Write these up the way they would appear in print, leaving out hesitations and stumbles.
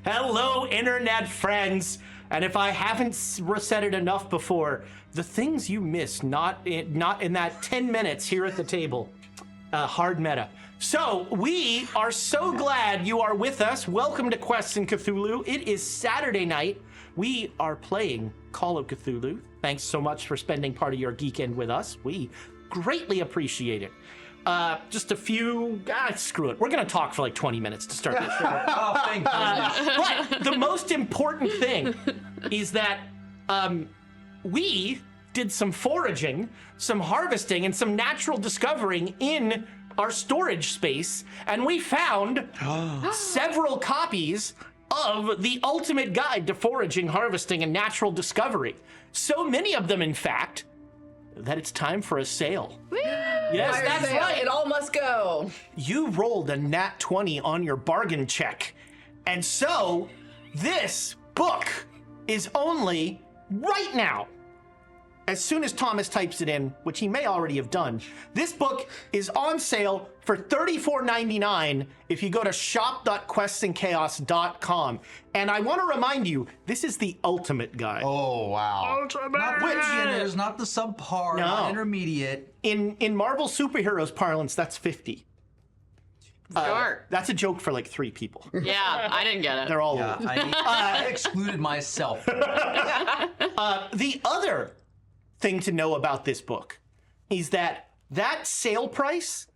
Hello, internet friends. And if I haven't said it enough before, the things you miss not in that 10 minutes here at the table. Hard meta. So we are so glad you are with us. Welcome to Quests and Cthulhu. It is Saturday night. We are playing Call of Cthulhu. Thanks so much for spending part of your geekend with us. We greatly appreciate it. Just a few, screw it. We're going to talk for like 20 minutes to start this show. Oh, thank goodness. But the most important thing is that we did some foraging, some harvesting, and some natural discovering in our storage space, and we found several copies of the ultimate guide to foraging, harvesting, and natural discovery. So many of them, in fact, that it's time for a sale. Yes, Fire that's sale. right. It all must go. You rolled a nat 20 on your bargain check. And so this book is only right now, as soon as Thomas types it in, which he may already have done, this book is on sale for $34.99 if you go to shop.questsandchaos.com. And I want to remind you, this is the ultimate guide. Oh, wow. Not the beginners, not the subpar, No. not intermediate. In Marvel superheroes parlance, that's 50. Sure. That's a joke for like 3 people. Yeah, I didn't get it. They're all Yeah, old. I excluded myself. The other thing to know about this book is that sale price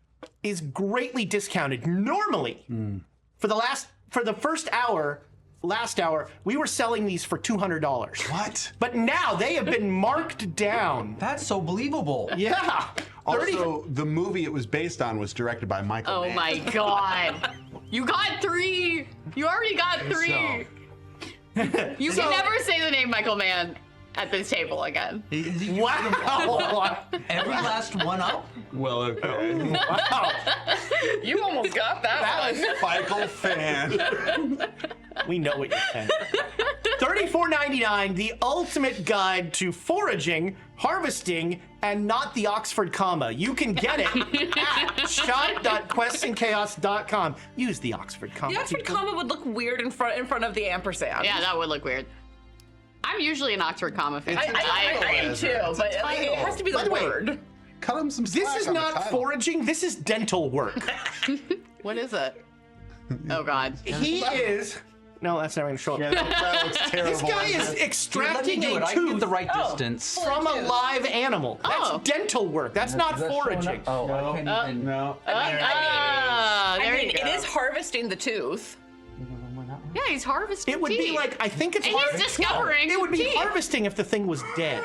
is greatly discounted. Normally, for the first hour, last hour, we were selling these for $200. What? But now they have been marked down. That's so believable. Yeah. 30 Also, the movie it was based on was directed by Michael Oh Mann. my god. You got 3. You already got 3. You can never say the name Michael Mann at this table again. Wow. Every last one up. Well, okay. Wow. You almost got that one. Michael fan. We know what you're saying. $34.99, the ultimate guide to foraging, harvesting, and not the Oxford comma. You can get it at shop.questsandchaos.com. Use the Oxford comma. The Oxford comma would look weird in front of the ampersand. Yeah, that would look weird. I'm usually an Oxford comma fan. I am too, but it has to be By the the way, word. Cut him some slack This is on the not title. foraging, this is dental work. What is it? Oh god. He is... No, that's not going to show up. Yeah, that looks terrible. This guy is Here, let me extracting do a it. I can get tooth the right distance. from a live animal. That's Oh. dental work. That's not foraging. Oh, I can't even. No. There you go. It is harvesting the tooth. Yeah, he's harvesting It would be teeth. like, I think it's And he's discovering It would be teeth. harvesting if the thing was dead.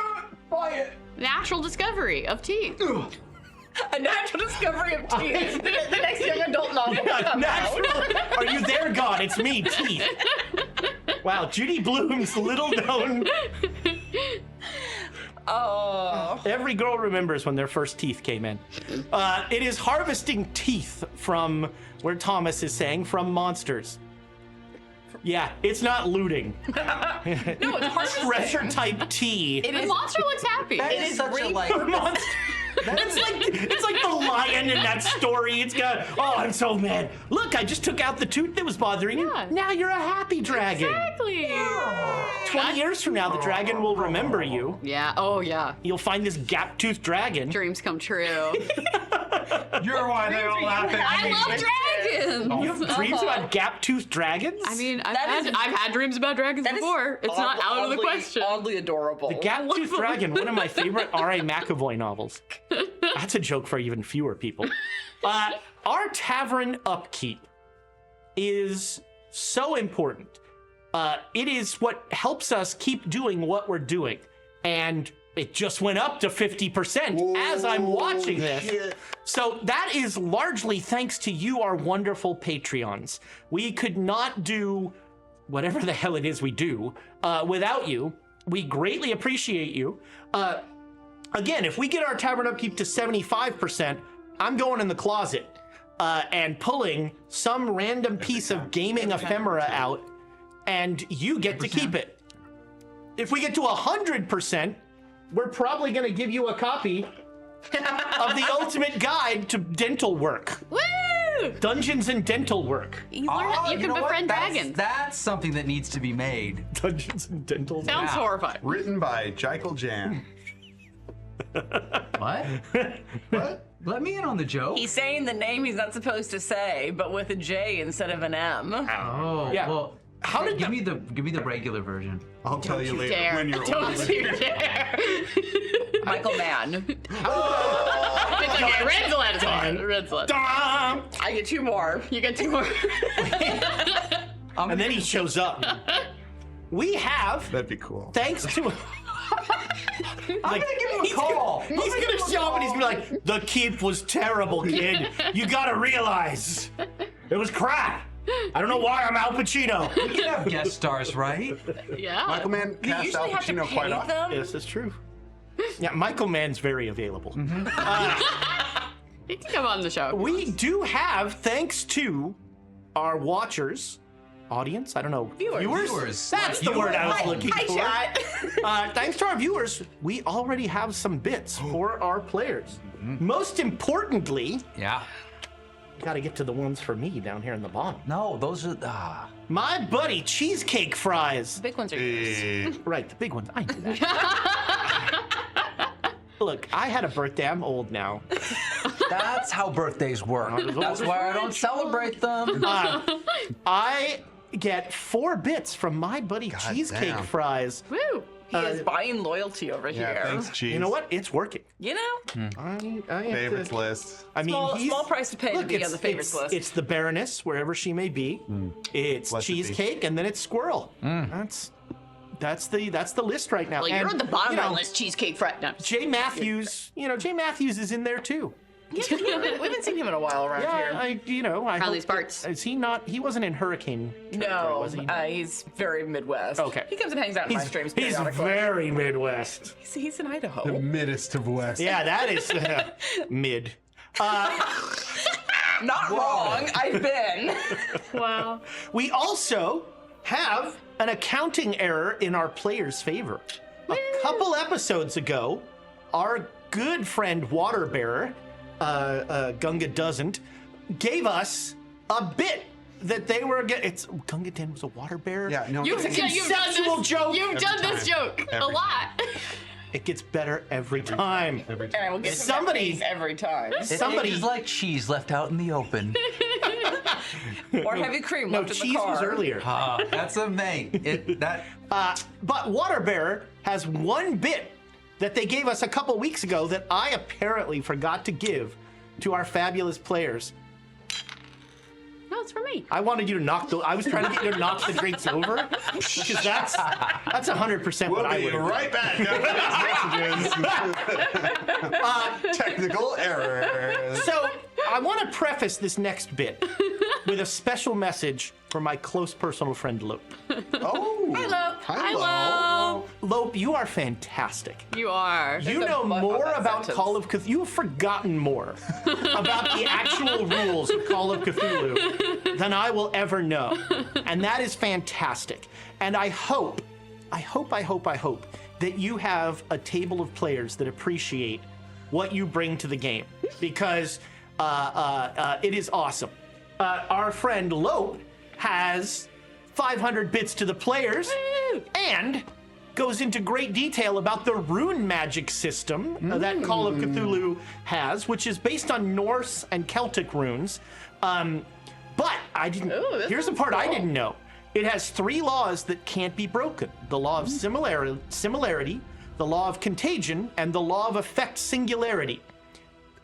Natural discovery of teeth. A natural discovery of teeth. The next young adult novel will come Natural. out. Are you there, God? It's me, teeth. Wow, Judy Blume's little known. Oh. Every girl remembers when their first teeth came in. It is harvesting teeth from, where Thomas is saying, from monsters. Yeah, it's not looting. No, it's harvesting. Treasure type tea. It The is monster looks happy. That It is is such a like. Monster. It's like the lion in that story. It's got, oh, I'm so mad. Look, I just took out the tooth that was bothering you. Yeah. Now you're a happy dragon. Exactly. 20 years from now, the dragon will remember you. Yeah. Oh yeah. You'll find this gap-toothed dragon. Dreams come true. You're why they all laugh at I me. love dragons. You have dreams about gap-toothed dragons? I mean, I've That is- had dreams about dragons That is before. It's not out of the question. Oddly adorable. The Gap-Toothed Dragon, one of my favorite R.A. McAvoy novels. That's a joke for even fewer people. Our tavern upkeep is so important. It is what helps us keep doing what we're doing. And it just went up to 50% as I'm watching this. Shit. So that is largely thanks to you, our wonderful Patreons. We could not do whatever the hell it is we do without you. We greatly appreciate you. Again, if we get our tavern upkeep to 75%, I'm going in the closet and pulling some random piece of gaming ephemera out, and you get to keep it. If we get to 100%, we're probably going to give you a copy of the ultimate guide to dental work. Woo! Dungeons and dental work. You learn you can know what? befriend dragons. That's something that needs to be made. Dungeons and dental. Sounds horrifying. Written by Jekyll Jan. What? What? Let me in on the joke. He's saying the name he's not supposed to say, but with a J instead of an M. Oh, Yeah. well, How did give me the regular version. I'll tell you later Dare. when you're Don't older. you dare. Michael Mann. It's okay. Red's allowed to say it. Red's allowed. Dum! I get 2 more. You get 2 more. And then he shows up. We have, That'd be cool. thanks to. I'm gonna give him a call. He's gonna show up and he's gonna be like, the keep was terrible, kid. You gotta realize. It was crap. I don't know why I'm Al Pacino. You can have guest stars, right? Yeah. Michael Mann You cast Al usually have to Pacino pay quite often. them. Yes, that's true. Yeah, Michael Mann's very available. He can come on the show. We do have, thanks to our watchers, audience, I don't know, Viewers. That's the word I was looking Hi, for. chat. Thanks to our viewers, we already have some bits for our players. Most importantly, Yeah. gotta get to the ones for me down here in the bottom. No, those are. My buddy Cheesecake Fries. Big ones are yours. Right, the big ones. I knew that. Look, I had a birthday. I'm old now. That's how birthdays work. That's why I don't celebrate them. I get 4 bits from my buddy Cheesecake damn. Fries. Woo. He is buying loyalty over Yeah, here. thanks, cheese. You know what? It's working. You know, I have Favorites to- list. I mean, small, he's, small price to pay to look, be on the favorites list. It's the Baroness, wherever she may be. It's Blessed be. Cheesecake, and then it's Squirrel. That's the list right now. Well, you're And, on the bottom you of know, the list, Cheesecake Frat. No, Jay Matthews, Jay Matthews is in there too. we haven't seen him in a while around Yeah, here. I Probably hope Sparks. Is he not? He wasn't in Hurricane. territory, No, was he? he's very Midwest. Okay. He comes and hangs out in my He's streams he's periodically. very Midwest. He's in Idaho. The middest of West. Yeah, that is mid. Not wrong. I've been. Wow. We also have an accounting error in our players' favor. A couple episodes ago, our good friend Waterbearer, Gunga Doesn't, gave us a bit that they were getting. It's Gunga Den was a water bearer. Yeah, no. You've done conceptual this joke You've every done this time. joke a Every lot. It gets better every time. Every And I will get Somebody- somebody every time. Somebody- It is like cheese left out in the open. Or heavy cream No, left in the cheese car. was earlier. That's a May. But Waterbearer has one bit that they gave us a couple weeks ago that I apparently forgot to give to our fabulous players. No, it's for me. I wanted you to I was trying to get you to knock the drinks over because that's 100% We'll what I be would. right back after these messages. Technical errors. So I want to preface this next bit with a special message for my close personal friend Lope. Oh. Hello. Hello. Lope, you are fantastic. You are. You a know butt on more that about sentence. Call of Cthulhu. You've forgotten more about the actual rules of Call of Cthulhu than I will ever know. And that is fantastic. And I hope that you have a table of players that appreciate what you bring to the game because it is awesome. Our friend Lope has 500 bits to the players and goes into great detail about the rune magic system that Call of Cthulhu has, which is based on Norse and Celtic runes. But I didn't. Ooh, this Here's the one's part I cool. didn't know. It has 3 laws that can't be broken: the law of similarity, the law of contagion, and the law of effect singularity.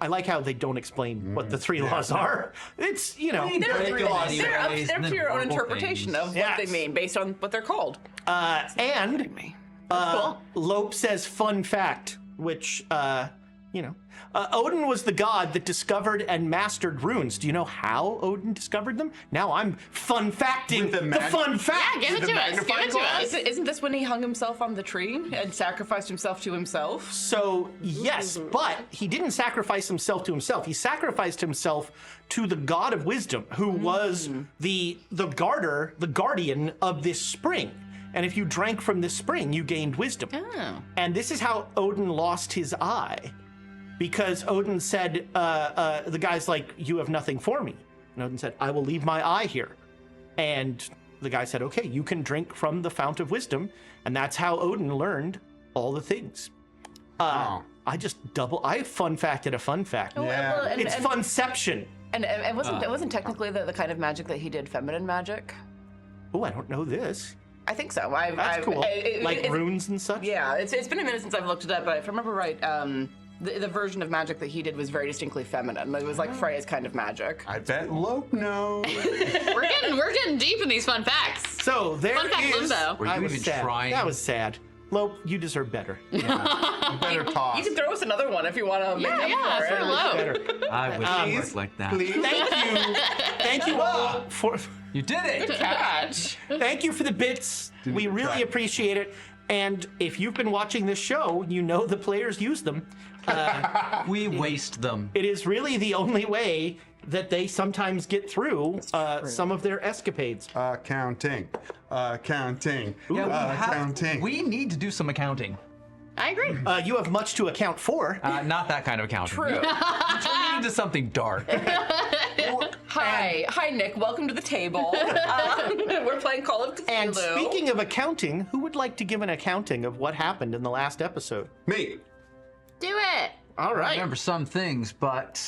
I like how they don't explain what the 3 laws are. It's They're Break them up anyways, and then to your own horrible interpretation things. of what Yes. they mean based on what they're called. and Cool. Lope says fun fact, which Odin was the god that discovered and mastered runes. Do you know how Odin discovered them? Now I'm fun facting With the the mag- fun fact. Yeah, give it The to us. Give magnifying it to glass? us. Isn't this when he hung himself on the tree and sacrificed himself to himself? So yes, but he didn't sacrifice himself to himself. He sacrificed himself to the god of wisdom, who was the guardian of this spring. And if you drank from this spring, you gained wisdom. Oh. And this is how Odin lost his eye. Because Odin said, the guy's like, you have nothing for me. And Odin said, I will leave my eye here. And the guy said, okay, you can drink from the fount of wisdom. And that's how Odin learned all the things. I fun facted a fun fact. Yeah. It's funception. And it wasn't technically the kind of magic that he did feminine magic. Oh, I don't know this. I think so. That's cool. Like runes and such? Yeah, it's been a minute since I've looked it up, but if I remember right, the version of magic that he did was very distinctly feminine. It was like Freya's kind of magic. I bet Lope knows. We're getting deep in these fun facts. So there Fun fact is. limbo. Were you I was even sad. trying? That was sad. Lope, you deserve better. Better toss. You can throw us another one if you want to make up Yeah, for for it. low. Better. I wish it worked like that. Please. Thank you all for. You did it. Catch. Thank you for the bits. We really try. appreciate it. And if you've been watching this show, you know the players use them. We waste them. It is really the only way that they sometimes get through some of their escapades. Counting. Counting. Yeah, we need to do some accounting. I agree. You have much to account for. Not that kind of accounting. True. Turning into something dark. Hi, Nick. Welcome to the table. We're playing Call of Cthulhu. And speaking of accounting, who would like to give an accounting of what happened in the last episode? Me. Do it. All I right. remember some things, but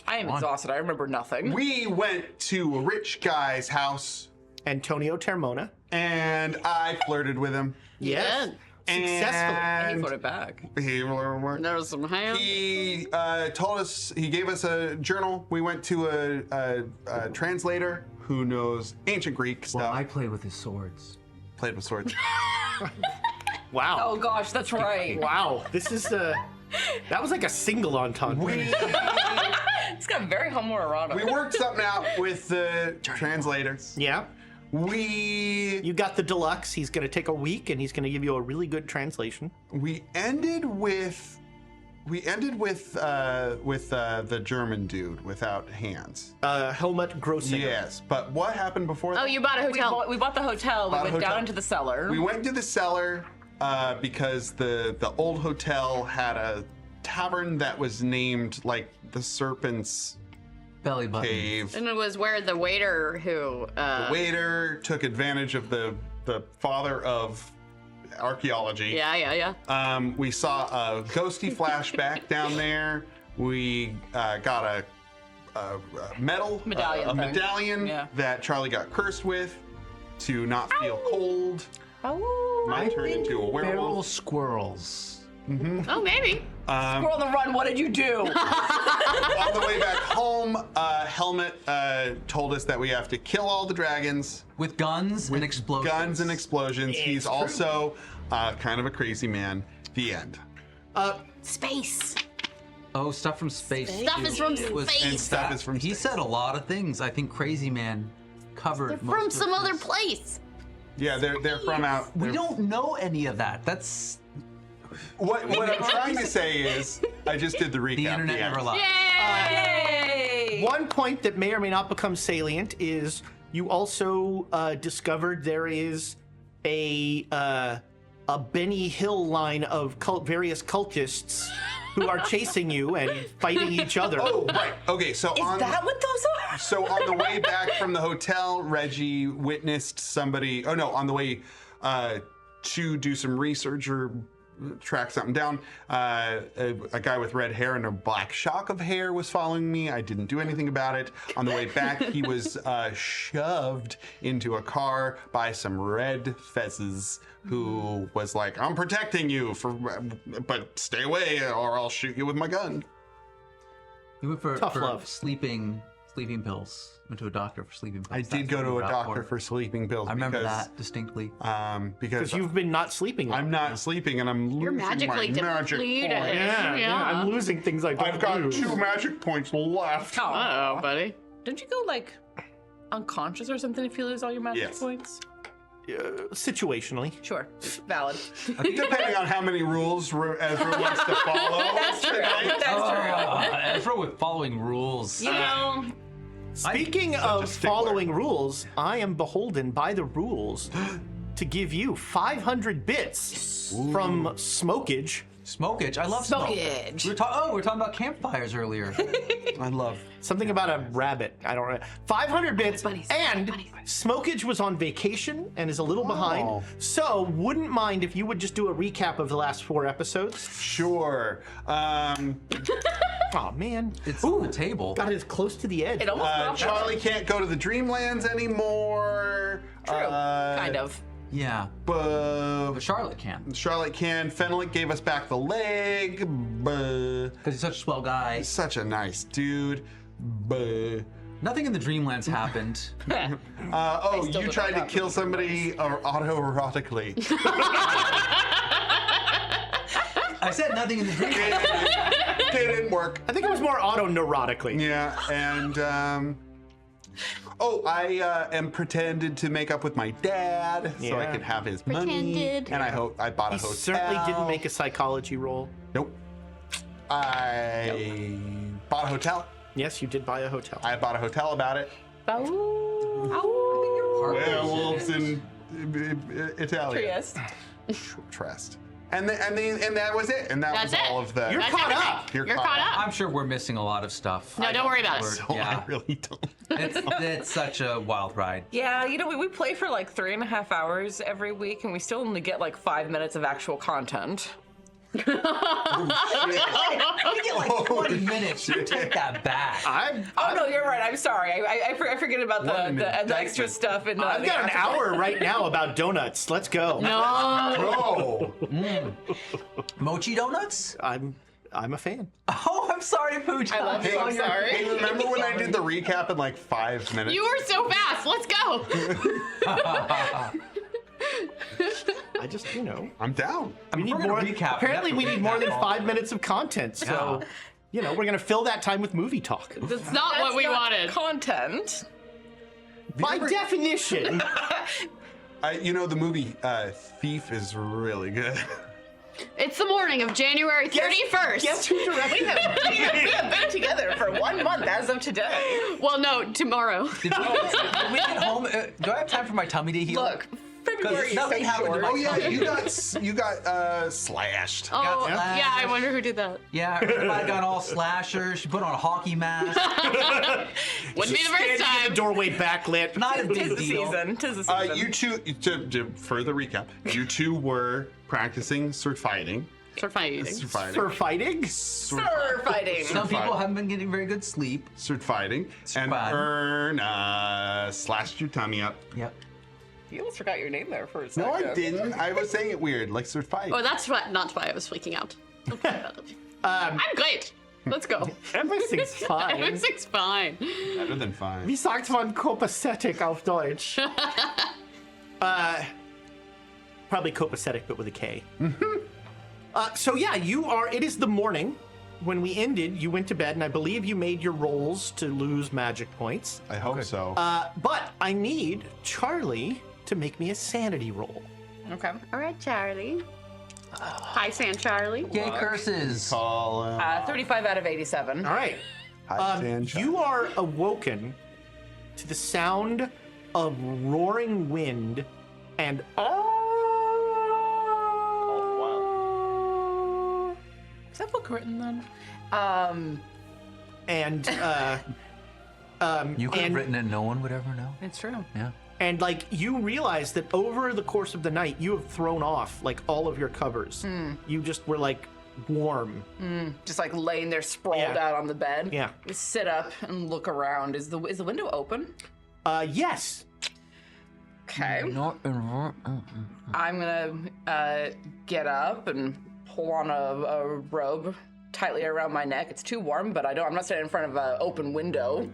I am exhausted. I remember nothing. We went to a rich guy's house Antonio Termona. and I flirted with him. Yes. Good. Successfully. He And put it back. he There was some ham. He told us, he gave us a journal. We went to a translator who knows ancient Greek stuff. I play with his swords. Played with swords. Wow. Oh gosh, that's right. Wow. This is that was like a single entendre. It's got very homoerotic. We worked something out with the translator. Yeah. We You got the deluxe. He's going to take a week and he's going to give you a really good translation. ended with the German dude without hands. Helmut Grossinger. Yes, but what happened before that? Oh, you bought a hotel. We bought the hotel. We Bought a went hotel. down into the cellar. We went to the cellar because the old hotel had a tavern that was named like the Serpent's Belly button. Cave. And it was where the waiter who The waiter took advantage of the father of archaeology. Yeah. We saw a ghosty flashback down there. We got a medal, Medallion a thing. medallion Yeah. that Charlie got cursed with to not feel cold. Oh, Might turn into a Feral werewolf. squirrels. Oh, maybe. we're on the run. What did you do? On the way back home, Helmut told us that we have to kill all the dragons. With guns and explosions. Guns and explosions. He's true. also kind of a crazy man. The end. Space. Oh, stuff from space. Stuff too. is from It was- space. And stuff is from He space. said a lot of things. I think Crazy Man covered most From of some other his- place. Yeah, they're from out. We they're- don't know any of that. That's What I'm trying to say is, I just did the recap. the internet end. never lies. Hey! One point that may or may not become salient is you also discovered there is a Benny Hill line of various cultists who are chasing you and fighting each other. Oh, right. Okay, so Is that what those are? So on the way back from the hotel, Reggie witnessed somebody. Oh no, on the way to do some research or track something down, a guy with red hair and a black shock of hair was following me. I didn't do anything about it. On the way back, he was shoved into a car by some red fezzes who was like, "I'm protecting you, but stay away or I'll shoot you with my gun." You went for Tough love. sleeping pills. Went to a doctor for sleeping pills. I did That's go what to you a got doctor for sleeping pills. I remember because, that distinctly. Because Because you've been not sleeping. I'm not sleeping and I'm You're losing magically my magic depleted. points. Yeah, I'm losing things I don't I've got lose. 2 magic points left. Uh-oh, buddy. Don't you go like unconscious or something if you lose all your magic Yes. points? Situationally. Sure, valid. Depending on how many rules Ezra wants to follow. That's true. That's true. Ezra with following rules. You know, Speaking a of stickler. following rules, I am beholden by the rules to give you 500 bits from Smokage Smokage. I love smoke. Smokage. We were talking about campfires earlier. I love. Something about a rabbit. I don't know. 500 bits. Bunnies. And Bunnies. Smokage was on vacation and is a little behind. So wouldn't mind if you would just do a recap of the last 4 episodes. Sure. Oh man. It's on the table. Got it as close to the edge. It almost dropped. Charlie can't go to the Dreamlands anymore. True. Kind of. Yeah. But Charlotte can. Charlotte can. Fenwick gave us back the leg. Because he's such a swell guy. Such a nice dude. Nothing in the Dreamlands happened. Oh, still you don't tried to know kill about somebody autoerotically. I said nothing in the Dreamlands. Didn't work. I think it was more auto-neurotically. Yeah, and I am pretended to make up with my dad so I Yeah. could have his money. Pretended. And I bought a He hotel. certainly didn't make a psychology roll. Nope. I bought a hotel. Yes, you did buy a hotel. I bought a hotel about it. Werewolves in Italian. Trieste. Trieste. And that was it. And that That's was it. all of the. You're That's caught everything. up. You're caught up. I'm sure we're missing a lot of stuff. No, don't worry about it. So Yeah. I really don't. It's such a wild ride. Yeah, we play for like 3.5 hours every week, and we still only get like 5 minutes of actual content. We get like 20 minutes. You take that back. Oh no, you're right. I'm sorry. I forget about What an the extra indictment. stuff. And I've got an hour right now about donuts. Let's go. No. Oh. Mochi donuts? I'm a fan. Oh, I'm sorry, Pooch. I love you. I'm sorry. Hey, remember when I did the recap in like 5 minutes? You were so fast. Let's go. I just, I'm down. we need we're gonna more. recap. Apparently, we need more than 5 minutes of content. So, Yeah. we're gonna fill that time with movie talk. That's not what we wanted. Content. By definition. The movie Thief is really good. It's the morning of January 31st. Guess who directed it? We have been together for 1 month as of today. Well, no, tomorrow. Did we get home? Do I have time for my tummy to heal? Look, February is so nothing happened to short. my Oh yeah, you got slashed. Oh, slashed. yeah, I wonder who did that. Yeah, everybody got all slashers. She put on a hockey mask. Wouldn't be the first Standing in the time. doorway backlit. Not a Tis big the deal. season. Tis the season. You two, to further recap, you two were practicing sword fighting. Sword fighting. Sword fighting. For fighting? Sir fighting. Some people Fine. haven't been getting very good sleep. Sword fighting. And fine. Ern slashed your tummy up. Yep. You almost forgot your name there for a second. No, I didn't. I was saying it weird, like sword fighting. Oh, that's not why I was freaking out. I'm great. Let's go. Everything's fine. Everything's fine. Better than fine. Wie sagt man copacetic auf Deutsch? Probably copacetic, but with a K. So yeah, it is the morning. When we ended, you went to bed, and I believe you made your rolls to lose magic points. I hope so. But I need Charlie to make me a sanity roll. Okay. All right, Charlie. Hi, San Charlie. Yay, curses. Call him. 35 out of 87. All right. You are awoken to the sound of roaring wind and Is that book written then? and You could have and- written it, no one would ever know. It's true. Yeah. and like you realize that over the course of the night you have thrown off like all of your covers. You just were like warm. Just like laying there sprawled Yeah. out on the bed. Yeah. You sit up and look around. Is the window open? Yes. Okay. I'm gonna get up and pull on a robe tightly around my neck. It's too warm, but I'm not standing in front of an open window.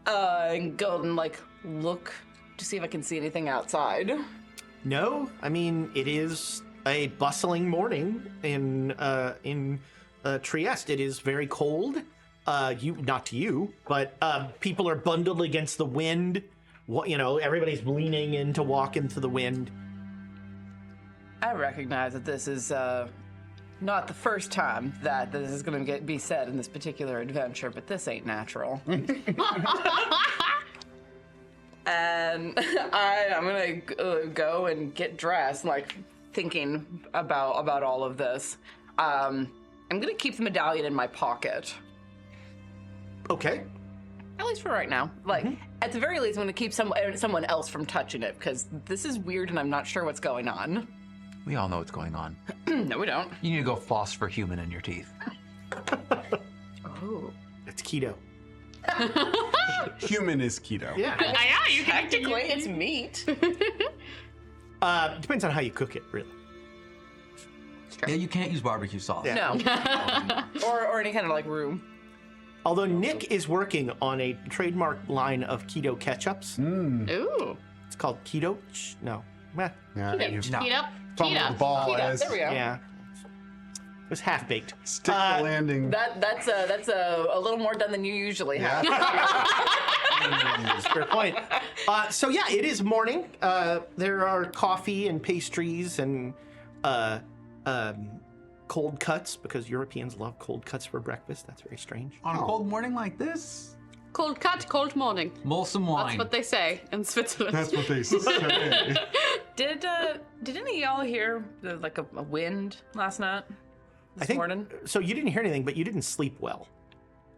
And go and like look to see if I can see anything outside. No, I mean it is a bustling morning in Trieste. It is very cold. Not to you, but people are bundled against the wind. Everybody's leaning in to walk into the wind. I recognize that this is not the first time that this is going to be said in this particular adventure, but this ain't natural. And I'm going to go and get dressed, like thinking about all of this. I'm gonna keep the medallion in my pocket. Okay. At least for right now. Like, at the very least, I'm gonna keep someone else from touching it, because this is weird and I'm not sure what's going on. We all know what's going on. No, we don't. You need to go floss for human in your teeth. Oh. It's keto. Human is keto. Yeah. Yeah, you can. Technically, it's meat. Depends on how you cook it, really. Yeah, you can't use barbecue sauce. Yeah. No. or any kind of like roux. Although Nick is working on a trademark line of keto ketchups. Ooh. It's called Keto. No. Meh. Yeah, you Heat up. fumbled Heat the up. ball There as we go. Yeah. It was half baked. stick the landing. That's a little more done than you usually have. Fair point. So yeah, it is morning. There are coffee and pastries and cold cuts, because Europeans love cold cuts for breakfast. That's very strange. On a cold morning like this, Cold cut, cold morning. mull some wine. That's what they say in Switzerland. That's what they say. Did any of y'all hear like a wind last night? This morning? So. You didn't hear anything, but you didn't sleep well.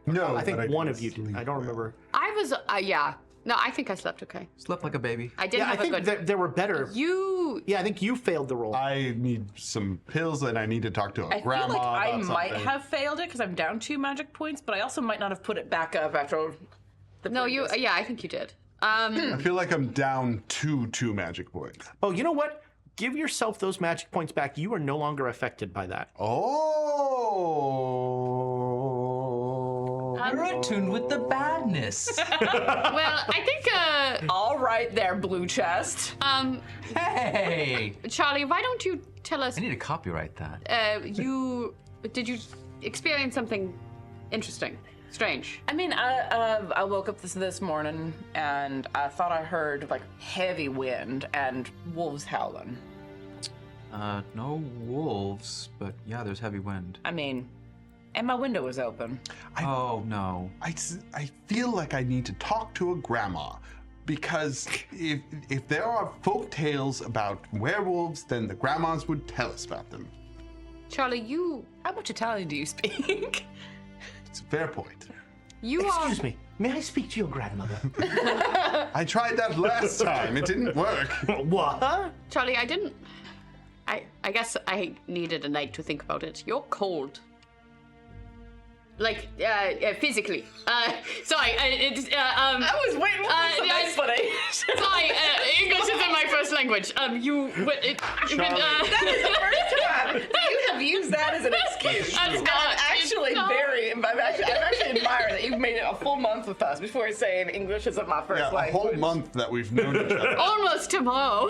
No, I think but one didn't of you did. sleep I don't well. remember. I was, yeah. No, I think I slept okay. Slept like a baby. I did Yeah, I have a think good. there were better. You. Yeah, I think you failed the roll. I need some pills and I need to talk to a I feel grandma like I about might something. have failed it because I'm down 2 magic points, but I also might not have put it back up after the No, you. previous. Yeah, I think you did. I feel like I'm down 2 magic points. Oh, you know what? Give yourself those magic points back. You are no longer affected by that. Oh. You're attuned with the badness. Well, I think. All right there, blue chest. Hey! Charlie, why don't you tell us? I need to copyright that. Did you experience something interesting, strange? I mean, I woke up this morning and I thought I heard like heavy wind and wolves howling. No wolves, but yeah, there's heavy wind. I mean, and my window was open. Oh, no. I feel like I need to talk to a grandma, because if there are folk tales about werewolves, then the grandmas would tell us about them. Charlie, you How much Italian do you speak? It's a fair point. are. Excuse me. May I speak to your grandmother? I tried that last time. It didn't work. What? Charlie, I didn't. I guess I needed a night to think about it. You're cold. Like, physically. Sorry, I was waiting for some explanation. Sorry, English isn't my first language. That is the first time you have used that as an excuse. That's not- I'm actually it's not. I'm actually admire that you've made it a full month with us before saying English isn't my first Yeah, a language. whole month that we've known each other. almost tomorrow.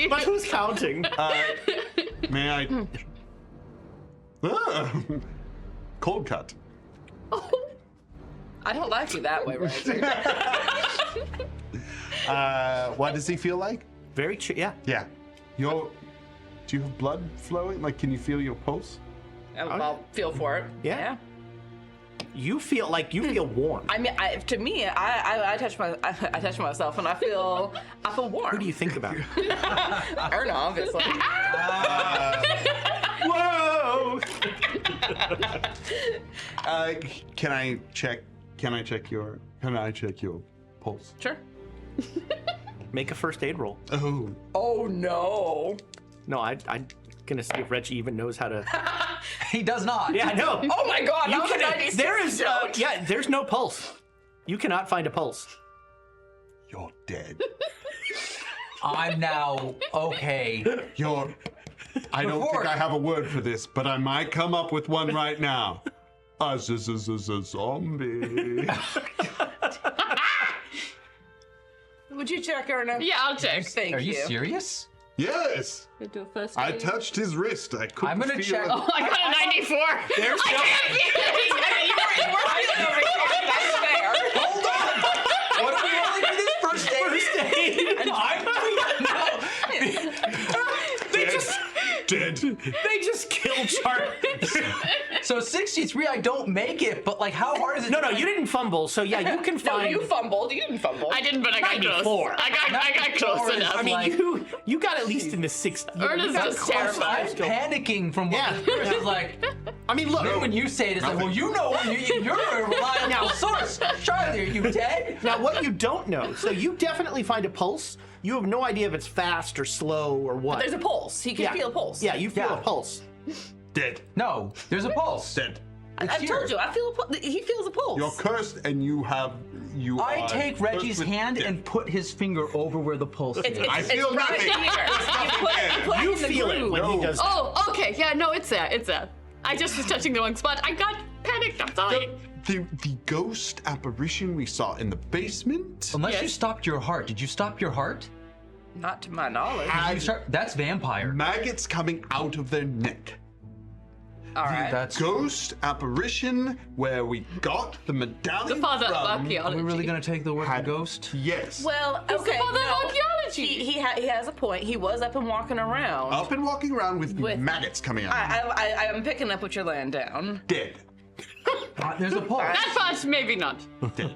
But who's counting? May I? Cold cut. I don't like you that way, right? What does he feel like? Very yeah. Yeah. Do you have blood flowing? Like, can you feel your pulse? I'll feel for it. Yeah. You feel warm. I mean, to me, I touch myself and I feel warm. Who do you think about? Erna, obviously. Whoa! Can I check your pulse? Sure. Make a first aid roll. Oh. Oh no. No, I'm gonna see if Reggie even knows how to. He does not. Yeah, I know. Oh my God. You How can, did 96 there is don't? there's no pulse. You cannot find a pulse. You're dead. I'm now okay. I don't Before- think I have a word for this, but I might come up with one right now. A zombie. Would you check, Erna? Yeah, I'll check. Thank Are you serious? Yes. You do a first I aid. touched his wrist. I couldn't I'm gonna feel check- it. Oh, I got a 94. There's I no. can't feel it. Hold on! What are we rolling for this first aid? First aid. I'm Dead. They just kill Charlie. So 63, I don't make it, but like, how hard is it? No, you didn't fumble. So yeah, you can No, find. you fumbled. You didn't fumble. I didn't, but I got close. 94. I got close enough. I mean, like- you got at least in the 60s. Ernest is I'm terrified. panicking from what Yeah. this is like. I mean, look. When you say it, it's like, well, you know, you're a reliable source. Charlie, are you dead? Now, what you don't know, so you definitely find a pulse. You have no idea if it's fast or slow or what. There's a pulse. He can feel a pulse. Yeah, you feel Yeah. a pulse. Dead. No, there's a pulse. Dead. I've told you. I feel a pulse. He feels a pulse. You're cursed, and you are I take Reggie's cursed with hand death. and put his finger over where the pulse is. I feel right nothing. here. You put You it in the feel it groove. when he does that. Oh, okay. Yeah, no, it's there. It's there. I just was touching the wrong spot. I got panicked. I'm sorry. The ghost apparition we saw in the basement. Unless you Yes. stopped your heart. Did you stop your heart? Not to my knowledge. That's vampire. Maggots coming out of their neck. All right. That's. Ghost apparition where we got the The medallion father of from. Are archaeology. we really gonna take the word Had- ghost? Yes. Well, He's the okay. father of no. archaeology. He has a point. He was up and walking around. Up and walking around with, With- maggots coming out. I'm picking up what you're laying down. Dead. There's a pulse. That part, maybe not. Dead.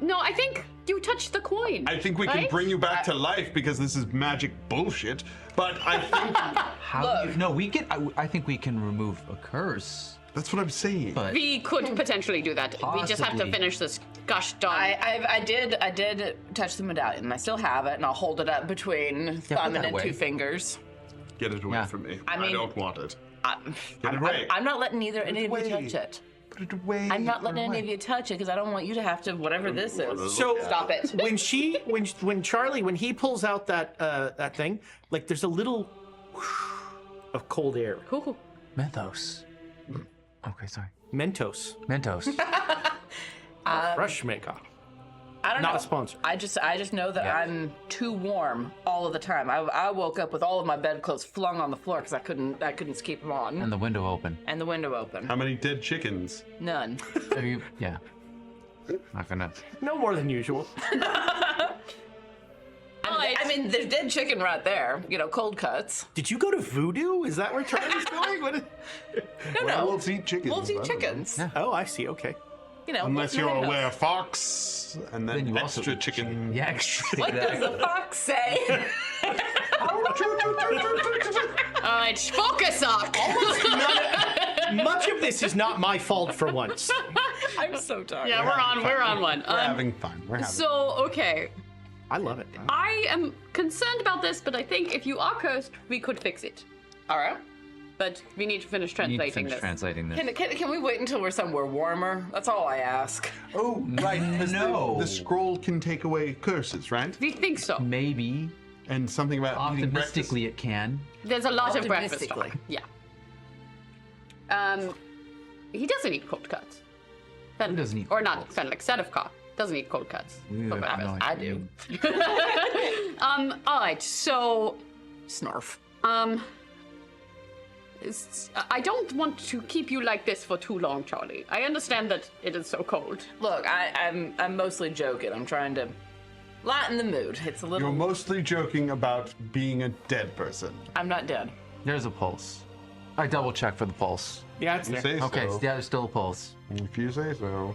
No, I think you touched the coin. I think we can right? bring you back to life because this is magic bullshit. But I think How do you, no, we can. I think we can remove a curse, that's what I'm saying. but We could potentially do that. We just have to Possibly. finish this gosh darn. I did touch the medallion. I still have it, and I'll hold it up between thumb that and away. two fingers. Get it away Yeah. from me. I I mean- don't want it. I'm, Get it away. I'm not letting any of you away. touch it. Put it away. I'm not letting any of you touch it because I don't want you to have to whatever this is. So Stop it. when Charlie, when he pulls out that thing, like there's a little of cold air. Cool. Mentos. Okay, sorry. Mentos, Mentos. fresh maker. I don't Not know. a sponsor. I just know that I'm too warm all of the time. I woke up with all of my bedclothes flung on the floor because I couldn't keep them on And the window open. and the window open. How many dead chickens? None. Have you? Yeah. Not gonna. No more than usual. I mean, there's dead chicken right there. You know, cold cuts. Did you go to Voodoo? Is that where Charlie's going? What No, Werewolves eat chickens. Wolves I eat don't know. chickens. Oh, I see. Okay. You know, Unless no, you're no, no. aware fox and then you also extra eat chicken. Yeah. Extra. What does the fox say? All right, focus up. Much of this is not my fault for once. I'm so tired. Yeah, we're on one. We're having fun. We're having So okay, I love it. I am concerned about this, but I think if you are cursed, we could fix it. All right. But we need to finish translating this. translating this. Can we wait until we're somewhere warmer? That's all I ask. Oh, right. 'cause No. The scroll can take away curses, right? We think so. Maybe. And something about eating breakfast. Optimistically, it can. There's a lot of breakfast Optimistically. talk. Yeah. He doesn't eat cold cuts. Who doesn't eat Or cold not cuts? Fenwick. Sedefka doesn't eat cold cuts. Yeah, But no, I do. All right. So, Snarf. I don't want to keep you like this for too long, Charlie. I understand that it is so cold. Look, I'm mostly joking. I'm trying to lighten the mood. It's a little. You're mostly joking about being a dead person. I'm not dead. There's a pulse. I double check for the pulse. Yeah, it's You there. say Okay, so. yeah, there's still a pulse. If you say so.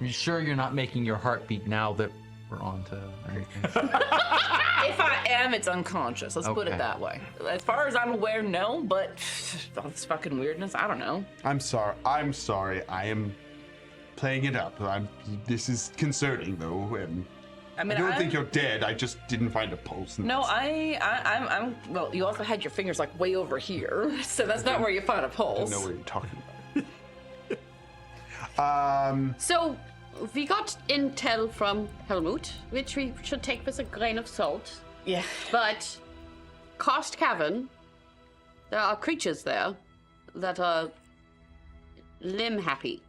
You sure you're not making your heart beat now that we're on to everything? If I am, it's unconscious. Let's put it Okay. that way. As far as I'm aware, no. But all this fucking weirdness, I don't know. I'm sorry. I'm sorry. I am playing it up. This is concerning, though. And I mean, I don't think you're dead. I just didn't find a pulse. No, I'm. Well, you also had your fingers like way over here, so that's not where you find a I pulse. don't know what you're talking about. So, we got intel from Helmut, which we should take with a grain of salt. Yeah. But Cost Cavern, there are creatures there that are limb happy.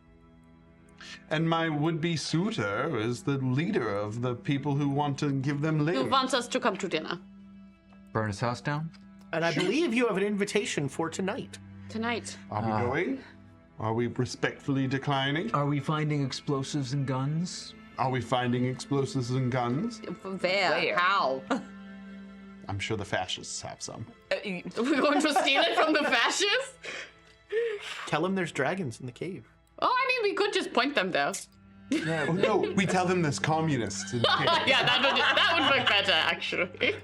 And my would-be suitor is the leader of the people who want to give them Who limbs. wants us to come to dinner Burn his house down? And I believe you have an invitation for tonight. tonight? Are we going? Are we respectfully declining? Are we finding explosives and guns? Are we finding explosives and guns? Where? Where? How? I'm sure the fascists have some. We're going to steal it from the fascists? Tell him there's dragons in the cave. Oh, I mean, we could just point them there. Oh, no, we tell them there's communists. In the cave. Yeah, that would work better, actually.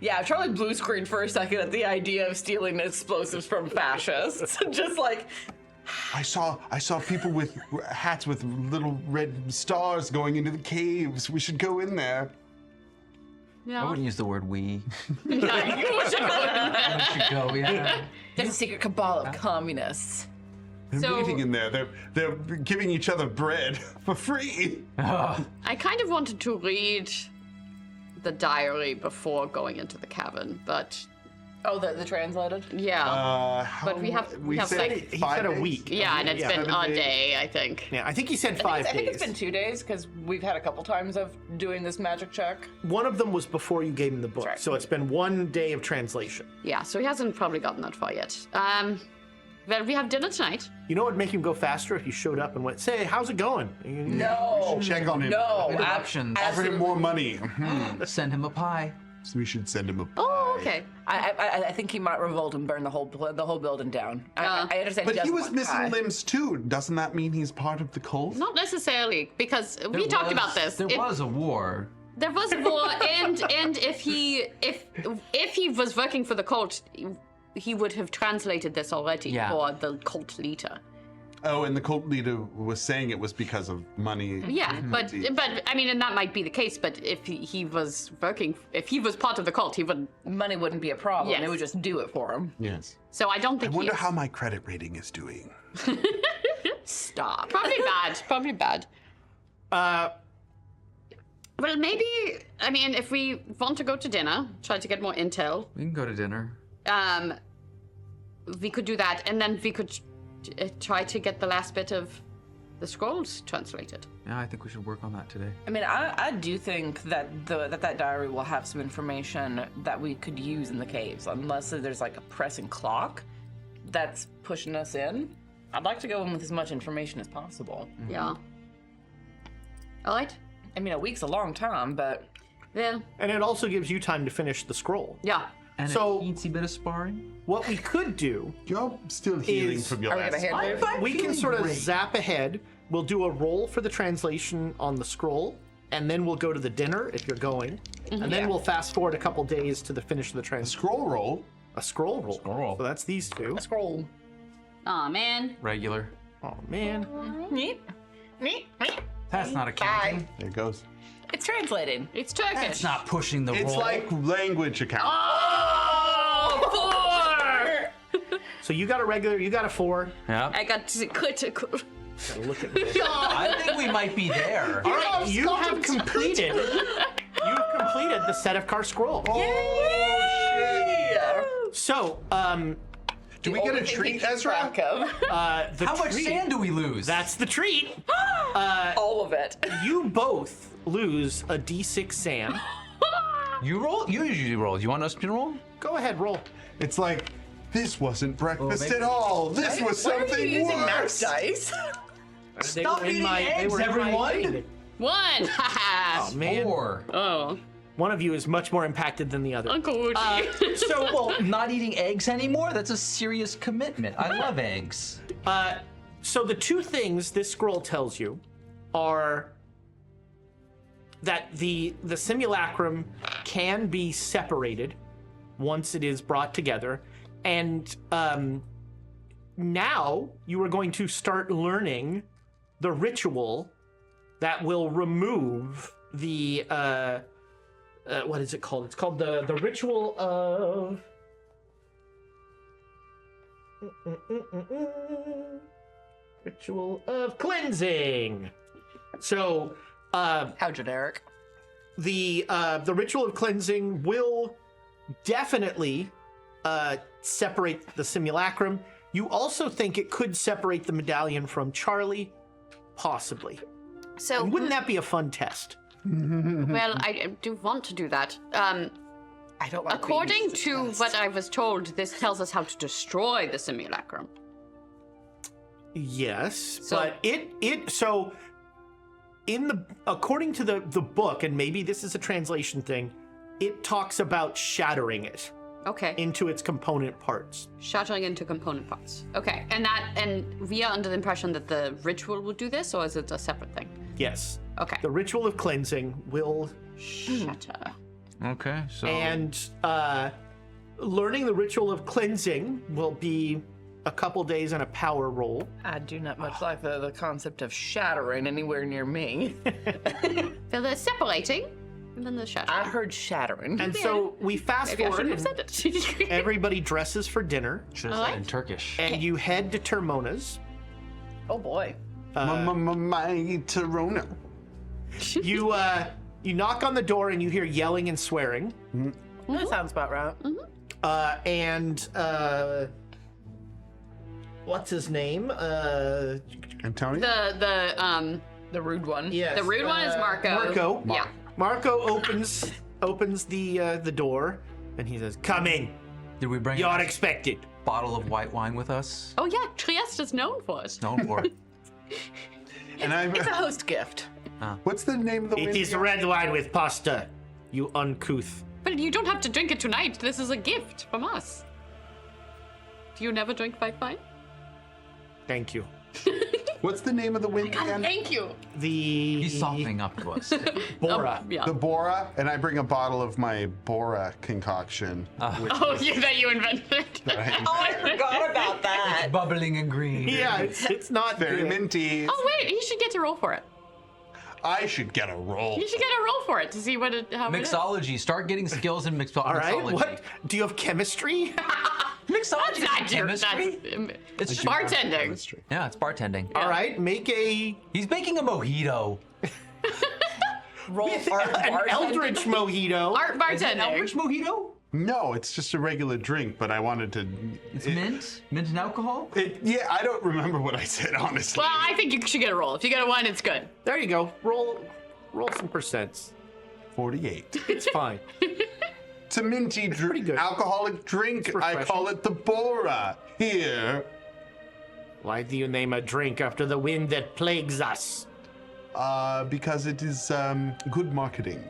Yeah, Charlie blue screened for a second at the idea of stealing explosives from fascists. Just like, I saw people with hats with little red stars going into the caves. We should go in there. I Yeah. wouldn't use the word we. Yeah, you should go in there. We should go, yeah. there's a secret cabal of communists. They're So- meeting in there. They're giving each other bread for free. I kind of wanted to read the diary before going into the cavern, but Oh, the translated? yeah. Oh, But we have said like- He 5 said a days? week. Yeah, and it's been 7 a days. day, I think. Yeah, I think he said 5 I think days. it's been 2 days because we've had a couple times of doing this magic check. One of them was before you gave him the book, right. so it's been 1 day of translation. Yeah, so he hasn't probably gotten that far yet. Well, we have dinner tonight. You know what would make him go faster if you showed up and went, "Say, how's it going?" No. Check on him. No. Options. Offer him more money. Send him a pie. So we should send him a. Oh, okay. I think he might revolt and burn the whole building down. I understand. But he doesn't was want missing pie. limbs too. Doesn't that mean he's part of the cult? Not necessarily, because we talked about this. There was a war. There was war, and if he was working for the cult, he would have translated this already Yeah. for the cult leader. Oh, and the cult leader was saying it was because of money. Yeah, but I mean, and that might be the case. But if he was working, if he was part of the cult, he would. Money wouldn't be a problem. Yes. They would just do it for him. Yes. So I don't I think. wonder he is. how my credit rating is doing. Stop. Probably bad. Probably bad. Well, maybe. I mean, if we want to go to dinner, try to get more intel. We can go to dinner. We could do that, and then we could try to get the last bit of the scrolls translated. Yeah, I think we should work on that today. I mean, I do think that that diary will have some information that we could use in the caves, unless there's like a pressing clock that's pushing us in. I'd like to go in with as much information as possible. Yeah. All right. I mean, a week's a long time, but Well, And it also gives you time to finish the scroll. yeah. And So- a teensy bit of sparring. What we could do, You're still healing Is- from your are we gonna last. hand wave? we can sort of zap ahead. We'll do a roll for the translation on the scroll, and then we'll go to the dinner if you're going, and then Yeah. we'll fast forward a couple days to the finish of the translation. Scroll roll. A scroll roll. Scroll. So that's these two. scroll. Aw, man. Regular. Oh man. Neat. That's not a counting. There it goes. It's translating. It's Turkish. That's not pushing the It's roll. like language account. Oh, 4! So you got a regular, you got a 4. Yeah. I got critical. Gotta look at this. I think we might be there. All right, you have completed. You've completed the set of car scroll. So, Do we get a treat, Ezra? the How much treat, sand do we lose? That's the treat. All of it. You both lose a d6 sand. You roll? You usually roll. You want us to roll? Go ahead, roll. It's like, this wasn't breakfast maybe- at all. This was Why are you something using worse. max dice? Stop eating eggs, everyone! thing. 1! Oh man, 4. Oh, one of you is much more impacted than the other. Uncle Woody. So, Well, not eating eggs anymore? That's a serious commitment. I love eggs. so the two things this scroll tells you are that the simulacrum can be separated once it is brought together, and now you are going to start learning the ritual that will remove the what is it called? It's called the ritual of ritual of cleansing. So How generic. the ritual of cleansing will definitely separate the simulacrum. You also think it could separate the medallion from Charlie, possibly. So, And wouldn't that be a fun test? well, I do want to do that. I don't like According to what I was told, this tells us how to destroy the simulacrum. Yes, So- but according to the book, and maybe this is a translation thing, it talks about shattering it Okay. into its component parts. Shattering into component parts. Okay. And we are under the impression that the ritual will do this, or is it a separate thing? Yes. Okay. The ritual of cleansing will Shatter. Okay, so and learning the ritual of cleansing will be a couple days on a power roll. I do not much like the concept of shattering anywhere near me. So there's separating, and then there's shattering. I heard shattering. And so we fast Maybe I forward shouldn't have said and it. everybody dresses for dinner should have said it in Alright. Turkish. and you head to Termona's. Oh boy. My Torona. You knock on the door and you hear yelling and swearing. That sounds about right. And what's his name? Antonio? The rude one. Yes. The rude one is Marco. Marco. Yeah. Marco opens the door and he says, "Come in. Did we bring You're a expected." bottle of white wine with us? Oh yeah, Trieste is known for it. Known for it. And I'm. It's a host gift. What's the name of the It wind? is red wine with pasta, you uncouth. But you don't have to drink it tonight. This is a gift from us. Do you never drink white wine? Thank you. What's the name of the wind again? Thank you. The He's softening up to us. Bora. Yeah. The Bora, and I bring a bottle of my Bora concoction. Which Oh, that you invented. I forgot about that. Bubbling and green. Yeah, it's not very good. minty. Oh wait, you should get to roll for it. I should get a roll. You should get a roll for it to see how it is. Mixology. Start getting skills in All right. mixology. What? Do you have chemistry? Mixology? That's Chemistry? it's bartending. Yeah, it's bartending. All right. Make He's making a mojito. Roll an art Eldritch mojito. Art bartending. Eldritch mojito? No, it's just a regular drink, but I wanted to. It's mint? Mint and alcohol? Yeah, I don't remember what I said, honestly. Well, I think you should get a roll. If you get a 1, it's good. There you go. Roll some percents. 48. It's fine. It's a minty pretty good. alcoholic drink. It's I refreshing. call it the Bora. Here. Why do you name a drink after the wind that plagues us? Because it is good marketing.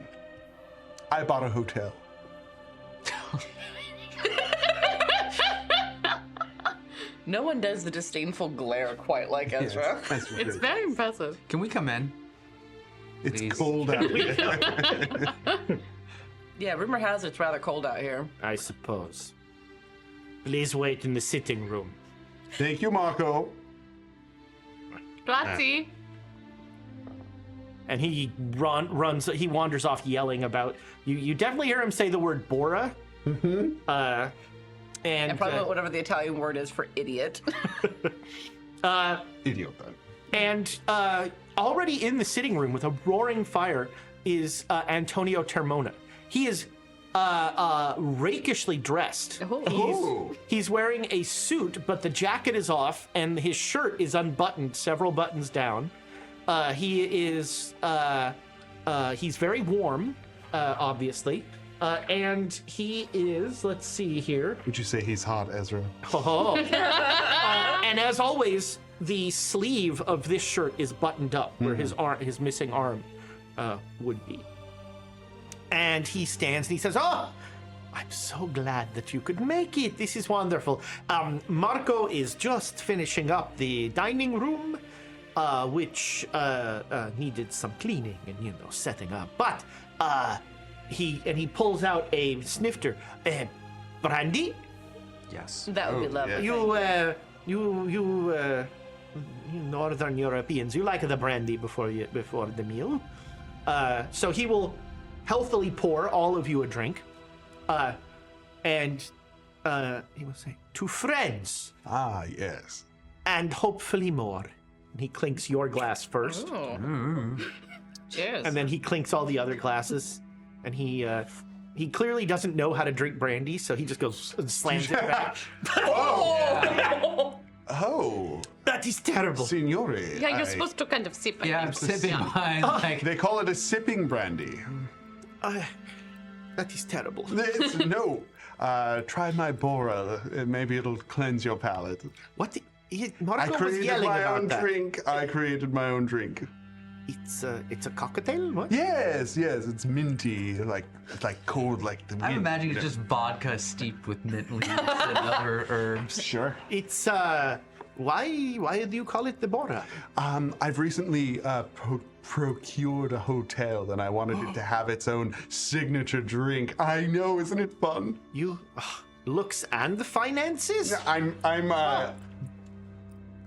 I bought a hotel. No one does the disdainful glare quite like Ezra. It's very impressive. Can we come in? It's Please. cold out here. Yeah, rumor has it's rather cold out here. I suppose. Please wait in the sitting room. Thank you, Marco. Grazie. And he runs. He wanders off yelling about you. You definitely hear him say the word Bora. Mm-hmm. And probably whatever the Italian word is for idiot. Idiot then. And already in the sitting room with a roaring fire is Antonio Termona. He is rakishly dressed. Oh. He's wearing a suit, but the jacket is off and his shirt is unbuttoned, several buttons down. He's very warm, obviously. And he is, let's see here. Would you say he's hot, Ezra? Oh. And as always, the sleeve of this shirt is buttoned up where his missing arm would be. And he stands and he says, "Oh, I'm so glad that you could make it. This is wonderful. Marco is just finishing up the dining room, which needed some cleaning and, setting up. But he pulls out a snifter. Brandy? Yes. That would be lovely. You Northern Europeans, you like the brandy before the meal. So he will healthily pour all of you a drink, and he will say, "To friends, Ah, yes. and hopefully more." And he clinks your glass first, Cheers. and then he clinks all the other glasses, and he clearly doesn't know how to drink brandy, so he just goes and slams it back. Oh, That is terrible. signore. Yeah, you're supposed to kind of sip. I Yeah, think. I'm sipping mine. Like, They call it a sipping brandy. That is terrible. No. Try my Bora. Maybe it'll cleanse your palate. What? I Marco was created yelling my about own that. drink. I created my own drink. It's a cocktail. What? Yes, it's minty, like cold, like the wind. I'm imagining it's just vodka steeped with mint leaves and other herbs. Sure. It's why do you call it the Bora? I've recently procured a hotel, and I wanted it to have its own signature drink. I know, isn't it fun? You looks and finances?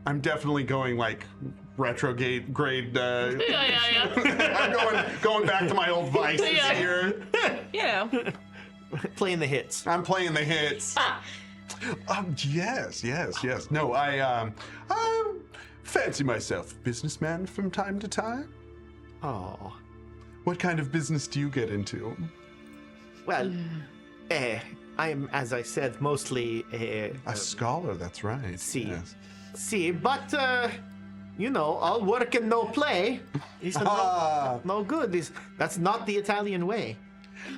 I'm definitely going like retrograde grade. Yeah. I'm going back to my old vices Yeah. here. You know. Playing the hits. I'm playing the hits. Yes. No, I fancy myself a businessman from time to time. Oh. What kind of business do you get into? Well, I am, as I said, mostly A scholar, that's right. See. Yes. But all work and no play is no good. That's not the Italian way.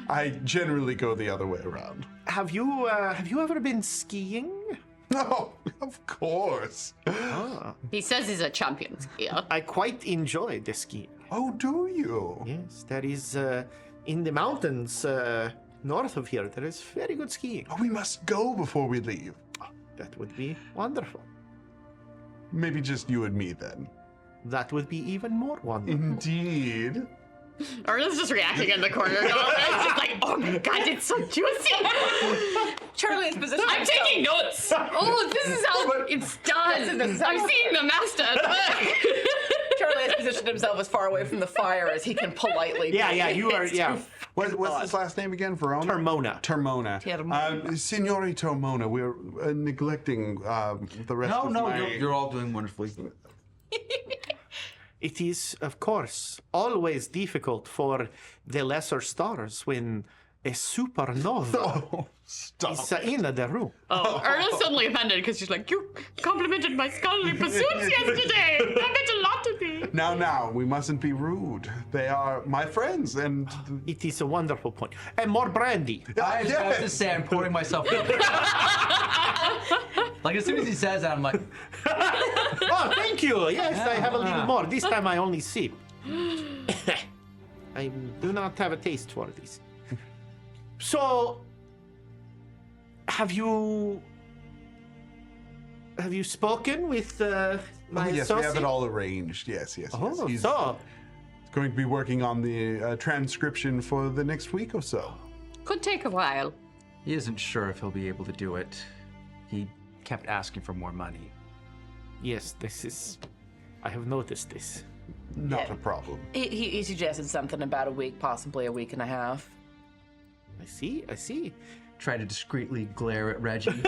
I generally go the other way around. Have you ever been skiing? No, of course. He says he's a champion skier. I quite enjoy the skiing. Oh, do you? Yes, there is in the mountains north of here. There is very good skiing. Oh, we must go before we leave. That would be wonderful. Maybe just you and me then. That would be even more wonderful. Indeed. Ernest's just reacting in the corner. It's just like, oh my god, it's so juicy. Charlie's position. I'm taking notes. Oh, this is how it's done. I'm seeing the master at the back. Charlie has positioned himself as far away from the fire as he can politely. Yeah, you are. Yeah, What's his last name again? Verona? Termona. Termona. Signore Termona, we're neglecting the rest of my... You're all doing wonderfully. It is, of course, always difficult for the lesser stars when a supernova Oh, stop. is in the room. Oh, Ernest's suddenly offended because she's like, you complimented my scholarly pursuits yesterday. That meant a lot to me. Now, we mustn't be rude. They are my friends, and... It is a wonderful point. And more brandy. I was about to say, I'm pouring myself. Like, as soon as he says that, I'm like, Oh, thank you. Yes, I have a little more. This time I only sip. I do not have a taste for this. So, have you spoken with my yes, associate? we have it all arranged. Yes. Oh, He's so going to be working on the transcription for the next week or so. Could take a while. he isn't sure if he'll be able to do it. He kept asking for more money. yes, I have noticed this. Not a problem. He suggested something about a week, possibly a week and a half. I see. Try to discreetly glare at Reggie.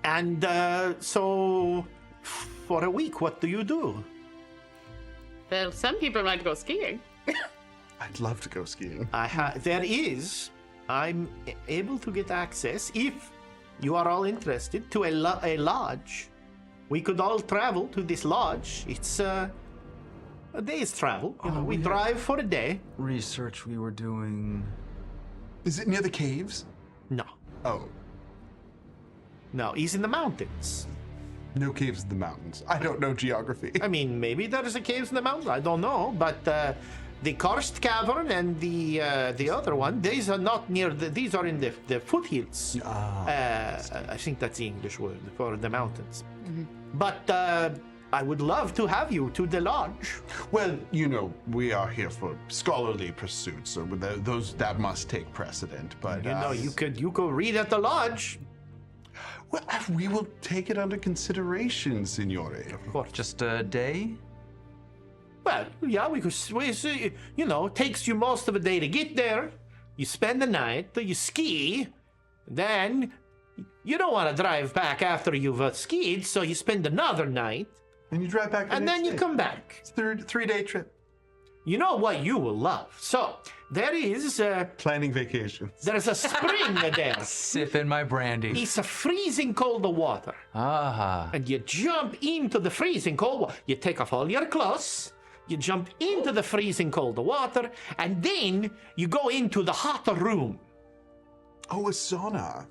And so, for a week, what do you do? Well, some people might go skiing. I'd love to go skiing. I'm able to get access, if you are all interested, to a lodge. We could all travel to this lodge. It's a day's travel. We drive for a day. Research we were doing. Is it near the caves? No, Oh, he's in the mountains. no caves in the mountains. I don't know geography. I mean, maybe there's a caves in the mountains. I don't know, but the Karst Cavern and the other one, these are not near. These are in the foothills. I think that's the English word for the mountains. Mm-hmm. But I would love to have you to the lodge. Well, we are here for scholarly pursuits, so that must take precedent. But You could read at the lodge. well, we will take it under consideration, Signore. Of course. Just a day? Well, yeah, we could. It takes you most of a day to get there. You spend the night, you ski, then you don't want to drive back after you've skied, so you spend another night, And you drive back, and then you come back. It's a 3-day trip. You know what you will love. So there is Planning vacations. there's a spring there. Sipping my brandy. It's a freezing cold water, Ah. and you jump into the freezing cold water. You take off all your clothes. You jump into the freezing cold water, and then you go into the hot room. Oh, a sauna.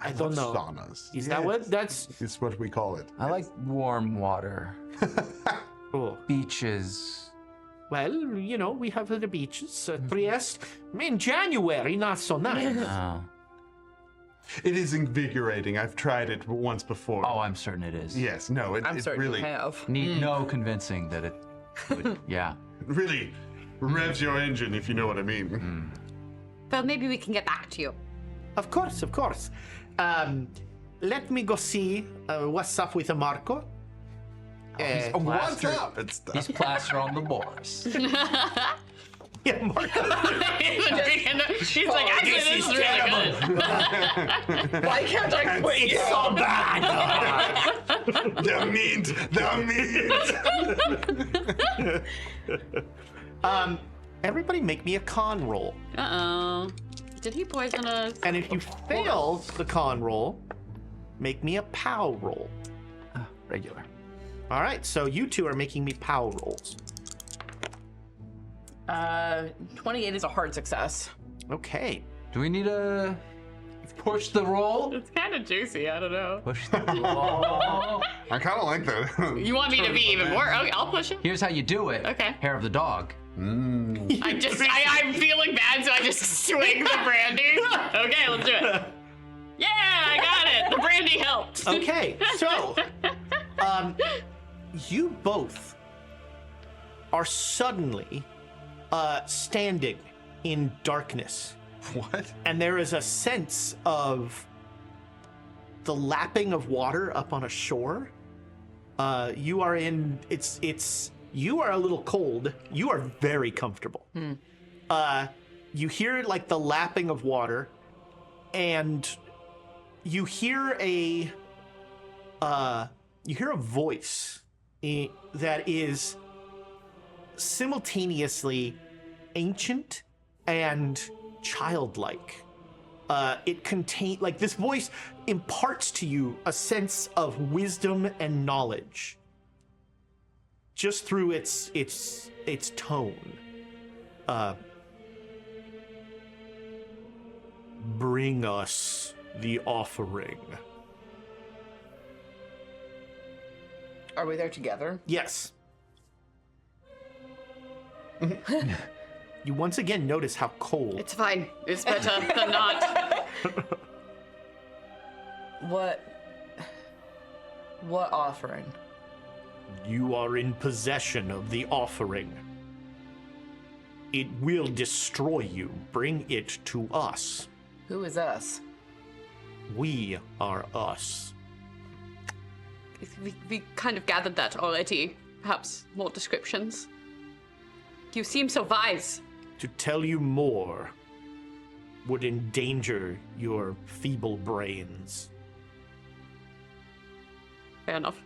I don't know. Saunas. Is that what? That's It's what we call it. I like warm water. cool. Beaches. Well, you know, we have the beaches. Trieste. In January, not so nice. Oh. It is invigorating. I've tried it once before. Oh, I'm certain it is. Yes, no, I'm it certain really, you have. Need no convincing that it would, yeah. really revs your engine, if you know what I mean. Well, maybe we can get back to you. Of course, of course. Let me go see what's up with Marco. What's Plaster. up? It's He's plaster on the boards. Yeah, Marco. He's like, actually, this is really good. Why can't I quit you? It's so bad. the meat. Everybody make me a con roll. Uh-oh. Did he poison us? And if you fail the con roll, make me a POW roll. Regular. All right, so you two are making me POW rolls. 28 is a hard success. Okay. Do we need a push the roll? It's kind of juicy. I don't know. Push the roll. I kind of like that. You want me to be even more? Okay, I'll push it. Here's how you do it. Okay. Hair of the dog. I'm feeling bad, so I just swing the brandy. Okay, let's do it. Yeah, I got it. The brandy helped. Okay, so you both are suddenly standing in darkness. What? And there is a sense of the lapping of water up on a shore. You are in you are a little cold. You are very comfortable. You hear like the lapping of water, and you hear a voice that is simultaneously ancient and childlike. It contain like this voice imparts to you a sense of wisdom and knowledge just through its tone. Bring us the offering. Are we there together? Yes. You once again notice how cold. It's fine. It's better than not. What offering? You are in possession of the offering. It will destroy you. Bring it to us. Who is us? We are us. We kind of gathered that already. Perhaps more descriptions. You seem so wise. To tell you more would endanger your feeble brains. Fair enough.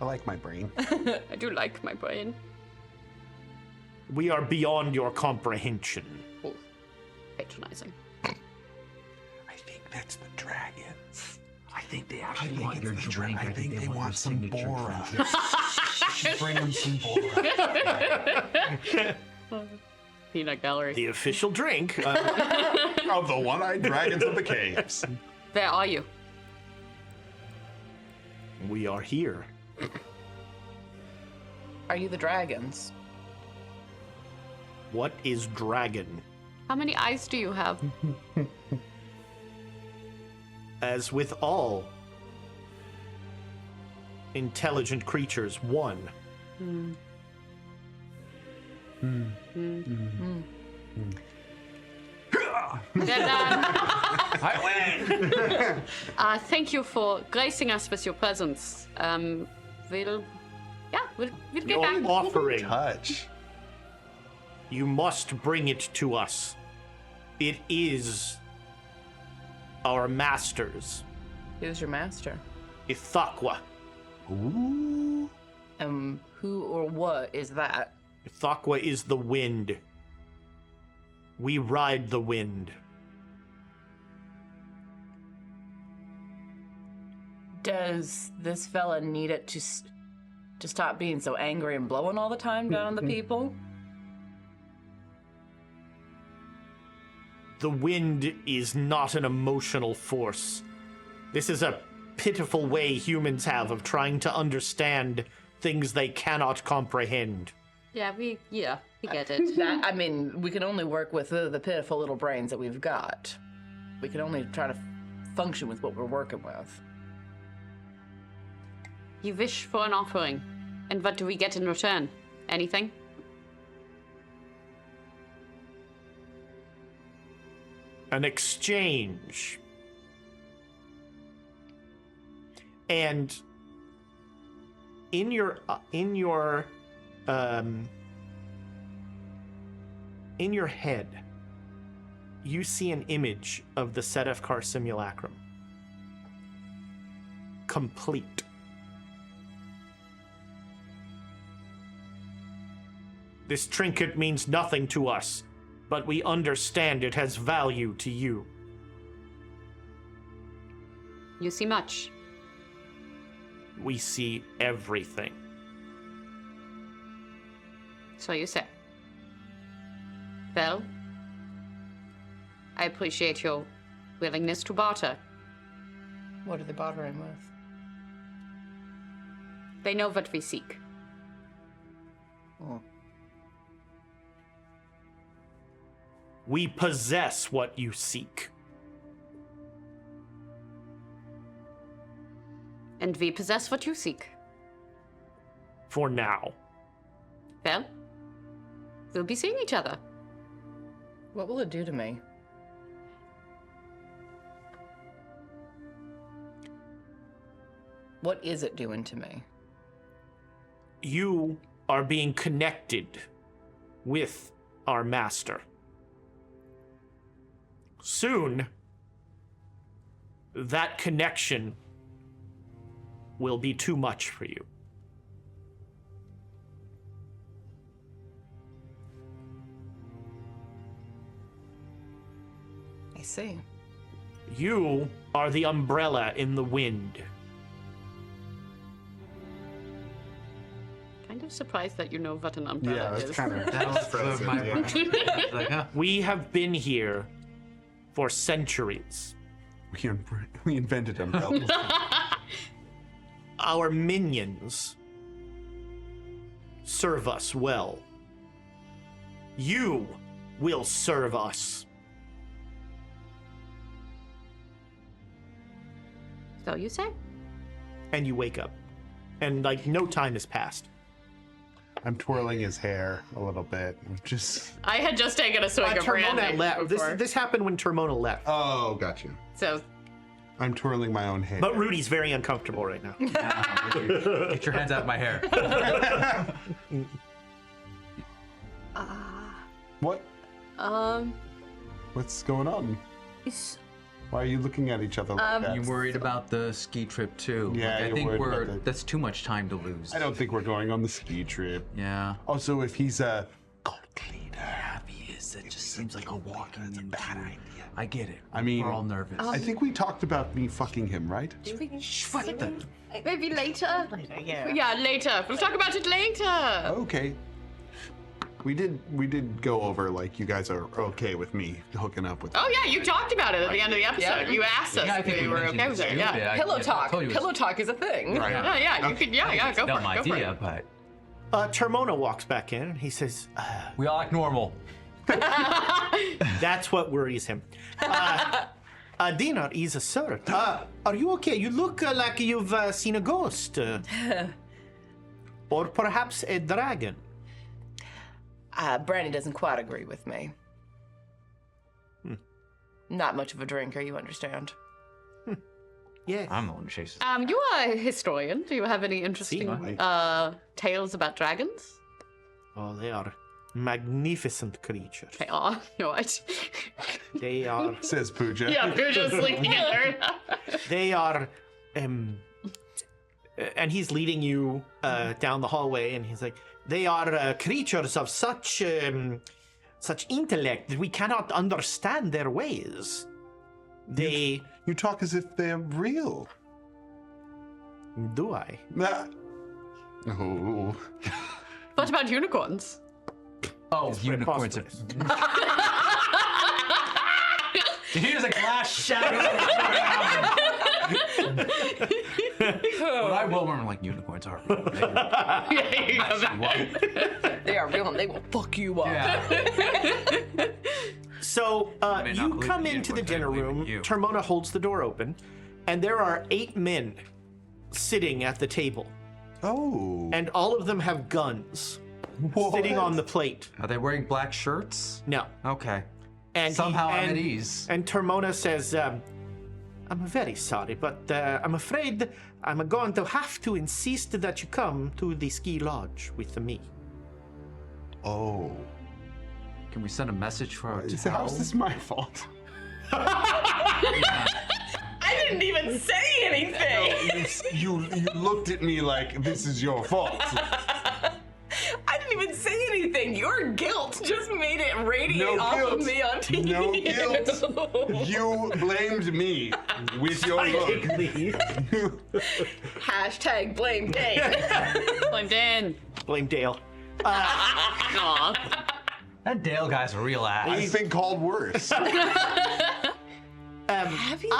I like my brain. I do like my brain. We are beyond your comprehension. Oh, patronizing. I think that's the dragon. I think they actually want your drink. I think they want some Bora. Bring them some Bora. Peanut gallery. The official drink. Of the one-eyed dragons of the caves. Where are you? We are here. Are you the dragons? What is dragon? How many eyes do you have? As with all intelligent creatures, one. They're done. I win! Thank you for gracing us with your presence. We'll get Your back. offering. Touch. You must bring it to us. It is our master's, Who's your master? Ithaqua. Ooh. Who or what is that? Ithaqua is the wind. We ride the wind. Does this fella need it to stop being so angry and blowing all the time down on the people? The wind is not an emotional force. This is a pitiful way humans have of trying to understand things they cannot comprehend. Yeah, we get it. I mean, we can only work with the pitiful little brains that we've got. We can only try to function with what we're working with. You wish for an offering, and what do we get in return? Anything? An exchange. And in your head, you see an image of the Sedefkar simulacrum. Complete. This trinket means nothing to us, but we understand it has value to you. You see much. We see everything. So you say. Well, I appreciate your willingness to barter. What are they bartering with? They know what we seek. Oh. We possess what you seek. And we possess what you seek. For now. Well, we'll be seeing each other. What will it do to me? What is it doing to me? You are being connected with our master. Soon, that connection will be too much for you. I see. You are the umbrella in the wind. Kind of surprised that you know what an umbrella is. kind of That was my brain. Like, huh. We have been here for centuries. we invented umbrellas. Our minions serve us well. You will serve us. So you say? And you wake up. And like no time has passed. I'm twirling his hair a little bit. Just. I had just taken a swig of brandy Termona left. before. This happened when Termona left. Oh, gotcha. So I'm twirling my own hair. But Rudy's very uncomfortable right now. Get your hands out of my hair. What? What's going on? Why are you looking at each other like that? You worried about the ski trip too? Yeah, Like, I you're think worried about that's too much time to lose. I don't think we're going on the ski trip. Yeah. Also, if he's a cult leader, He is. That just seems like a walking into. Bad idea. I get it. I mean, we're all nervous. I think we talked about me fucking him, right? maybe later. Yeah, later. We'll talk about it later. Okay. We did go over like you guys are okay with me hooking up with. Oh yeah, you talked about it at the end of the episode. Yeah. You asked us Yeah, I if think we we were mentioned okay with it it. too. Yeah. Yeah. Pillow I talk. told you it was- Pillow talk is a thing. Right. Yeah. You could. Yeah. Go Dumb for it. Go for idea, it. but Termona walks back in and he says, we all act normal. that's what worries him. Dinar is a sir. Are you okay? You look like you've seen a ghost. Or perhaps a dragon. Brandy doesn't quite agree with me. Not much of a drinker, you understand. Yes. I'm the one who chases. You are a historian. Do you have any interesting tales about dragons? Oh, they are magnificent creatures. They are. You're right. They are. Says Pooja. Yeah, you're just sleeping in there. They are. And he's leading you down the hallway, and he's like, they are creatures of such intellect that we cannot understand their ways. They. You talk as if they're real. Do I? Oh. What about unicorns? Oh, unicorns. preposterous. Here's a glass shattering. But I will remember, like, unicorns are real. They are real and they will fuck you up. Yeah. So may not you believe come in into the unicorns, I dinner believe in room. you. Termona holds the door open, and there are 8 men sitting at the table, Oh. and all of them have guns sitting on the plate. Are they wearing black shirts? No. Okay. And Somehow I'm at ease. And Termona says, I'm very sorry, but I'm afraid I'm going to have to insist that you come to the ski lodge with me. Oh. Can we send a message for our So how's this my fault? I didn't even say anything. You looked at me like this is your fault. I didn't even say anything. Your guilt just made it radiate No off guilt. of me on TV. No guilt. You blamed me with your look. Hashtag blame Dave. Blame Dan. Blame Dale. Aw. That Dale guy's a real ass. I've been called worse. Have you?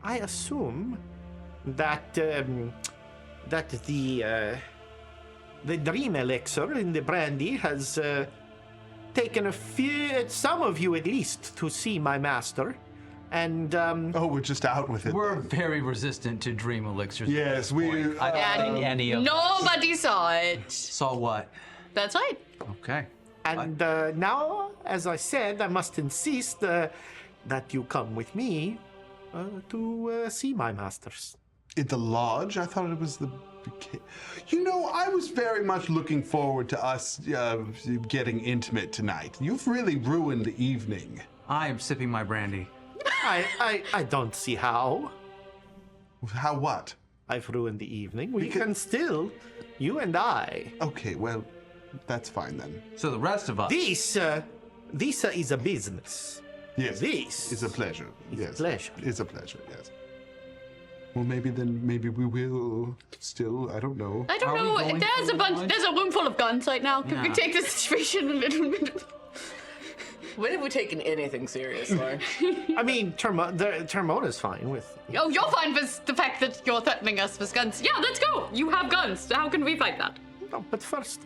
I assume that that the dream elixir in the brandy has taken some of you at least, to see my master, and Oh, we're just out with it. We're very resistant to dream elixirs. at Yes, this we. point. I don't think any of us Nobody saw it. saw what. That's right. Okay. and now, as I said, I must insist that you come with me to see my masters. At the lodge? I thought it was the. You know, I was very much looking forward to us getting intimate tonight. You've really ruined the evening. I am sipping my brandy. I don't see how How what? I've ruined the evening. We can still, you and I. Okay, well, that's fine then. So the rest of us. This is a business. Yes. This is a pleasure. is a Yes. pleasure. It's a pleasure, yes. Well, maybe we will still, I don't know. I don't Are we know. going There's for a bunch. lunch? There's a room full of guns right now. Can we Yeah. take the situation a little bit? When have we taken anything seriously? I mean, Termona's fine with. Oh, you're fine with the fact that you're threatening us with guns. Yeah, let's go. You have guns. How can we fight that? No, but first,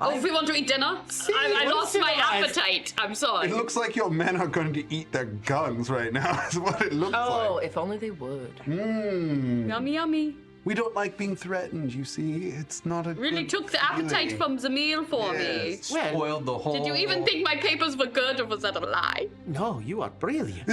Oh, if we want to eat dinner, I what lost my civilized- appetite. I'm sorry. It looks like your men are going to eat their guns right now, is what it looks Oh, like. if only they would. Yummy, yummy. We don't like being threatened, you see. It's not a Really good took the appetite feeling. from the meal for Yes. me. well, Spoiled the whole. Did you even think my papers were good, or was that a lie? no, you are brilliant.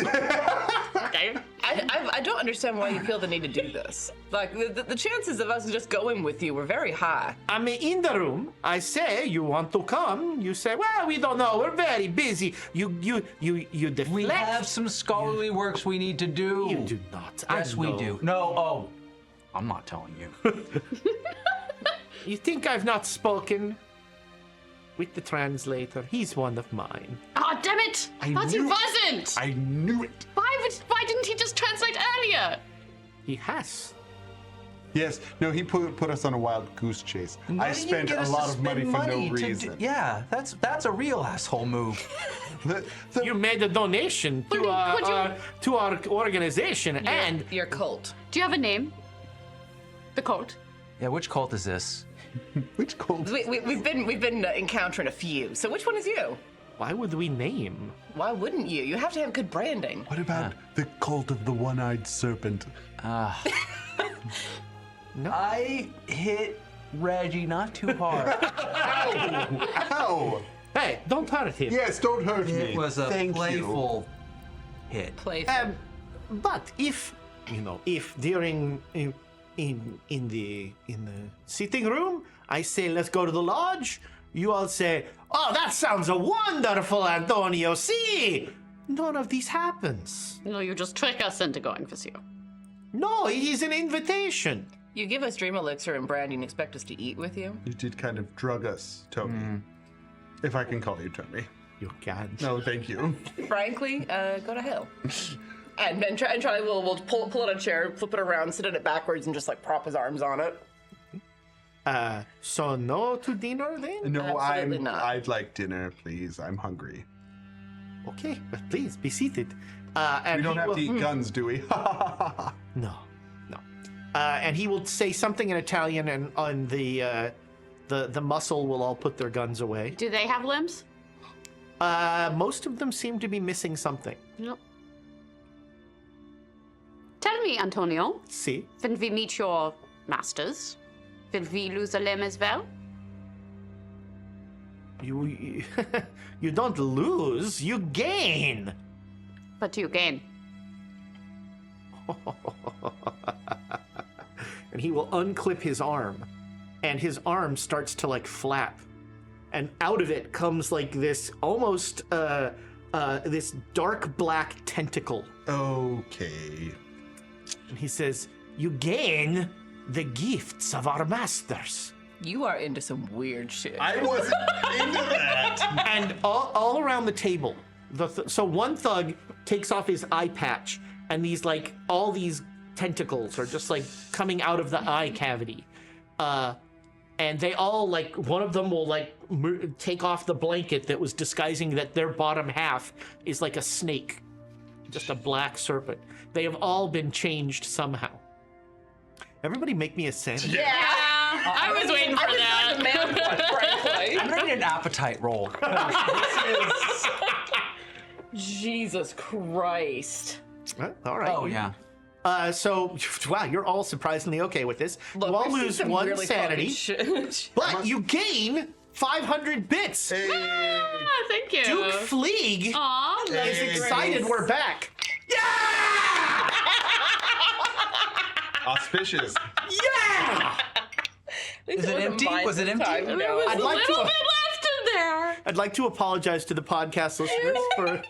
Okay. I don't understand why you feel the need to do this. Like, the chances of us just going with you were very high. I'm in the room. I say you want to come. You say, well, we don't know. We're very busy. You deflect. We have some scholarly works we need to do. You do not. Yes, I we know. do. No, oh. I'm not telling you. You think I've not spoken with the translator? He's one of mine. Oh, damn it! I Thought he knew it. wasn't! I knew it. Why didn't he just translate earlier? He has. Yes, no, he put us on a wild goose chase. Why I didn't you spent get a us to lot of spend money for no to do- reason. yeah, that's a real asshole move. The- You made a donation to our organization, and Your cult. Do you have a name? The cult. Yeah, which cult is this? which cult? We've been encountering a few. So which one is you? why would we name? Why wouldn't you? You have to have good branding. What about the cult of the one-eyed serpent? No. I hit Reggie not too hard. Ow! Hey, don't hurt him. Yes, don't hurt me. It was a Thank playful hit. Playful. But if during in the sitting room I say let's go to the lodge, you all say, oh, that sounds wonderful, Antonio. See, none of this happens. No, you just trick us into going for you. No, it is an invitation. You give us dream elixir and brandy and expect us to eat with you? You did kind of drug us, Toby. If I can call you Toby. You can't. No, thank you. Frankly, go to hell. And Charlie will pull out a chair, flip it around, sit in it backwards, and just like prop his arms on it. So no to dinner then? No, Absolutely not. I'd like dinner, please. I'm hungry. Okay, but please be seated. And We don't he have will- to eat guns, do we? No. And he will say something in Italian, and on the muscle will all put their guns away. Do they have limbs? Most of them seem to be missing something. No. Tell me, Antonio, See? when we meet your masters, will we lose a limb as well? You you don't lose, you gain. But you gain. And he will unclip his arm, and his arm starts to like flap, and out of it comes like this almost this dark black tentacle. Okay. And he says, "You gain the gifts of our masters." You are into some weird shit. I wasn't into that. And all around the table, so one thug takes off his eye patch, and all these tentacles are just like coming out of the eye cavity, and they all one of them will take off the blanket that was disguising that their bottom half is like a snake, just a black serpent. They have all been changed somehow. Everybody, make me a sanity. I was waiting for that. The man one, frankly. I'm gonna need an appetite roll. Jesus Christ. All right. Oh yeah. So, wow, you're all surprisingly okay with this. Look, you all we've seen lose some one really sanity, fucking shit. but you gain 500 bits. Hey. Ah, thank you. Duke Fleeg Aw, is that's Hey. excited we're back. Yeah! Auspicious. Yeah! Is it empty? Was it empty? There was I'd a like little to- bit left in there. I'd like to apologize to the podcast listeners for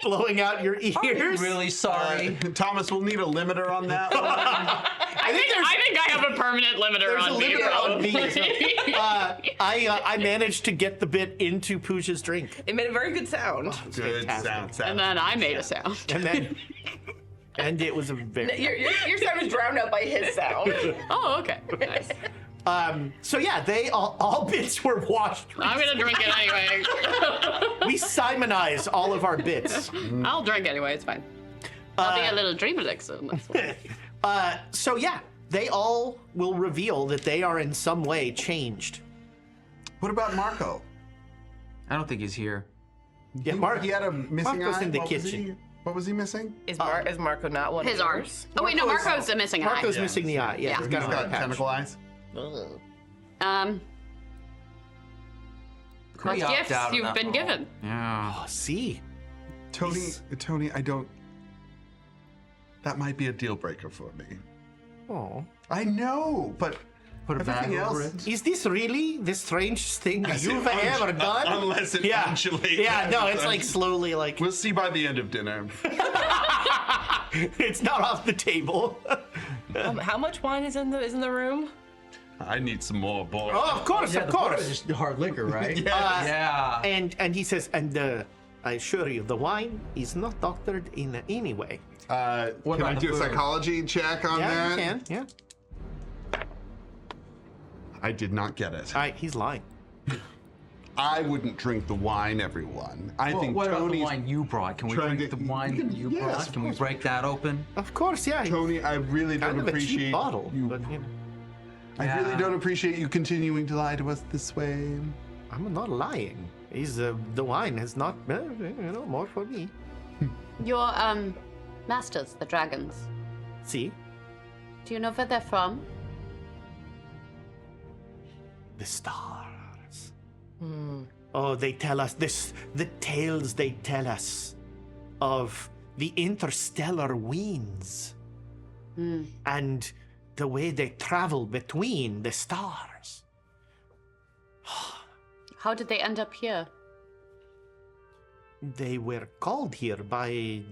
blowing out your ears. Really sorry. Thomas, we'll need a limiter on that one. I think I have a permanent limiter there's a on me. limiter on me. So, I managed to get the bit into Pooja's drink. It made a very good sound. Good fantastic. sound. And then I made a sound. And it was a very... Your sound was drowned out by his sound. Oh, okay. Nice. So yeah, they all bits were washed. I'm gonna drink it anyway. We Simonize all of our bits. I'll drink anyway. It's fine. I'll be a little dream elixir. That's fine. So yeah, they all will reveal that they are in some way changed. What about Marco? I don't think he's here. Yeah, Mark. He had a missing Marco's eye. in the What was kitchen. What was he missing? Is Marco not one His of arm. yours? Oh wait, no, Marco's- Marco's a missing eye. Marco's missing the eye. Yeah, Yeah. he's He's got, an eye got patch. tentacle eyes. Could we What opt gifts out of you've that been roll? given? Yeah. Oh, see, Tony, I don't. That might be a deal breaker for me. oh, I know, but Put a bag everything over else. it. is this really the strangest thing As you've it ever undu- done? Unless it Yeah, undulates. yeah, no, it's like slowly, like We'll see by the end of dinner. it's not off the table. How much wine is in the room? I need some more, boy. Oh, of course, of course. Just hard liquor, right? Yeah. Yeah. And he says, and I assure you, the wine is not doctored in any way. What Can I about do the a food? psychology check on Yeah, that? you can. Yeah. I did not get it. All right, he's lying. I wouldn't drink the wine, everyone. I Well, think what about the Tony's. wine you brought? Can we trying drink to- the wine that you Yes, brought? of Can we course. break that open? Of course, yeah. Tony, I really don't kind of a appreciate cheap bottle, you. but you know, I really Yeah. don't appreciate you continuing to lie to us this way. I'm not lying. He's the wine has not, more for me. Your masters, the dragons. See, Do you know where they're from? the stars. Oh, they tell us this. The tales they tell us of the interstellar winds and the way they travel between the stars. How did they end up here? They were called here by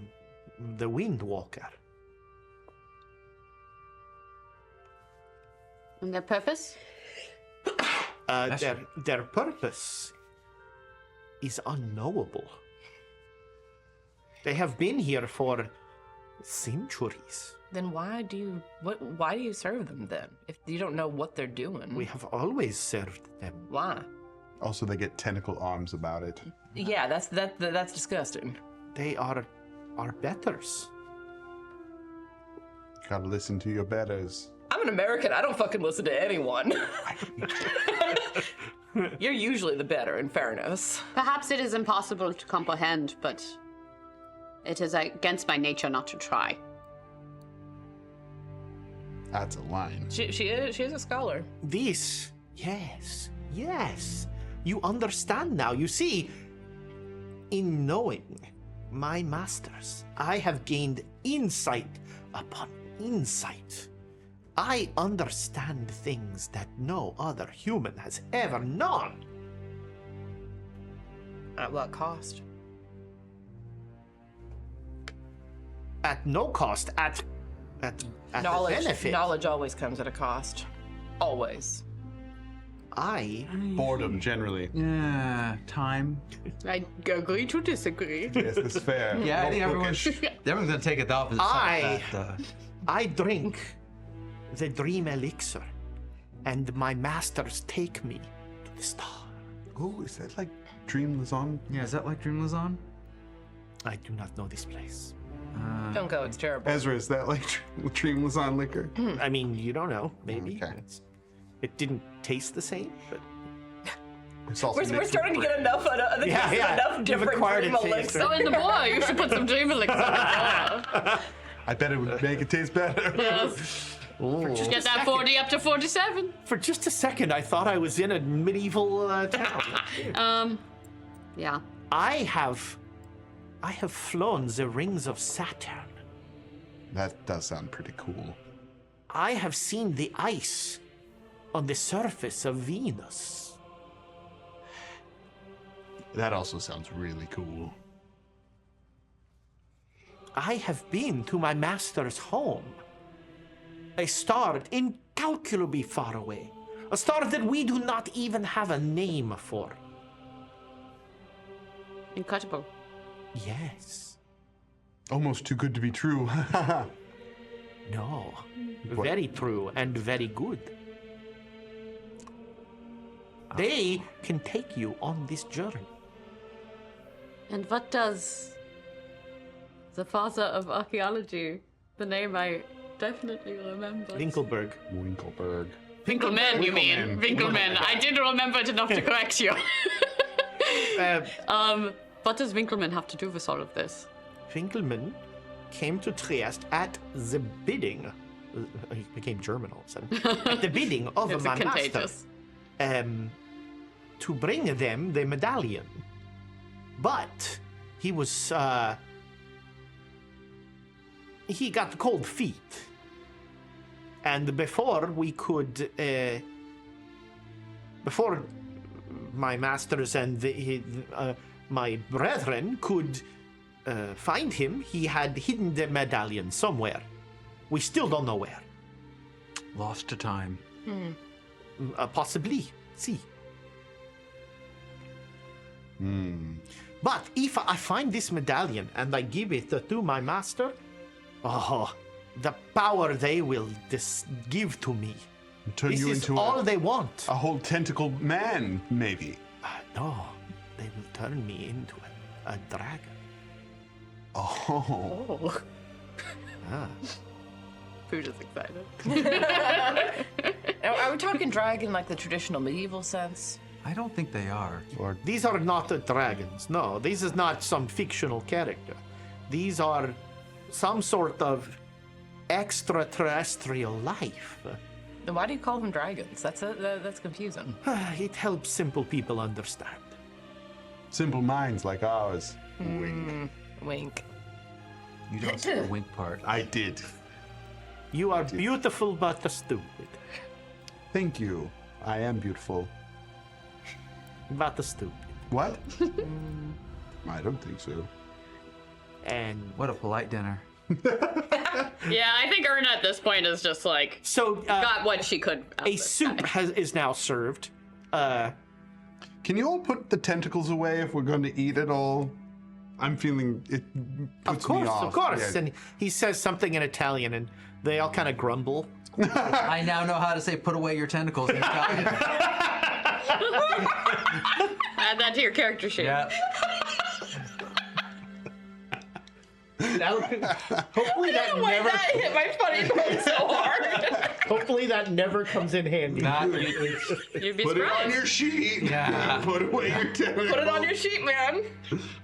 the Windwalker. And their purpose? Their purpose is unknowable. They have been here for centuries. Then why do you serve them then? If you don't know what they're doing. We have always served them. Why? Also, they get tentacle arms about it. Yeah, that's disgusting. They are our betters. Gotta listen to your betters. I'm an American. I don't fucking listen to anyone. You're usually the better, in fairness. Perhaps it is impossible to comprehend, but it is against my nature not to try. That's a line. She is a scholar. This, yes. You understand now. You see, in knowing my masters, I have gained insight upon insight. I understand things that no other human has ever known. At what cost? At no cost, at Knowledge. the benefit. Knowledge always comes at a cost. Always. Boredom, generally. Yeah, time. I agree to disagree. Yes, that's fair. Yeah, I think everyone's gonna take it off as a side that, I drink the dream elixir, and my masters take me to the star. Oh, is that like Dream Luzon? Yeah, is that like Dream Luzon? I do not know this place. Don't go, it's terrible. Ezra, is that like Dream Luzon liquor? I mean, you don't know. Maybe. Okay. It didn't taste the same, but It's also We're mixed starting to with get enough enough You've different acquired dream a taste. elixirs. So in the boy, you should put some dream elixir in the boy. I bet it would make it taste better. Yes. Ooh. Get that 40 up to 47. For just a second, I thought I was in a medieval town. Yeah. I have flown the rings of Saturn. That does sound pretty cool. I have seen the ice on the surface of Venus. That also sounds really cool. I have been to my master's home. A star incalculably far away. A star that we do not even have a name for. Incredible. Yes. Almost too good to be true. No. Very true and very good. They can take you on this journey. And what does the father of archaeology, the name I definitely remember. Winkleberg. Winkleberg. Winkelmann, you mean? Winkelmann. I did remember it enough to correct you. What does Winkelmann have to do with all of this? Winkelmann came to Trieste at the bidding. He became German all of a sudden. At the bidding of It's my contagious. master. To bring them the medallion. But he was, he got cold feet. And before we could, before my masters and my brethren could find him, he had hidden the medallion somewhere. We still don't know where. Lost to time. Possibly. See. But if I find this medallion and I give it to my master, oh, the power they will give to me. Turn This you is into all they want. a whole tentacled man, maybe. No, they will turn me into a dragon. Oh. Ah. Food is excited. Are we talking dragon like the traditional medieval sense? I don't think they are. Or These are not the dragons. No, this is not some fictional character. These are some sort of extraterrestrial life. Then why do you call them dragons? That's confusing. It helps simple people understand. simple minds like ours. Wink. Wink. You don't see the wink part. I did. You are beautiful but stupid. Thank you. I am beautiful. But stupid. What? I don't think so. And What a polite dinner. Yeah, I think Erna at this point is just like so got what she could. out of a this soup guy. is now served. Can you all put the tentacles away if we're going to eat it all? I'm feeling it puts me off. Of course. Yeah. And he says something in Italian, and they all kind of grumble. I now know how to say put away your tentacles in Italian. Add that to your character sheet. Yeah. Hopefully that Why never. that hit my funny bone so hard? Hopefully that never comes in handy. You'd be Put it on surprised. your sheet. Yeah. Put away your tentacles. Put it on your sheet, man.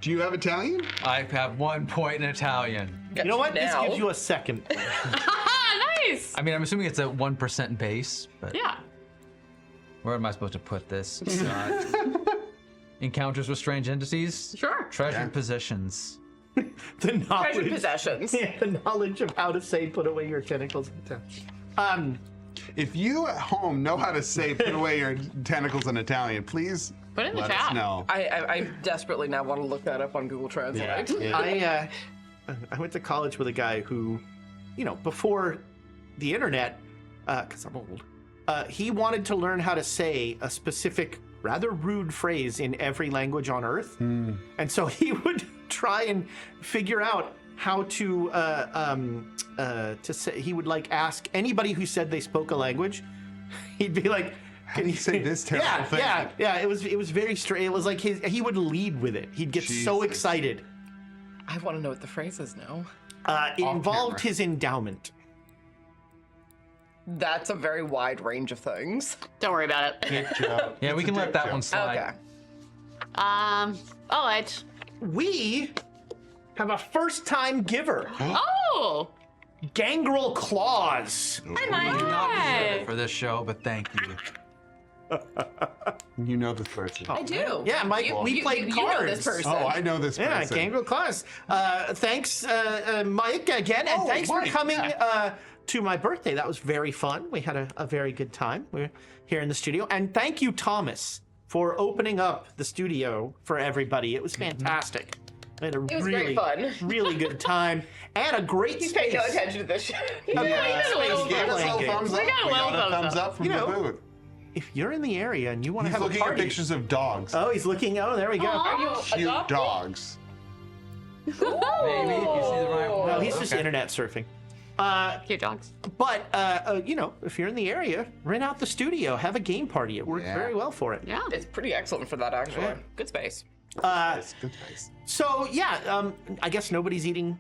Do you have Italian? I have 1 point in Italian. You know what? This Now. gives you a second. Nice. I mean, I'm assuming it's a 1% base, but Yeah. where am I supposed to put this? Encounters with strange entities? Sure. Treasured possessions. The knowledge. Treasured possessions. Yeah, the knowledge of how to say "put away your tentacles." If you at home know how to say "put away your tentacles" in Italian, please Put it in the let us chat. know. I desperately now want to look that up on Google Translate. I went to college with a guy who, before the internet, because I'm old, he wanted to learn how to say a specific, rather rude phrase in every language on Earth, and so he would try and figure out how to say. He would ask anybody who said they spoke a language. He'd be like, How do you say this terrible thing? Yeah. It was very strange. It was like he would lead with it. He'd get so Jesus. excited. I want to know what the phrase is now. It involved camera. his endowment. That's a very wide range of things. Don't worry about it. Dick joke. Yeah, we It's a can let dick that joke. one slide. Okay. All right. We have a first-time giver, Oh. Gangrel Claws. Hi, Not Mike. for this show, but thank you. You know this person. I do. Yeah, Mike, we played you know cards. this person. Oh, I know this Yeah, person. Gangrel Claws. Thanks, Mike, again, and Oh, thanks Mike, for coming yeah. to my birthday. That was very fun. We had a very good time. We're here in the studio. And thank you, Thomas, for opening up the studio for everybody. It was fantastic. I had a was really, great fun. really good time and a great He's space. paying no attention to this shit. A great space Give for us a playing games. thumbs up. We got a We little got a thumbs thumbs up from You the know, booth. If you're in the area and you want to He's have a looking at party, pictures of dogs. oh, he's looking. Oh, there we go. Are you Cute adopted? dogs. Maybe you see the right one. No, he's just Okay. internet surfing. Cute dogs. But if you're in the area, rent out the studio, have a game party. It worked Yeah. very well for it. Yeah. It's pretty excellent for that, actually. Yeah. Good space. Nice, good face. So yeah, I guess nobody's eating.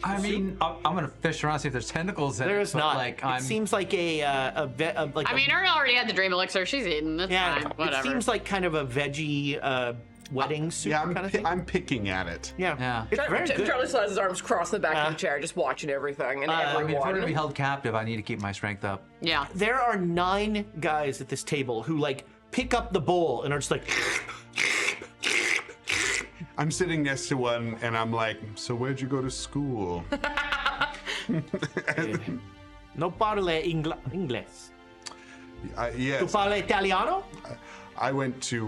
I mean, I'm gonna fish around see if there's tentacles in There it. is but, not. Like, It seems like I mean, Ern already had the dream elixir. She's eating. That's yeah. fine. It Whatever. seems like kind of a veggie wedding soup Yeah, kind of thing. I'm picking at it. Yeah, Yeah. it's very good. Charlie still has his arms crossed in the back of the chair, just watching everything and I mean, if we're gonna be everyone. held captive, I need to keep my strength up. yeah. There are 9 guys at this table who pick up the bowl and are just like. I'm sitting next to one, and I'm like, "So where'd you go to school?" No parle inglés. Tu Yes, parle italiano? I went to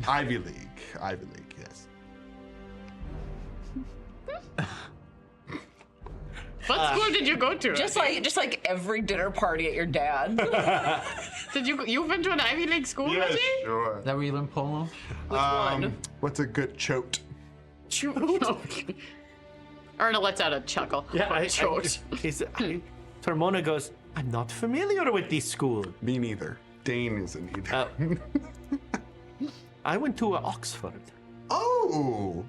Ivy League. Ivy League, yes. What school did you go to? Just like every dinner party at your dad. Did you've been to an Ivy League school, Reggie? sure. Is that where you learn polo? one? What's a good chote? Erna lets out a chuckle. Choked. Tormona goes, I'm not familiar with this school. Me neither. Dane isn't either. I went to Oxford. Oh,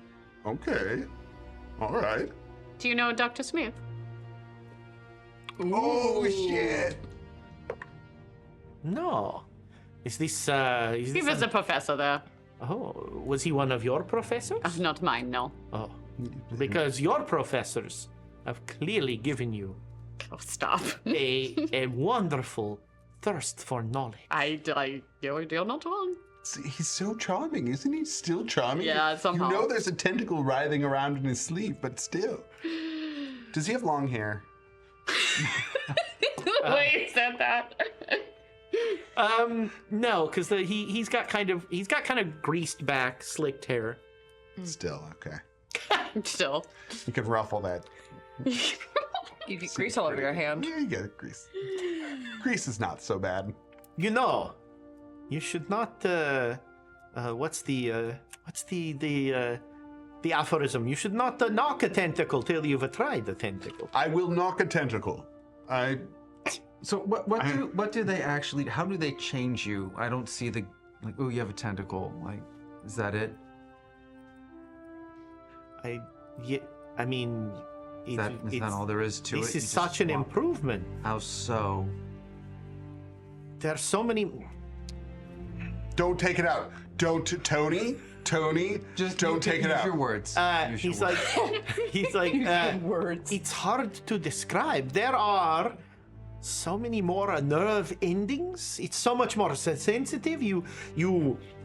okay. All right. Do you know Dr. Smith? Oh, shit. No. Is this, He was a professor there. oh, was he one of your professors? Not mine, no. Oh, because your professors have clearly given you Oh, stop. a wonderful thirst for knowledge. You're not wrong. See, he's so charming, isn't he? Still charming? Yeah, somehow. You know there's a tentacle writhing around in his sleeve, but still. Does he have long hair? Wait, you said that. No, because he's got kind of greased back, slicked hair. Still, okay. Still. You could ruffle that. You get grease all over your hand. Yeah, you get grease. Grease is not so bad. You know, you should not. What's the aphorism? You should not knock a tentacle till you've tried the tentacle. I will knock a tentacle. So what do they actually? How do they change you? I don't see the oh, you have a tentacle. Like, is that it? I mean, Is that all there is to it? this You is just such an swap. improvement. How so? There's so many. Don't take it out. Don't, Tony. Just don't take it use out. your words. Use your He's words. like, he's like, words. it's hard to describe. There are so many more nerve endings. It's so much more sensitive. You.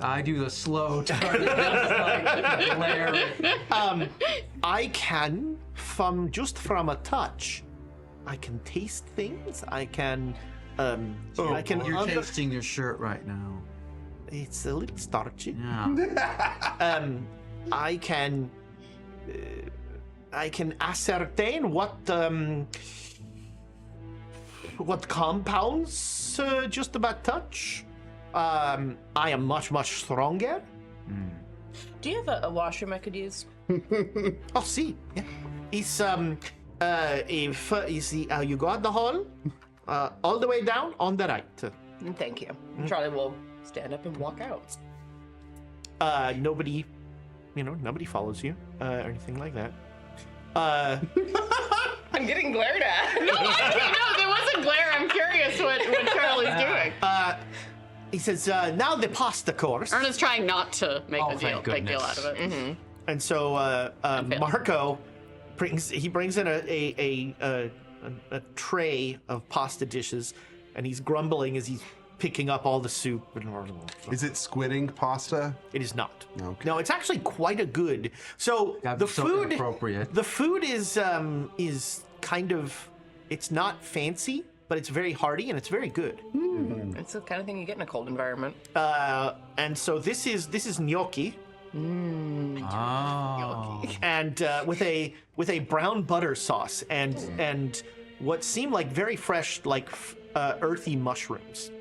I do the slow turn. Like, glare. I can, from a touch, I can taste things. I can. I can. You're tasting your shirt right now. It's a little starchy. Yeah. I can ascertain what compounds just about touch. I am much stronger. Do you have a washroom I could use? Oh, see, yeah. It's if you go out the hall, all the way down on the right. Thank you. Charlie will stand up and walk out. Nobody follows you or anything like that. I'm getting glared at. No, there wasn't glare. I'm curious what Charlie's doing. He says, now the pasta course. Ernest's trying not to make a thank big deal goodness. out of it. And so Marco brings in a tray of pasta dishes, and he's grumbling as he's picking up all the soup. Is it squid ink pasta? It is not. Okay. No, it's actually quite a good. So That'd the be so food, inappropriate. the food is kind of, it's not fancy, but it's very hearty and it's very good. It's the kind of thing you get in a cold environment. And so this is gnocchi, Oh. and with a brown butter sauce and what seem like very fresh, like earthy mushrooms.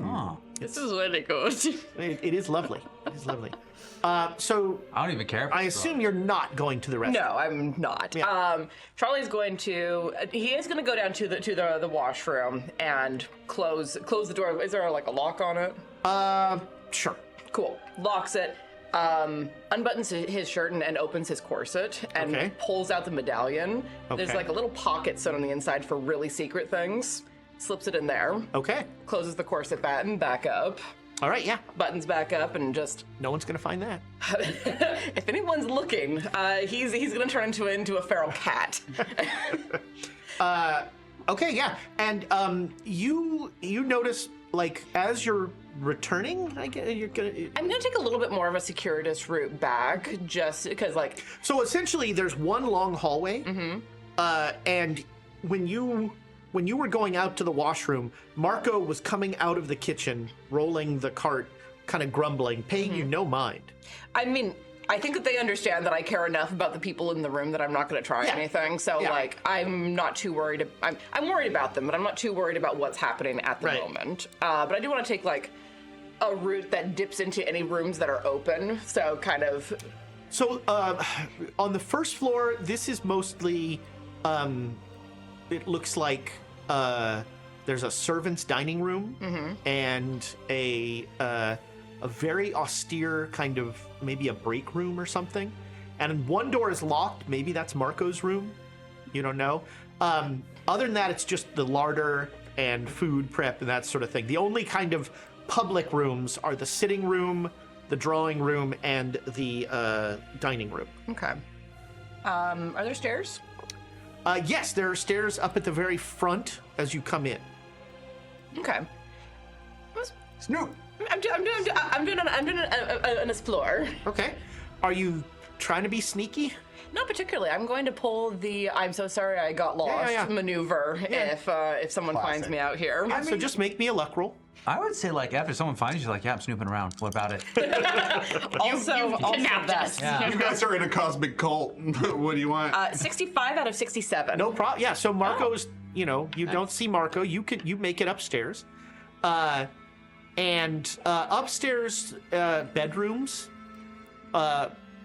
Oh. This is really good. It is lovely. It is lovely. So I don't even care. If I it's assume you're not going to the restaurant. No, I'm not. Yeah. Charlie's going to. He is going to go down to the washroom and close the door. Is there like a lock on it? Sure. Cool. Locks it. Unbuttons his shirt and opens his corset and Okay. pulls out the medallion. There's Okay. like a little pocket sewn on the inside for really secret things. Slips it in there. Okay. Closes the corset back up. All right. Yeah. Buttons back up and just. No one's gonna find that. If anyone's looking, he's gonna turn into a feral cat. Okay. Yeah. And you notice, like, as you're returning, I guess you're gonna. I'm gonna take a little bit more of a circuitous route back, just because, like, So essentially, there's one long hallway, and when you were going out to the washroom, Marco was coming out of the kitchen, rolling the cart, kind of grumbling, paying you no mind. I mean, I think that they understand that I care enough about the people in the room that I'm not gonna try Yeah. anything. So, Yeah. like, I'm not too worried. I'm worried about them, but I'm not too worried about what's happening at the Right. moment. But I do want to take like a route that dips into any rooms that are open. So, kind of. So on the first floor, this is mostly. It looks like there's a servant's dining room and a very austere kind of maybe a break room or something. And one door is locked. Maybe that's Marco's room. You don't know. Other than that, it's just the larder and food prep and that sort of thing. The only kind of public rooms are the sitting room, the drawing room, and the dining room. Okay. Are there stairs? Yes, there are stairs up at the very front as you come in. Okay. Snoop. I'm doing an explore. Okay. Are you trying to be sneaky? Not particularly. I'm going to pull the "I'm so sorry I got lost" yeah. maneuver Yeah. if someone finds me out here. So just make me a luck roll. I would say, like, after someone finds you, like, yeah, I'm snooping around. What about it? Also kidnapped that. us. Yeah. You guys are in a cosmic cult. What do you want? 65 out of 67. No problem. Yeah. So Marco's. You know, you don't see Marco. You make it upstairs, and upstairs bedrooms.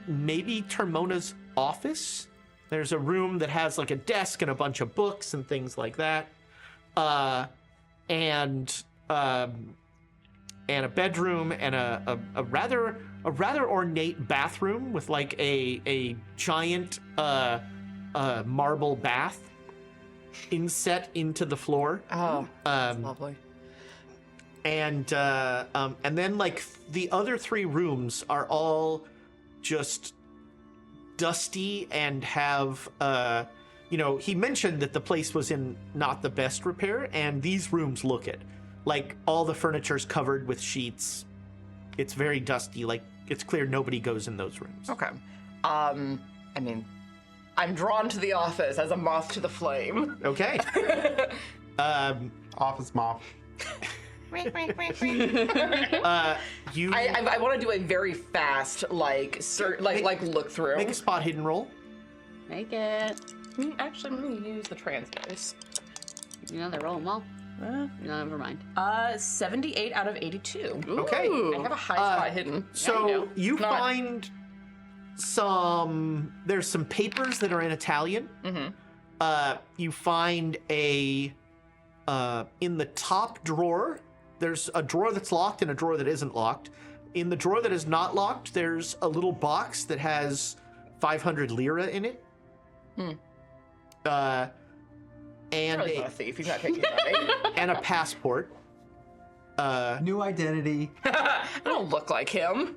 Maybe Termona's office. There's a room that has like a desk and a bunch of books and things like that, and a bedroom and a rather ornate bathroom with like a giant marble bath inset into the floor. Oh, that's lovely. And then like the other 3 rooms are all just dusty and have he mentioned that the place was in not the best repair, and these rooms look it. Like all the furniture's covered with sheets. It's very dusty. Like it's clear nobody goes in those rooms. Okay. I mean, I'm drawn to the office as a moth to the flame. Okay. Office moth. You I want to do a very fast like look through. make a spot hidden roll. Make it. Actually, I'm gonna use the trans dice. You know, they're rolling well. No, never mind. 78 out of 82. Okay. Ooh. I have a high spot hidden. So you Not- find there's some papers that are in Italian. Mm-hmm. You find in the top drawer, there's a drawer that's locked and a drawer that isn't locked. In the drawer that is not locked, there's a little box that has 500 lira in it. And He's not a thief. He's not taking money. and a passport. New identity. I don't look like him.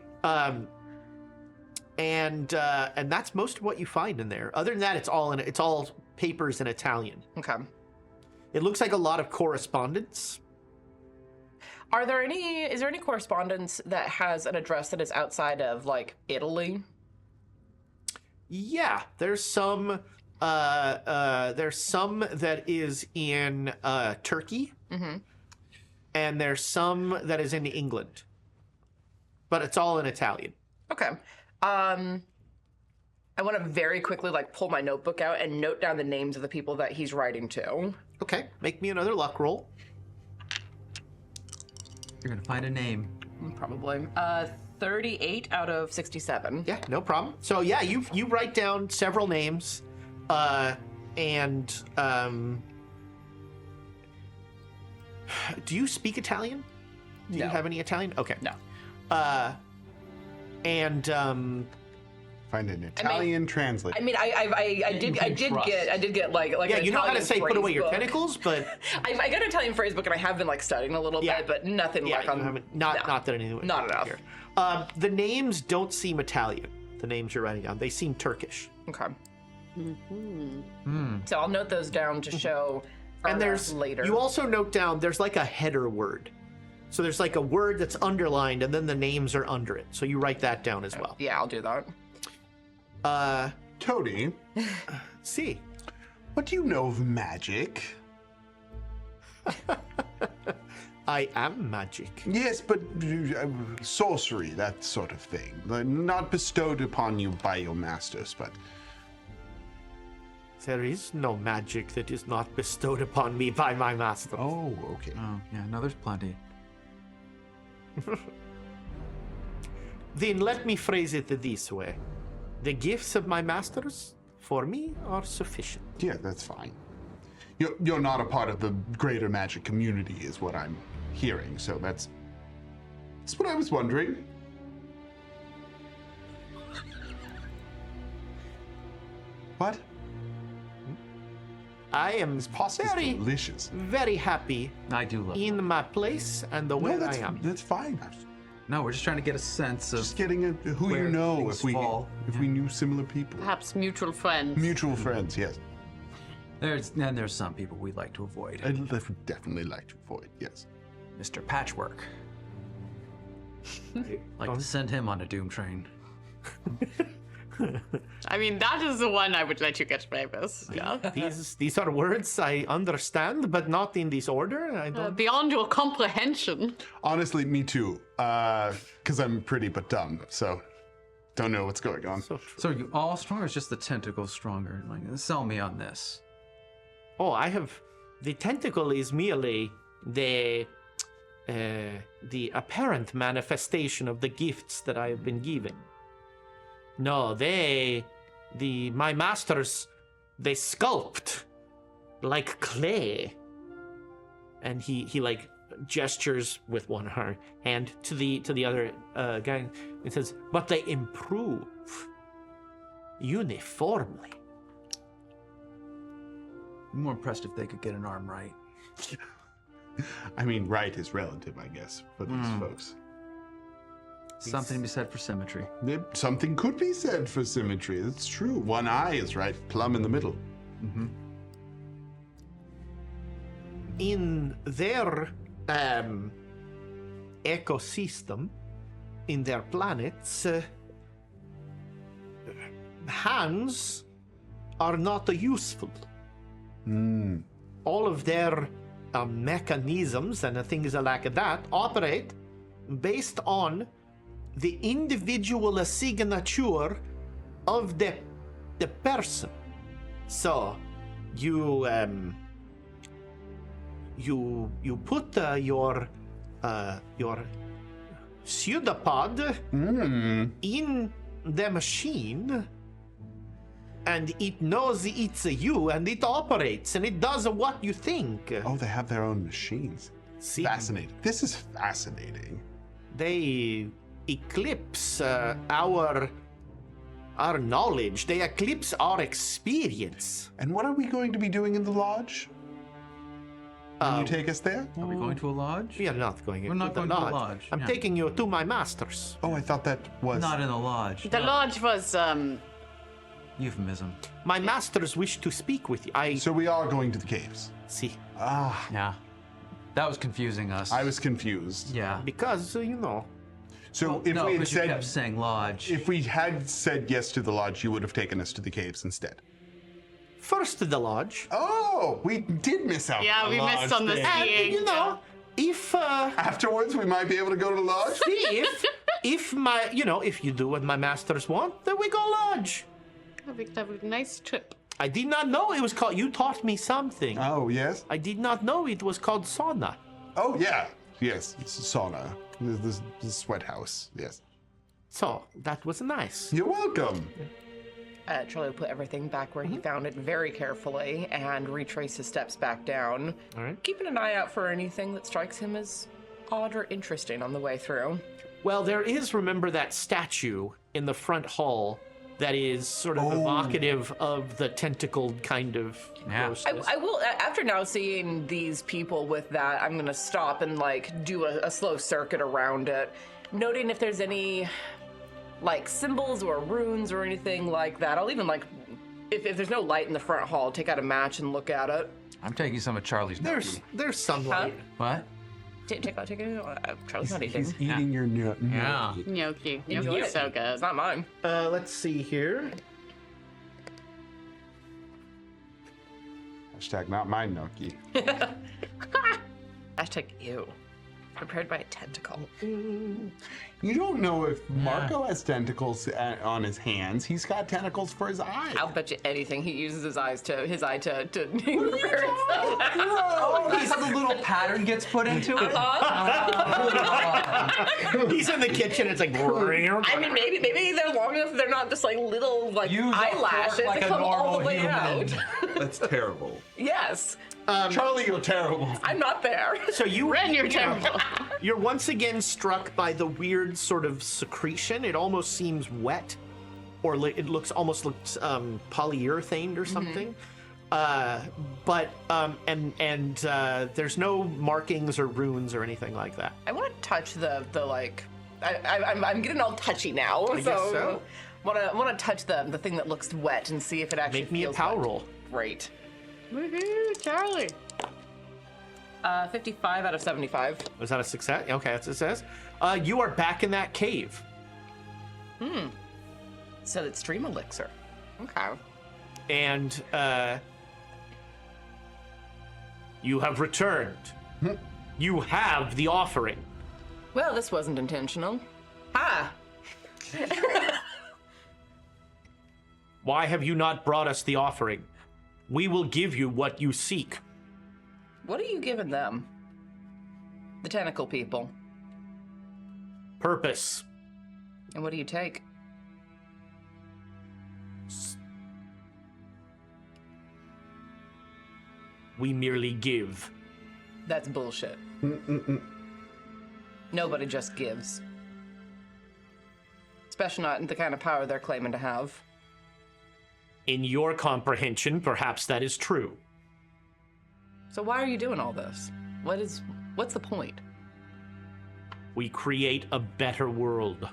And that's most of what you find in there. Other than that, it's all papers in Italian. Okay. It looks like a lot of correspondence. Is there any correspondence that has an address that is outside of like Italy? Yeah, there's some that is in Turkey. Mm-hmm. And there's some that is in England. But it's all in Italian. Okay. I want to very quickly like pull my notebook out and note down the names of the people that he's writing to. Okay, make me another luck roll. You're gonna find a name. Probably. 38 out of 67. Yeah, no problem. So yeah, you write down several names, and do you speak Italian? Do you No. have any Italian? Okay. No. Find an Italian translator. I mean, I did get like Yeah, an you know how to Italian say "put away phrase your book. tentacles," but I got an Italian phrase book and I have been like studying a little Yeah. bit, but nothing yeah, like you on haven't, not that anything. Not enough. Here. The names don't seem Italian. The names you're writing down, they seem Turkish. Okay. So I'll note those down to show. And there's later. You also note down there's like a header word. So there's like a word that's underlined and then the names are under it. So you write that down as well. Yeah, I'll do that. Tony, See. what do you know of magic? I am magic. Yes, but sorcery, that sort of thing. Not bestowed upon you by your masters, but There is no magic that is not bestowed upon me by my master. oh, okay. Oh, yeah, no, there's plenty. Then let me phrase it this way. The gifts of my masters, for me, are sufficient. Yeah, that's fine. You're not a part of the greater magic community, is what I'm hearing. So that's what I was wondering. What? I am This pasta is very, delicious. very happy I do love it. in my place and the way No, I am. that's fine. I'm No, we're just trying to get a sense of. just getting who Where you know things if we fall. we knew similar people. Perhaps mutual friends. Mutual friends, yes. There's some people we'd like to avoid. I'd definitely like to avoid, yes. Mr. Patchwork. Like to send him on a doom train. I mean, that is the one I would let you get famous. Yeah. These are words I understand, but not in this order. I don't. Beyond your comprehension. Honestly, me too. Because I'm pretty but dumb, so don't know what's going on. So are you all strong, or is just the tentacles stronger? Like, sell me on this. Oh, I have. The tentacle is merely the apparent manifestation of the gifts that I have been given. No, my masters, they sculpt like clay. And he like gestures with one hand to the other guy and says, but they improve uniformly. more impressed if they could get an arm right. I mean, right is relative, I guess, for these folks. Something to be said for symmetry. Something could be said for symmetry. That's true. One eye is right plumb in the middle. In their ecosystem, in their planets, hands are not useful. All of their mechanisms and things like that operate based on the individual signature of the person. So you put your pseudopod in the machine, and it knows it's you, and it operates, and it does what you think. Oh, they have their own machines. See, Fascinating. This is fascinating. they eclipse our knowledge. They eclipse our experience. And what are we going to be doing in the lodge? Can you take us there? Are we going to a lodge? We are not going. We're not to the going to the lodge. lodge, I'm yeah. taking you to my masters. Oh, I thought that was... Not in a lodge. The lodge was Euphemism. My masters wish to speak with you. I So we are going to the caves. see, Ah, Yeah. That was confusing us. I was confused. Yeah. because you know. So if no, we had but you said... kept saying lodge. If we had said yes to the lodge, you would have taken us to the caves instead. First to the lodge, Oh, we did miss out. Yeah, on we missed lodge on the thing. and skiing. you know, if Afterwards, we might be able to go to the lodge. if my if you do what my masters want, then we go lodge. That was a nice trip. I did not know it was called. You taught me something. Oh, yes. I did not know it was called sauna. Oh, yeah. Yes, it's a sauna. The sweat house. Yes. So that was nice. You're welcome. Charlie will put everything back where he found it very carefully and retrace his steps back down, All right. keeping an eye out for anything that strikes him as odd or interesting on the way through. Well, there is, remember, that statue in the front hall that is sort of evocative of the tentacled kind of Yeah. grossness. I will, after now seeing these people with that, I'm gonna stop and like do a slow circuit around it, noting if there's any like symbols or runes or anything like that. I'll even like, if there's no light in the front hall, take out a match and look at it. I'm taking some of Charlie's. There's sunlight. What? Take it. Charlie's not eating. He's eating your nut. Yeah. Gnocchi. Enjoy Gnocchi's it. so good. It's not mine. Let's see here. Hashtag not my gnocchi. Hashtag ew. Prepared by a tentacle. You don't know if Marco has tentacles on his hands. He's got tentacles for his eyes. I'll bet you anything he uses his eye to Oh, that's how the little pattern gets put into it. He's in the kitchen. It's like. I mean, maybe they're long enough. They're not just like little like Use a eyelashes fork like that a come all normal the way human. out. That's terrible. Yes, Charlie, you're terrible. I'm not there. So you Ren, you're terrible. You're once again struck by the weird sort of secretion. It almost seems wet, or it looks polyurethaned or something. But there's no markings or runes or anything like that. I want to touch the like. I'm getting all touchy now. I guess so. Want to touch the thing that looks wet and see if it actually Make me a feels power wet. roll. Great. Woohoo, Charlie. 55 out of 75. Was that a success? Okay, that's what it says. You are back in that cave. So it's stream elixir. Okay. And you have returned. You have the offering. Well, this wasn't intentional. Ha! Why have you not brought us the offering? We will give you what you seek. What are you giving them? The tentacle people. Purpose. And what do you take? We merely give. That's bullshit. Nobody just gives. Especially not the kind of power they're claiming to have. In your comprehension, perhaps that is true. So why are you doing all this? What's the point? We create a better world.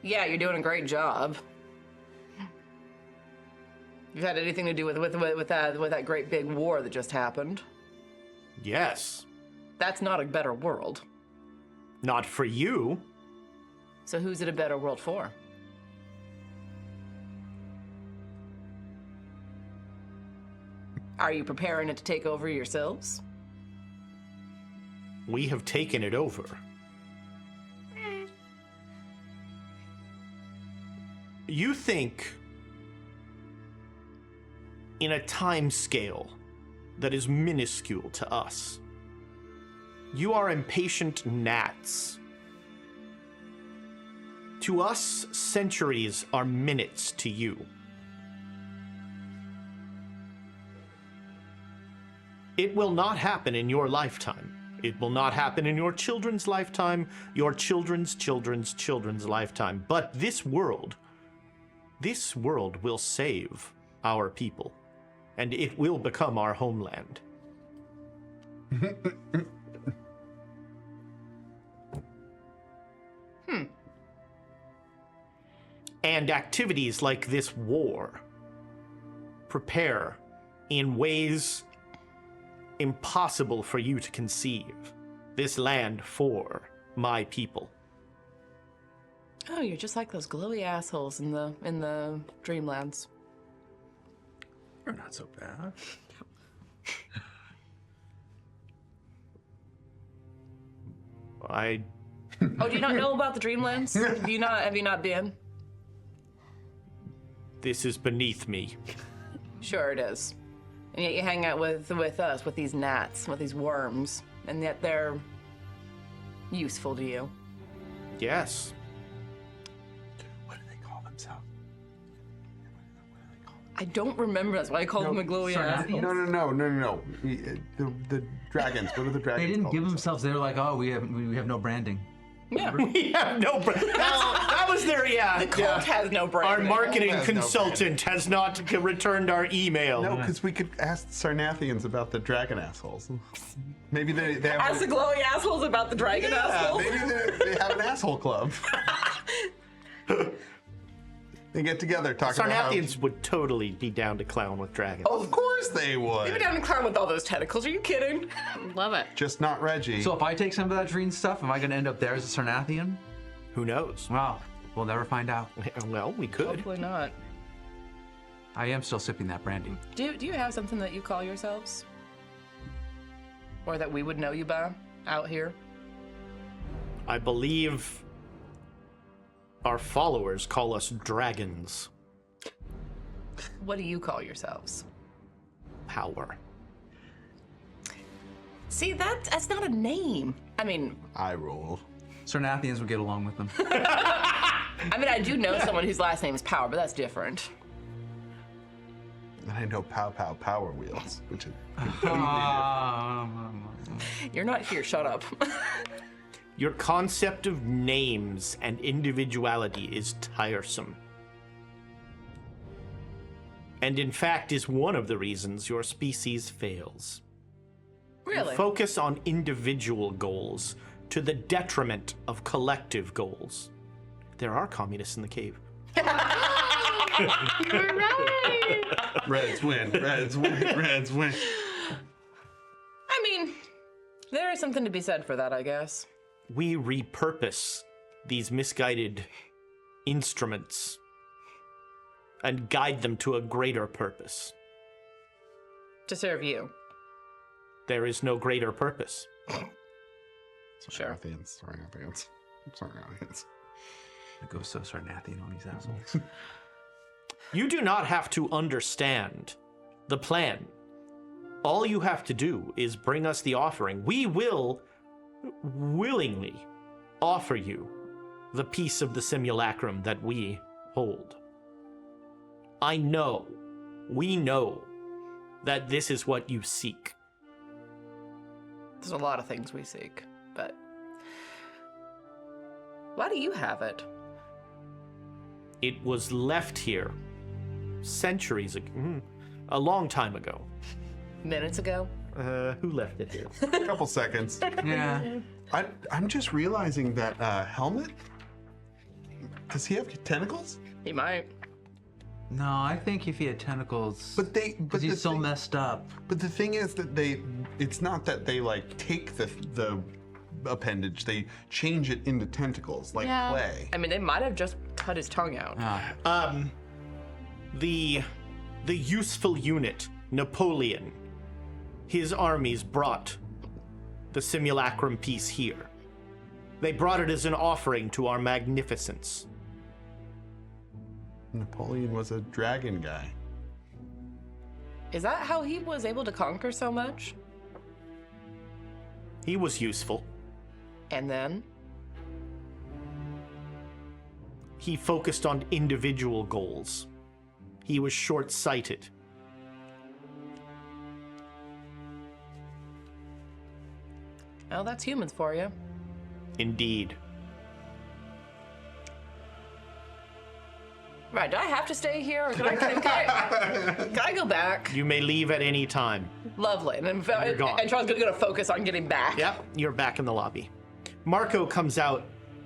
Yeah, you're doing a great job. You've had anything to do with that great big war that just happened? Yes. That's not a better world. Not for you. So who's it a better world for? Are you preparing it to take over yourselves? We have taken it over. You think in a time scale that is minuscule to us. You are impatient gnats. To us, centuries are minutes to you. It will not happen in your lifetime. It will not happen in your children's lifetime, your children's children's children's lifetime. But this world will save our people, and it will become our homeland. And activities like this war prepare in ways impossible for you to conceive this land for my people. Oh, you're just like those glowy assholes in the Dreamlands. You're not so bad. Oh, do you not know about the Dreamlands? Have you not been? This is beneath me. Sure it is. And yet you hang out with us, with these gnats, with these worms, and yet they're useful to you. Yes. What do they call themselves? I don't remember. That's why I call them the glowy assholes. No. The dragons. What are the dragons? They didn't called give themselves. They were like, oh, we have no branding. Yeah. We have no that was their The cult has no brand. Our marketing has no consultant has not returned our email. No, because we could ask Sarnathians about the dragon assholes. Maybe they have. Ask the glowy assholes about the dragon assholes. Maybe they have an asshole club. They get together, talk about how... Sarnathians would totally be down to clown with dragons. Of course they would. They'd be down to clown with all those tentacles. Are you kidding? Love it. Just not Reggie. So if I take some of that green stuff, am I going to end up there as a Sarnathian? Who knows? Well, we'll never find out. Well, we could. Hopefully not. I am still sipping that brandy. Do you have something that you call yourselves? Or that we would know you by out here? I believe our followers call us dragons. What do you call yourselves? Power. See, that's not a name. I mean, I roll. Sarnathians would get along with them. I do know someone whose last name is Power, but that's different. And I know Power Wheels, which is... You're not here, shut up. Your concept of names and individuality is tiresome. And in fact is one of the reasons your species fails. Really? You focus on individual goals to the detriment of collective goals. There are communists in the cave. You're right. Reds win. Reds win. Reds win. I mean, there is something to be said for that, I guess. We repurpose these misguided instruments and guide them to a greater purpose. To serve you. There is no greater purpose. Sure. Sarnathians. It goes so Sarnathian on these assholes. You do not have to understand the plan. All you have to do is bring us the offering. We will willingly offer you the piece of the simulacrum that we hold. I know, we know that this is what you seek. There's a lot of things we seek, but why do you have it? It was left here centuries ago, a long time ago. minutes ago. Who left it here? A couple seconds. Yeah. I'm just realizing that helmet. Does he have tentacles? He might. No, I think if he had tentacles, But because he's so messed up. But the thing is that it's not that they like take the appendage, they change it into tentacles like Yeah. clay. I mean, they might have just cut his tongue out. The useful unit, Napoleon, his armies brought the simulacrum piece here. They brought it as an offering to our magnificence. Napoleon was a dragon guy. Is that how he was able to conquer so much? He was useful. And then? He focused on individual goals. He was short-sighted. Oh, that's humans for you. Indeed. Right, do I have to stay here, or can I go back? You may leave at any time. Lovely. And then You're gone. and Charles is going to focus on getting back. Yep, you're back in the lobby. Marco comes out,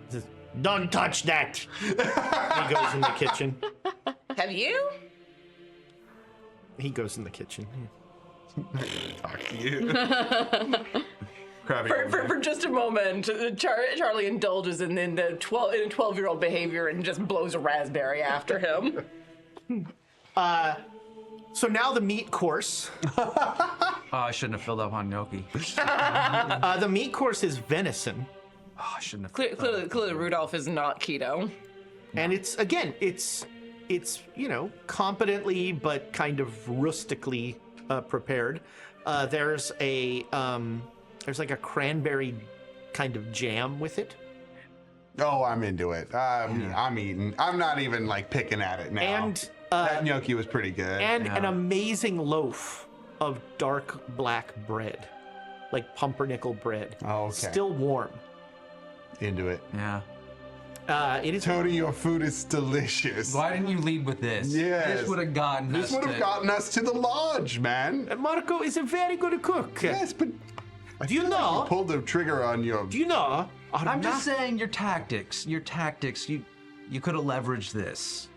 says, "Don't touch that." He goes in the kitchen. Have you? He goes in the kitchen. Talk to you. Crabby. For just a moment, Charlie indulges in the 12-year-old behavior and just blows a raspberry after him. So now the meat course. Oh, I shouldn't have filled up on gnocchi. The meat course is venison. Oh, I shouldn't have. Clearly, Rudolph is not keto. And it's competently but kind of rustically prepared. There's like a cranberry kind of jam with it. Oh, I'm into it. I'm eating. I'm not even like picking at it now. And that gnocchi was pretty good. and an amazing loaf of dark black bread, like pumpernickel bread. Oh, okay. Still warm. Into it. Yeah. It is. Tony, your food is delicious. Why didn't you lead with this? Yes. This would have gotten us. This would have to- gotten us to the lodge, man. Marco is a very good cook. Yes, but Do you know? pulled the trigger on your. Do you know? I'm just saying your tactics. You could have leveraged this.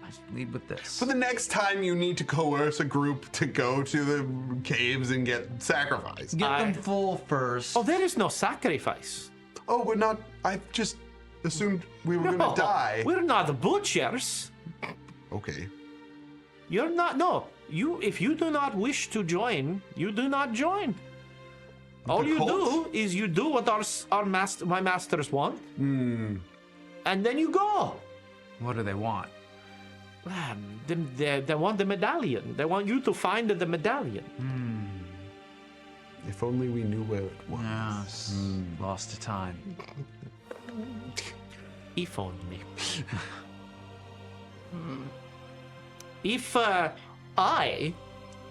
Just lead with this. For the next time you need to coerce a group to go to the caves and get sacrificed. Get them full first. Oh, there is no sacrifice. Oh, we're not. I just assumed we were gonna die. We're not the butchers. Okay. You're not. No, you. If you do not wish to join, you do not join. All you cult? do is you do what my masters want, and then you go. What do they want? They want the medallion. They want you to find the medallion. If only we knew where it was. Yes. Lost to time. If only. If I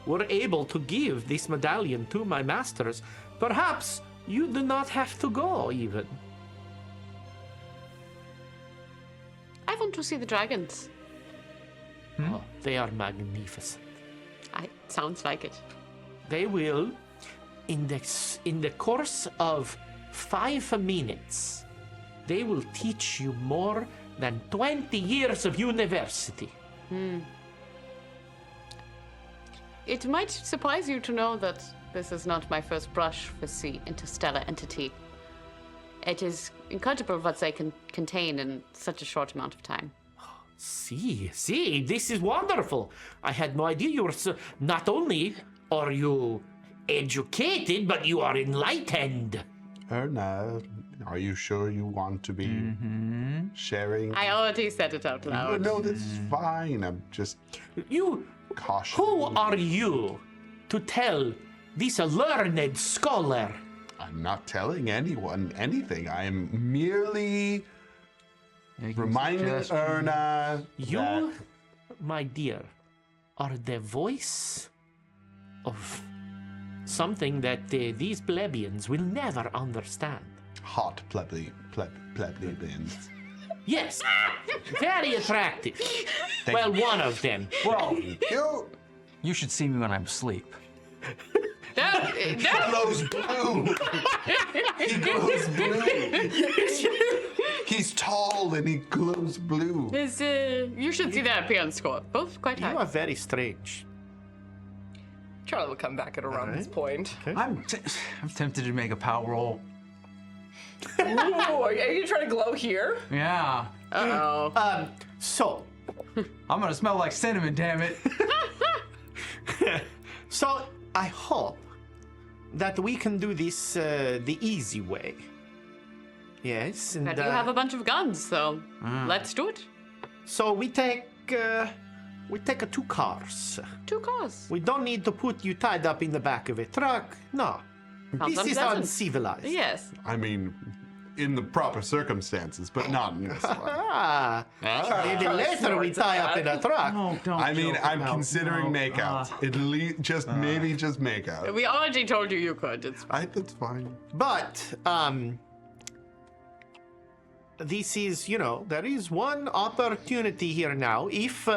were able to give this medallion to my masters, perhaps you do not have to go even. I want to see the dragons. Oh, they are magnificent. Sounds like it. They will, in the course of 5 minutes, they will teach you more than 20 years of university. It might surprise you to know that this is not my first brush with the interstellar entity. It is incredible what they can contain in such a short amount of time. See, this is wonderful. I had no idea you were not only are you educated, but you are enlightened. Erna, are you sure you want to be sharing? I already said it out loud. No, this is fine. I'm just You, cautious. who are you to tell this learned scholar? I'm not telling anyone anything. I am merely reminding Erna You, that my dear, are the voice of something that these plebeians will never understand. hot plebeians. Yes, very attractive. Well, one of them. Well, You. you should see me when I'm asleep. That Glows blue. He glows blue. He's tall and he glows blue. is, you should see that appearance score. Both quite You high. are very strange. Charlie will come back at around this point. I'm tempted to make a power roll. Ooh, are you trying to glow here? Yeah. Uh-oh. So, I'm gonna smell like cinnamon, damn it. so I hope that we can do this the easy way. Yes, and But you have a bunch of guns, so let's do it. so we take 2 cars. 2 cars. We don't need to put you tied up in the back of a truck. No, Sounds this is unpleasant. uncivilized. Yes. I mean, in the proper circumstances, but not in this one. Ah, maybe later we tie up in a truck. Oh, don't. I mean, joke I'm about- considering no. makeout. At least, maybe just makeout. We already told you could. It's That's fine. But this is, there is one opportunity here now. If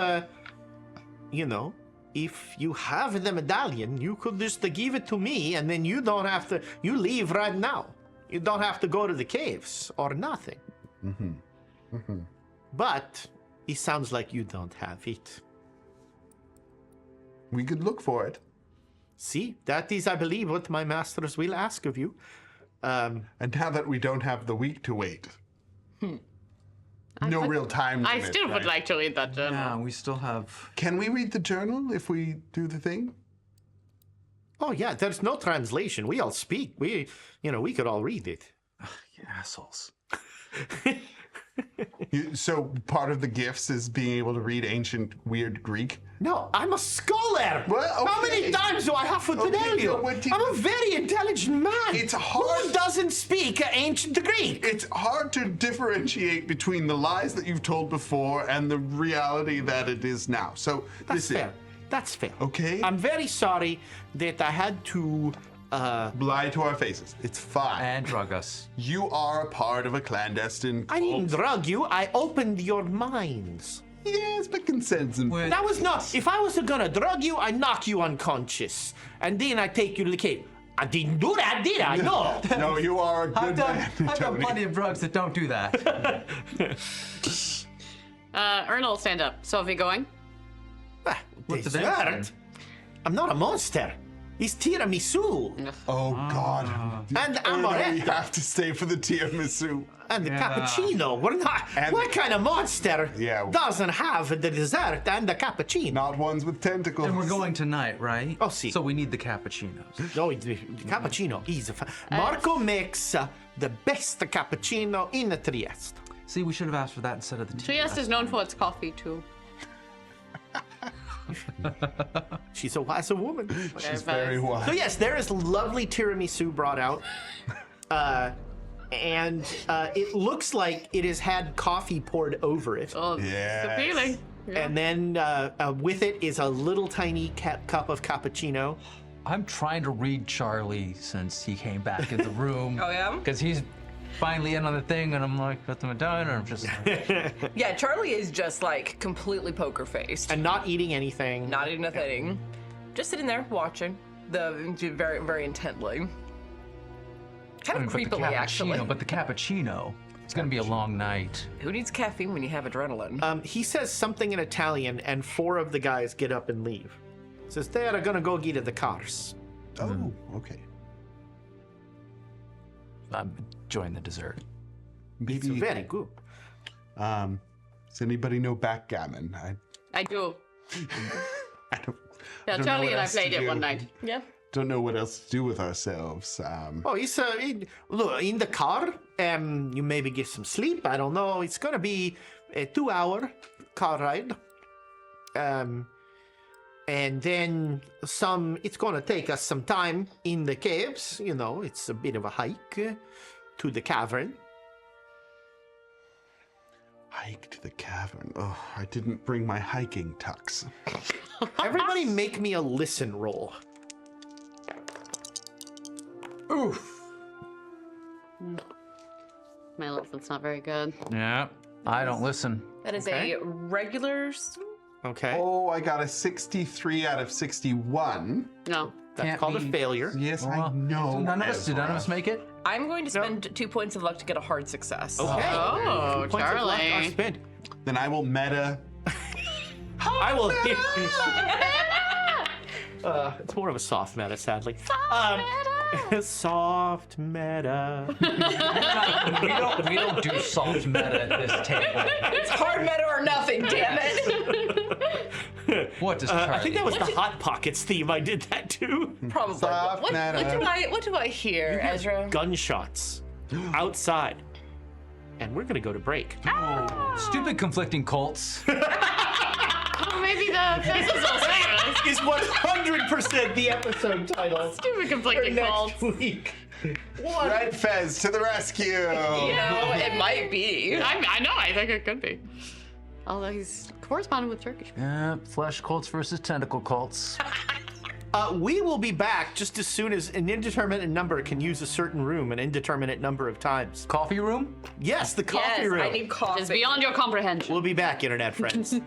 if you have the medallion, you could just give it to me, and then you don't have to. You leave right now. You don't have to go to the caves or nothing. But it sounds like you don't have it. We could look for it. See, that is, I believe, what my masters will ask of you. And now that we don't have the week to wait. No real time limit. I still would right? like to read that journal. Yeah, we still have. Can we read the journal if we do the thing? Oh yeah, there's no translation. We all speak. We could all read it. You assholes. So part of the gifts is being able to read ancient weird Greek. No, I'm a scholar. Well, How many okay. times do I have to tell you? no, what do you- I'm a very intelligent man. It's hard- Who doesn't speak ancient Greek? It's hard to differentiate between the lies that you've told before and the reality that it is now. So That's listen, fair. That's fair. Okay. I'm very sorry that I had to. lie to our faces. It's fine. And drug us. You are a part of a clandestine I didn't cult. drug you. I opened your minds. Yes, but consent's important. That was not. If I was gonna drug you, I knock you unconscious, and then I take you to the cave. I didn't do that, did I? No. No, you are a good man, I've done Tony. plenty of drugs that don't do that. Ern will stand up. So are we going? What's the Dessert? difference? I'm not a monster. It's tiramisu. Oh God. And Oh, no, we amaretto. have to stay for the tiramisu. And the Yeah. cappuccino. We're not. And- what kind of monster Yeah. doesn't have the dessert and the cappuccino? Not ones with tentacles. And we're going tonight, right? Oh, see. So we need the cappuccinos. No, the cappuccino is. Marco makes the best cappuccino in Trieste. See, we should have asked for that instead of the tea. Trieste is known for its coffee too. She's a wise woman. She's very So wise. yes, there is lovely tiramisu brought out, and it looks like it has had coffee poured over it, Oh, Yes. it's appealing. Yeah. and then with it is a little tiny cup of cappuccino. I'm trying to read Charlie since he came back in the room. Oh, yeah? Because he's finally in on the thing, and I'm like, got them done, and I'm just like, Yeah, Charlie is just like completely poker faced. And not eating anything. Not eating a thing. Just sitting there watching very, very intently. Kind of but the creepily, actually. cappuccino, but the cappuccino, it's gonna be a long night. Who needs caffeine when you have adrenaline? He says something in Italian, and 4 of the guys get up and leave. Says they are gonna go get the cars. Oh, okay. I'm enjoying the dessert. It's Maybe. very good. Does anybody know backgammon? I do. I don't. Yeah, don't know Charlie what and I else to played it do. one night. Yeah. Don't know what else to do with ourselves. Oh, it's look in the car. You maybe get some sleep. I don't know. It's gonna be a 2-hour car ride. And then some. It's gonna take us some time in the caves. It's a bit of a hike to the cavern. Hike to the cavern. Oh, I didn't bring my hiking tux. Everybody, make me a listen roll. Oof. My listen's not very good. Yeah. I don't listen. That is okay. a regular. Okay. Oh, I got a 63 out of 61. No. That's called a failure. Yes, I know. None of us make it? I'm going to spend 2 points of luck to get a hard success. Okay. Oh, 2 points of luck are Charlie. spent. Then I will meta. I will. It's more of a soft meta, sadly. Soft meta. We don't do soft meta at this table. It's hard meta or nothing, damn it. What does Charlie? I think that was the Hot Pockets theme. I did that too. Probably. Soft What meta. do I hear, Ezra? Gunshots outside, and we're gonna go to break. Stupid conflicting cults. Oh, maybe the Fez is also us. Is 100% the episode title Stupid conflicting calls. week. Red Fez to the rescue. You know, it might be. I know, I think it could be. Although he's corresponding with Turkish. Yeah, flesh cults versus tentacle cults. We will be back just as soon as an indeterminate number can use a certain room an indeterminate number of times. Coffee room? Yes, the coffee room. I need coffee. It's beyond your comprehension. We'll be back, internet friends.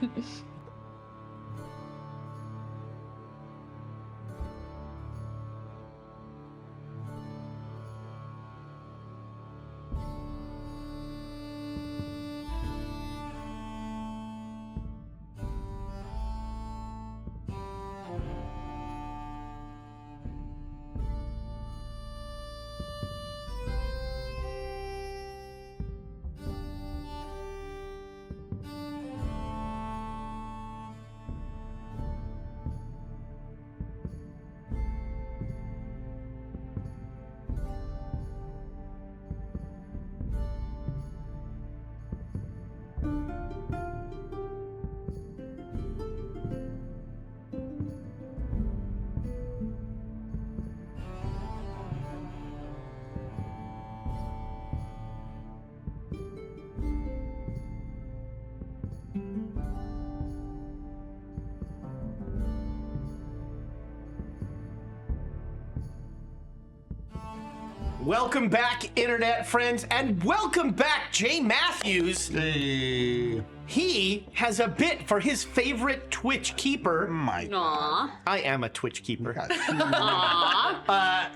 Welcome back, internet friends, and welcome back, Jay Matthews. Hey. He has a bit for his favorite Twitch keeper. My Aw. I am a Twitch keeper. Aw.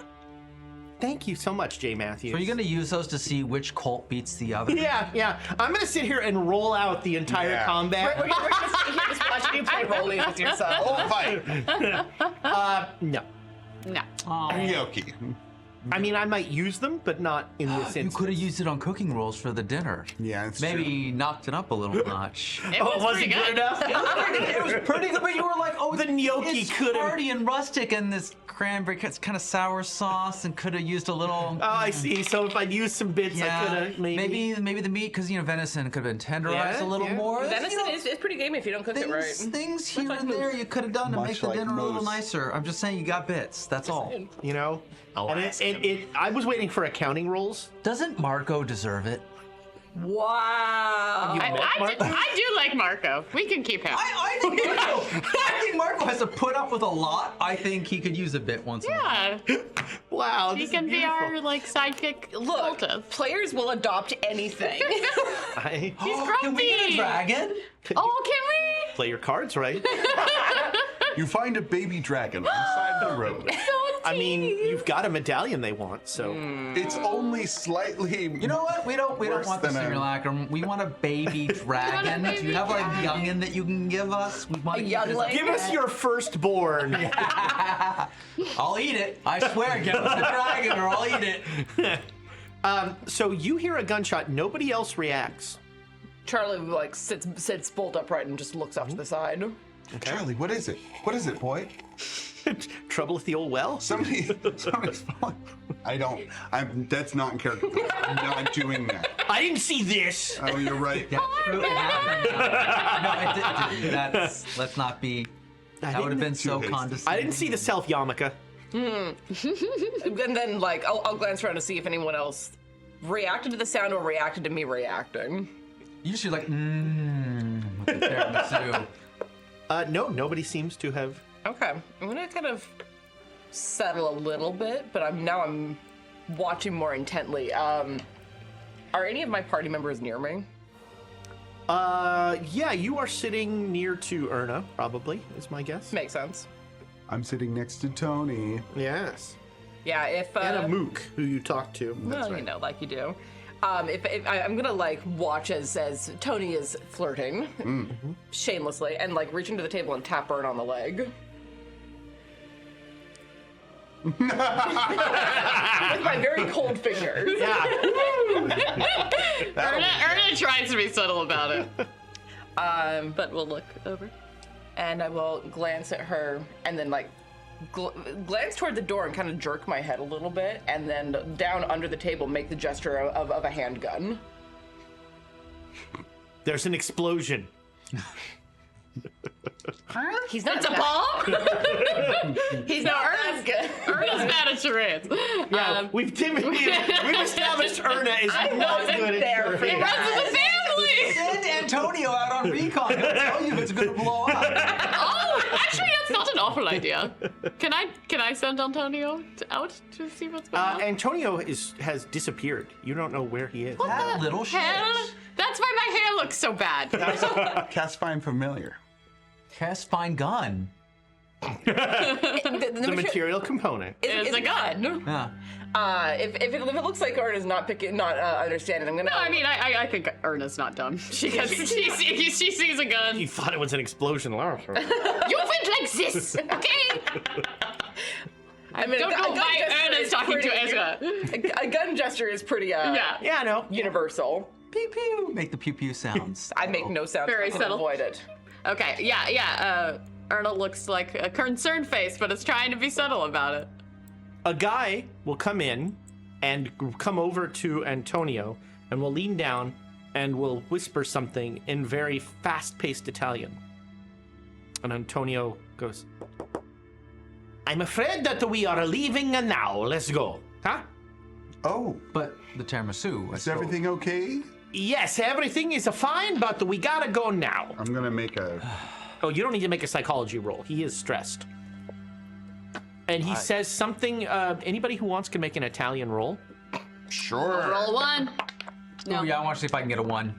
Thank you so much, Jay Matthews. Are you going to use those to see which cult beats the other? Yeah. I'm gonna sit here and roll out the entire Yeah. combat. We're just watching you play rolling with yourself. Oh, fight. No. No. Yoki. I mean, I might use them, but not in this You instance. could have used it on cooking rolls for the dinner. Yeah, it's Maybe knocked it up a little notch. It was wasn't pretty good enough? It was pretty good, but you were like, oh, The gnocchi it's could've- hearty and rustic, and this cranberry, it's kind of sour sauce, and could have used a little. Oh, I see. So if I'd used some bits, I could have maybe. maybe the meat, because venison could have been tenderized Yeah, a little yeah. more. Venison is pretty gamey if you don't cook it right. Things here like and there moose. you could have done to Much make the like dinner a little moose. nicer. I'm just saying you got bits. That's all. You know? And I was waiting for accounting rolls. Doesn't Marco deserve it? Wow. You met Marco? I do like Marco. We can keep him. I think Marco has to put up with a lot. I think he could use a bit once in a while. Yeah. Wow, He this can is be beautiful. our sidekick Look, cultist. players will adopt anything. He's Can we get a grumpy. dragon? Oh, can we? Play your cards right. You find a baby dragon on the side of the road. I mean, you've got a medallion they want, so. It's only slightly. You know what? We don't Worse want the than a- simulacrum. We want a baby dragon. Do you have like a youngin that you can give us? We want A youngling? Give us your firstborn. I'll eat it. I swear, give us the dragon or I'll eat it. So you hear a gunshot. Nobody else reacts. Charlie like sits bolt upright and just looks off to the side. Charlie, what is it? What is it, boy? Trouble at the old well? Somebody's falling. That's not in character. I'm not doing that. I didn't see this. Oh, you're right. Yeah, true. It happened. No, it didn't. Let's not be. That would have been so hasty. condescending. I didn't see the self yarmulke. And then like I'll glance around to see if anyone else reacted to the sound or reacted to me reacting. You should like, with the tiramisu. Oh. Nobody seems to have. Okay, I'm gonna kind of settle a little bit, but I'm watching more intently. Are any of my party members near me? Yeah, you are sitting near to Erna, probably, is my guess. Makes sense. I'm sitting next to Tony. Yes. Yeah, if And a mook who you talk to. well, you know, like you do. If I'm gonna like watch as Tony is flirting shamelessly and like reach into the table and tap Ern on the leg. With my very cold fingers. Yeah. Erna tries to be subtle about it. But we'll look over. And I will glance at her and then like glance toward the door and kind of jerk my head a little bit and then down under the table make the gesture of a handgun. There's an explosion. He's not It's a bomb? He's not Erna's good. Erna's bad at charades. Yeah, we've established Erna is not wasn't good there at for charades. that. Runs in the family! Send Antonio out on recon. He'll tell you if it's going to blow up. Oh, actually, that's not an awful idea. Can I send Antonio out to see what's going on? Antonio has disappeared. You don't know where he is. That little shit. Hell, that's why my hair looks so bad. Cast Find Familiar. Cast fine gun. The material component. It's a gun. Yeah. If it looks like Ern is not understanding, I'm gonna. No, I mean, I think Erna's not dumb. She sees a gun. You thought it was an explosion. You went like this, okay? I mean, Don't know why gesture Erna's is talking to pretty- Ezra. A gun gesture is pretty Yeah. Yeah, I know. universal. Pew pew. Make the pew pew sounds. I make no sound. Very I can subtle. Avoid it. Okay, yeah. Erna looks like a concerned face, but it's trying to be subtle about it. A guy will come in and come over to Antonio and will lean down and will whisper something in very fast-paced Italian. And Antonio goes, I'm afraid that we are leaving now. Let's go. Huh? Oh, But the tiramisu. is everything okay? Yes, everything is fine, but we gotta go now. I'm gonna make a. Oh, you don't need to make a psychology roll. He is stressed. And he says something, anybody who wants can make an Italian roll. Sure. Roll one. No. Oh, yeah, I want to see if I can get a 1.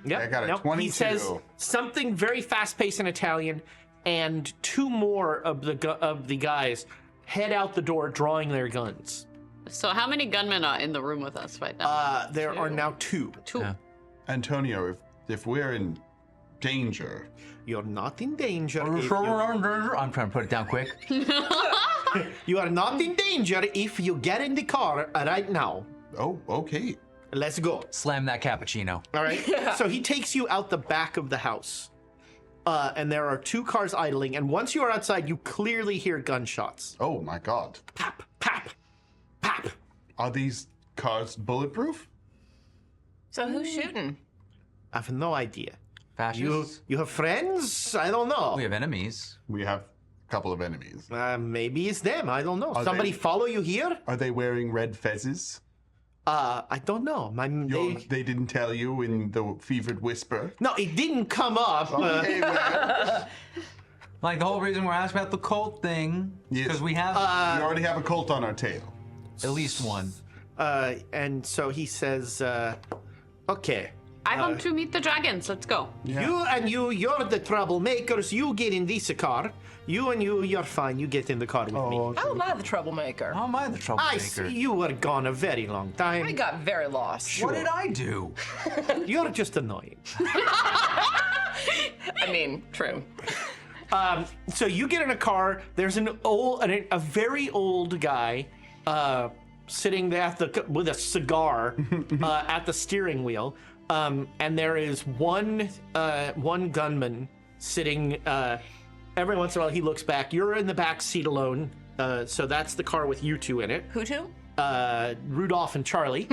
Yep. I got a Nope. 22. He says something very fast-paced in Italian, and two more of the guys head out the door drawing their guns. So how many gunmen are in the room with us right now? There are now two. Two. Yeah. Antonio, if we're in danger, You're not in danger. I'm trying to put it down quick. You are not in danger if you get in the car right now. oh, okay. Let's go. Slam that cappuccino. All right. So he takes you out the back of the house. And there are two cars idling. And once you are outside, you clearly hear gunshots. Oh my God. Pap, pap, pap. Are these cars bulletproof? So who's shooting? I have no idea. Fascists. You have friends? I don't know. We have enemies. We have a couple of enemies. Maybe it's them. I don't know. Are Somebody they- follow you here? Are they wearing red fezzes? I don't know. They didn't tell you in the fevered whisper. No, it didn't come up. Okay, well, Like the whole reason we're asking about the cult thing is Yes. because we have we already have a cult on our tail. at least one. And so he says, okay. I want to meet the dragons. Let's go. You're the troublemakers. You get in this car. You're fine. You get in the car with me. How am I the troublemaker? How am I the I troublemaker? see you were gone a very long time. I got very lost. What did I do? You're just annoying. I mean, true. So you get in a car. There's a very old guy sitting with a cigar at the steering wheel, and there is one gunman sitting. Every once in a while, he looks back. You're in the back seat alone, so that's the car with you two in it. Who to? Rudolph and Charlie.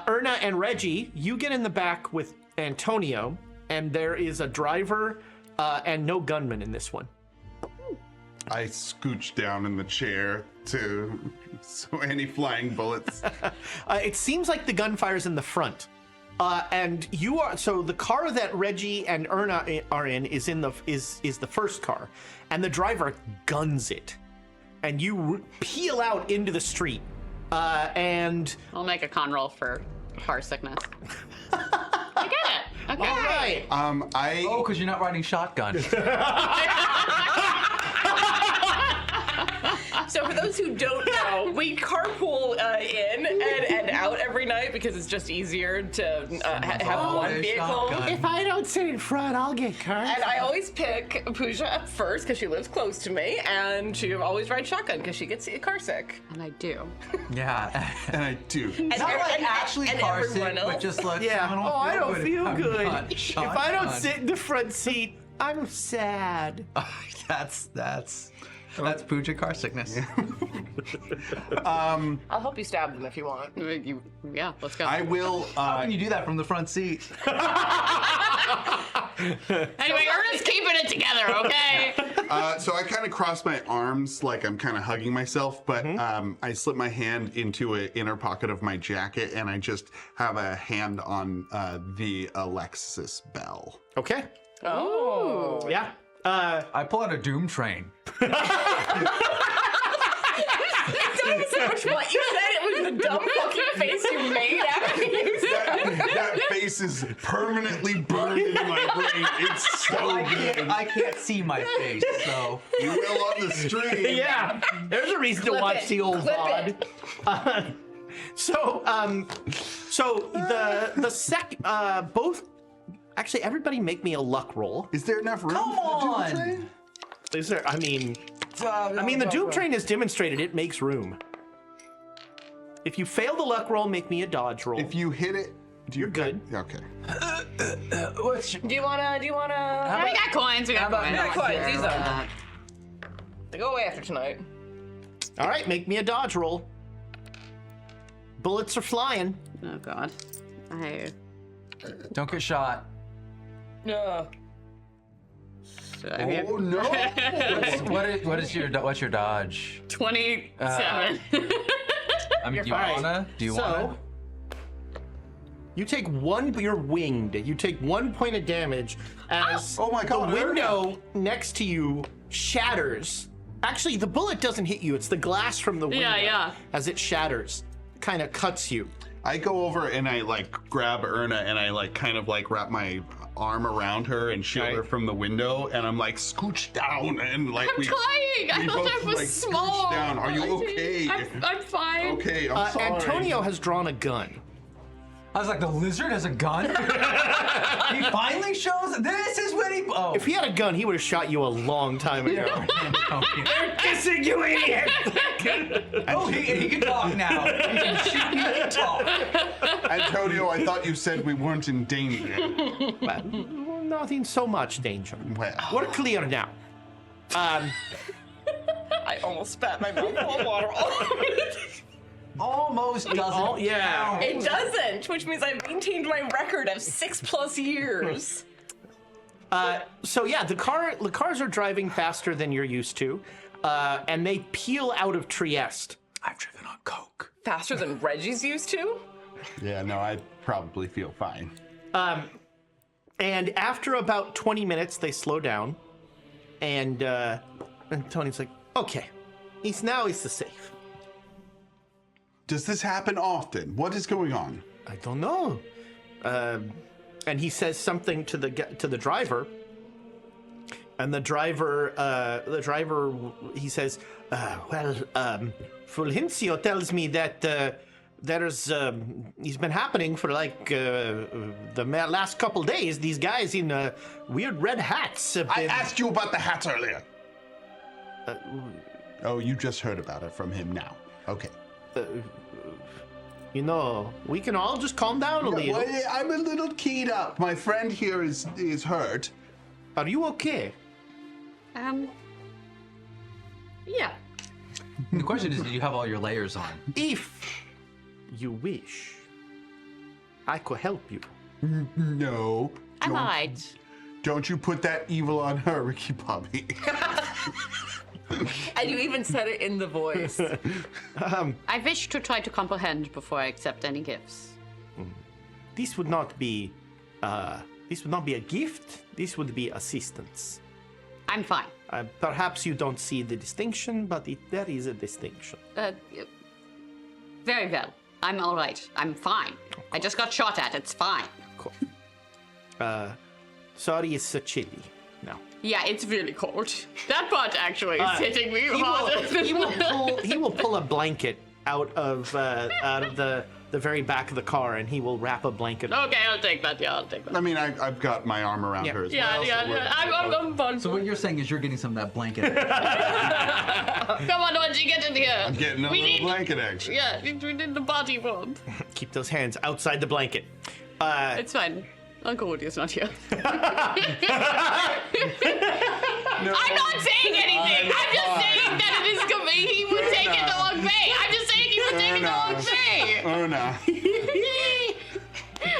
Erna and Reggie, you get in the back with Antonio, and there is a driver and no gunman in this one. I scooch down in the chair so any flying bullets. It seems like the gunfire's in the front. And you are the car that Reggie and Erna are in is the first car, and the driver guns it, and you peel out into the street, and I'll make a con roll for car sickness. I get it. Okay. all right. I Oh, because you're not riding shotgun. So for those who don't know, we carpool in and out every night because it's just easier to have one vehicle. If I don't sit in front, I'll get hurt. And I always pick Pooja up first because she lives close to me, and she always rides shotgun because she gets car sick. And I do. Yeah. And I do. And Not like actually car sick, everyone else. but just like, Yeah. I don't feel I'm good. not If I don't shotgun. sit in the front seat, I'm sad. That's Pooja car sickness. I'll help you stab them if you want. Yeah, let's go. I will. How can you do that from the front seat? Anyway, Ernest's keeping it together, okay? So I kind of cross my arms like I'm kind of hugging myself, but I slip my hand into an inner pocket of my jacket and I just have a hand on the Alexis bell. Okay. Oh. Yeah. I pull out a doom train. Don't even say which one. You said it was the dumb fucking face you made after you said That face is permanently burned into my brain. It's so good. I can't see my face, so. You will on the stream. Yeah. There's a reason to Clip watch it. the old Clip VOD. So both. Actually, everybody make me a luck roll. Is there enough room Come for the on. Doom train? Is there? I mean, the Doom Train has demonstrated it makes room. If you fail the luck roll, make me a dodge roll. If you hit it, You're good. Okay. Do you wanna? We got coins. We got coins. We got coins. Use them. They go away after tonight. All right, make me a dodge roll. Bullets are flying. Oh God. Don't get shot. No. Oh no! What's your dodge? 27. I mean, do you fine. wanna? Do you So, wanna? you take one. You're winged. You take 1 point of damage as Oh my God, the window next to you shatters. Actually, the bullet doesn't hit you. It's the glass from the window. Yeah. As it shatters, kind of cuts you. I go over and I like grab Erna and I like kind of like wrap my arm around her and shield her Right. from the window and I'm like scooch down and like I'm trying. I thought both, I was like, small. scooch down. Are you okay? I'm fine. Okay, I'm sorry. Antonio has drawn a gun. I was like, the lizard has a gun? He finally shows. This is when he. Oh. If he had a gun, he would have shot you a long time ago. They're kissing you, idiot! Oh, he can talk now. He can shoot, he can talk. Antonio, I thought you said we weren't in danger. Well, not in so much danger. Well, We're clear now. I almost spat my mouth full of water all over it. Almost doesn't. Yeah. count. It doesn't, which means I've maintained my record of 6+ years. So yeah, the cars are driving faster than you're used to, and they peel out of Trieste. I've driven on coke. Faster than Reggie's used to? yeah, no, I probably feel fine. And after about 20 minutes, they slow down, and Tony's like, "Okay, he's safe." Does this happen often? What is going on? I don't know. And he says something to the driver, and the driver he says, Fulgencio tells me that there's he's been happening for like the last couple days. These guys in weird red hats have I been... asked you about the hat earlier. Oh, you just heard about it from him now. Okay. You know, we can all just calm down a little. Well, I'm a little keyed up. My friend here is hurt. Are you okay? Yeah. The question is, do you have all your layers on? If you wish, I could help you. No. I'm don't- alright. Don't you put that evil on her, Ricky Bobby. And you even said it in the voice. I wish to try to comprehend before I accept any gifts. This would not be a gift. This would be assistance. I'm fine. Perhaps you don't see the distinction, but there is a distinction. Very well. I'm all right. I'm fine. I just got shot at. It's fine. Cool. Sorry, it's so chilly. No. Yeah, it's really cold. That part actually is hitting me harder. He will pull a blanket out of the very back of the car, and he will wrap a blanket. Okay, I'll take that. Yeah, I'll take that. I mean, I've got my arm around her as well. Yeah. I'm fun. So what you're saying is you're getting some of that blanket. Come on, Wedgie, get in here. I'm getting a little blanket action. Yeah, we need the body warmth. Keep those hands outside the blanket. It's fine. Uncle Woody's not here. No. I'm not saying anything. I'm just saying that it is coming. He would take it the long way. I'm just saying he would take it the long way. Oh no.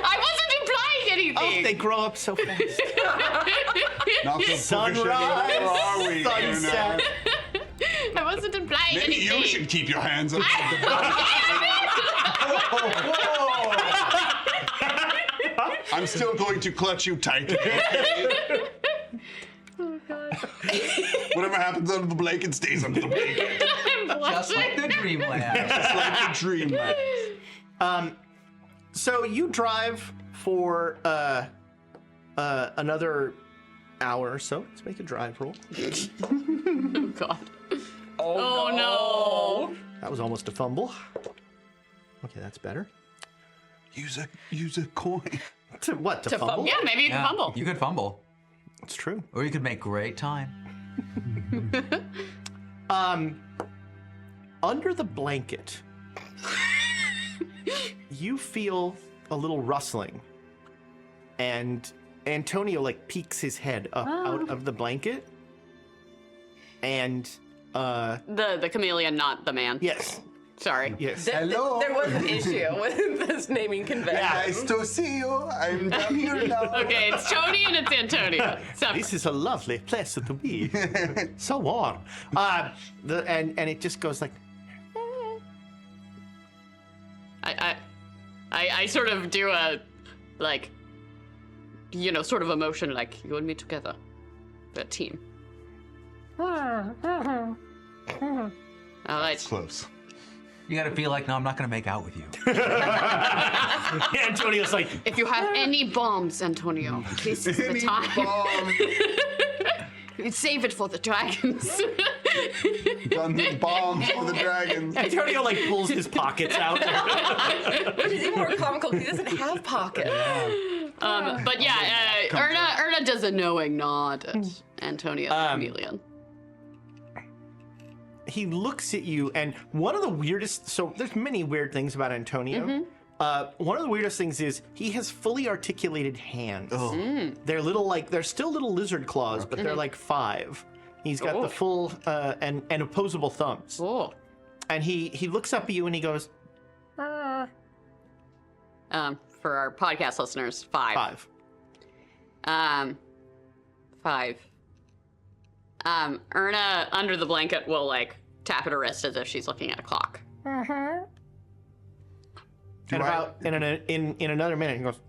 I wasn't implying anything. Oh, they grow up so fast. Not so Sunrise, Where are we? sunset. I wasn't implying Maybe anything. you should keep your hands outside the I'm still going to clutch you tight. Oh, God. Whatever happens under the blanket stays under the blanket. Just like the Dreamland. Just like the dreamland. So you drive for another hour or so. Let's make a drive roll. Oh, God. Oh, no. That was almost a fumble. Okay, that's better. Use a coin. To what? To fumble? Yeah, maybe you can fumble. You could fumble. It's true. Or you could make great time. Under the blanket, you feel a little rustling, and Antonio peeks his head up out of the blanket, and The chameleon, not the man. yes, Sorry. yes. Hello. There was an issue with this naming convention. Nice to see you. I'm down here now. Okay, it's Tony and it's Antonio. So, This is a lovely place to be. So warm. And it just goes like. I sort of do a, sort of emotion like you and me together. We're a team. All right. Close. You gotta feel like, no, I'm not gonna make out with you. Antonio's like, If you have any bombs, Antonio, this is the Any time. bomb. Save it for the dragons. Done the bombs for the dragons. Antonio pulls his pockets out. Which is even more comical because he doesn't have pockets. But yeah, Erna does a knowing nod at Antonio the chameleon. He looks at you, and one of the weirdest. So there's many weird things about Antonio. One of the weirdest things is he has fully articulated hands. They're they're still little lizard claws, but they're 5. He's got the full and opposable thumbs. Oh. And he looks up at you and he goes, For our podcast listeners, 5. 5. 5. Erna, under the blanket, will tap at her wrist as if she's looking at a clock. And about in another minute, he goes,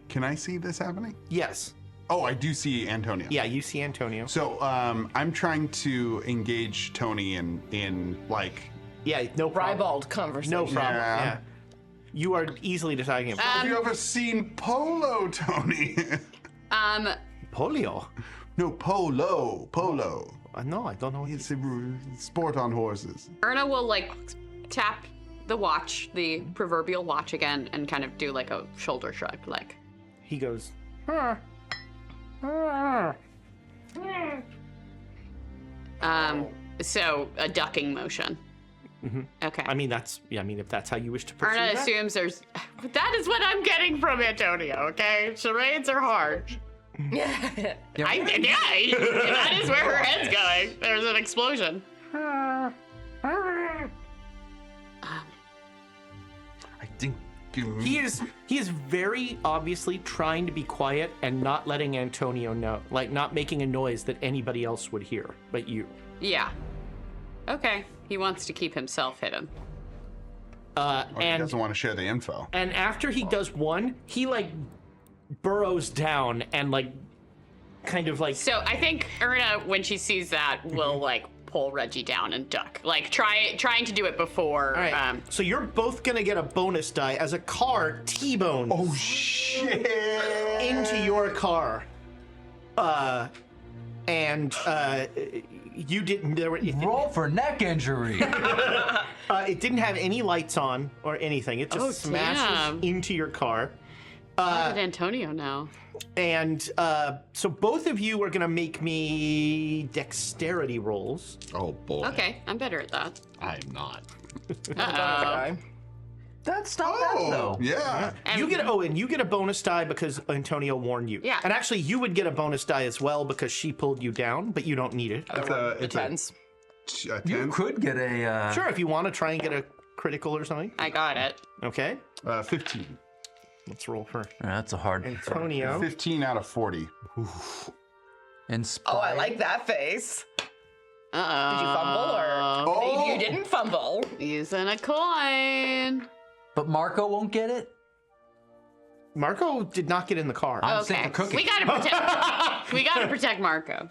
Can I see this happening? yes. Oh, I do see Antonio. Yeah, you see Antonio. So I'm trying to engage Tony in Yeah, no problem. Ribald conversation. No problem. Yeah. Yeah. You are easily deciding it. Have you ever seen polo, Tony? Polio? No, polo. No, I don't know. It's a sport on horses. Erna will tap the watch, the proverbial watch again, and kind of do a shoulder shrug, He goes, so a ducking motion. Okay. I mean, if that's how you wish to pursue Erna that. assumes there's. That is what I'm getting from Antonio. Okay, charades are hard. Yeah. That is where her head's going. There's an explosion. I think He is very obviously trying to be quiet and not letting Antonio know, not making a noise that anybody else would hear, but you. Yeah. Okay. He wants to keep himself hidden. he And doesn't want to share the info. and after he does one, he burrows down and kind of So I think Erna, when she sees that, will pull Reggie down and duck. Like trying to do it before. All right. So you're both gonna get a bonus die as a car T-bones Oh shit! into your car. And you didn't. Roll for neck injury. It didn't have any lights on or anything. It just smashes damn. into your car. How did Antonio know? And so both of you are gonna make me dexterity rolls. Oh boy. Okay, I'm better at that. I'm not. Uh-oh. That's not bad though. Yeah. And You get a bonus die because Antonio warned you. Yeah. And actually, you would get a bonus die as well because she pulled you down, but you don't need it. It's The tens. a You 10. could get a. Sure, if you want to try and get a critical or something. I got it. Okay. 15. Let's roll for That's a hard. Antonio. 15 out of 40. Inspire. Oh, I like that face. Uh-oh. Did you fumble or Oh. you didn't fumble? Using a coin. But Marco won't get it. Marco did not get in the car. I'm saying Okay, for cooking. we gotta protect Marco.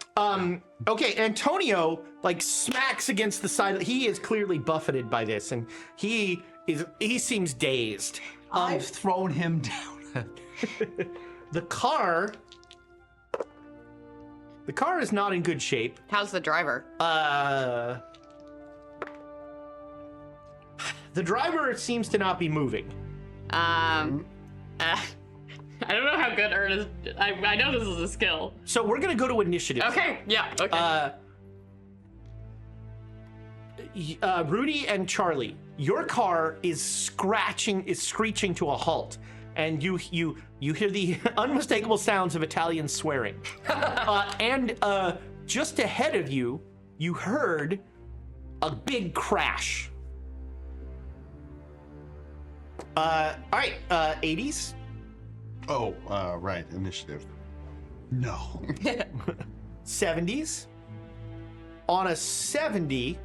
Okay, Antonio like smacks against the side. He is clearly buffeted by this, and he seems dazed. I've thrown him down. The car is not in good shape. How's the driver? The driver seems to not be moving. I don't know how good Ernest. I know this is a skill. So we're gonna go to initiative. Okay, yeah, okay. Rudy and Charlie, your car is screeching to a halt, and you hear the unmistakable sounds of Italian swearing. And just ahead of you, you heard a big crash. All right, 80s. Oh, right. Initiative. No. 70s. On a 70,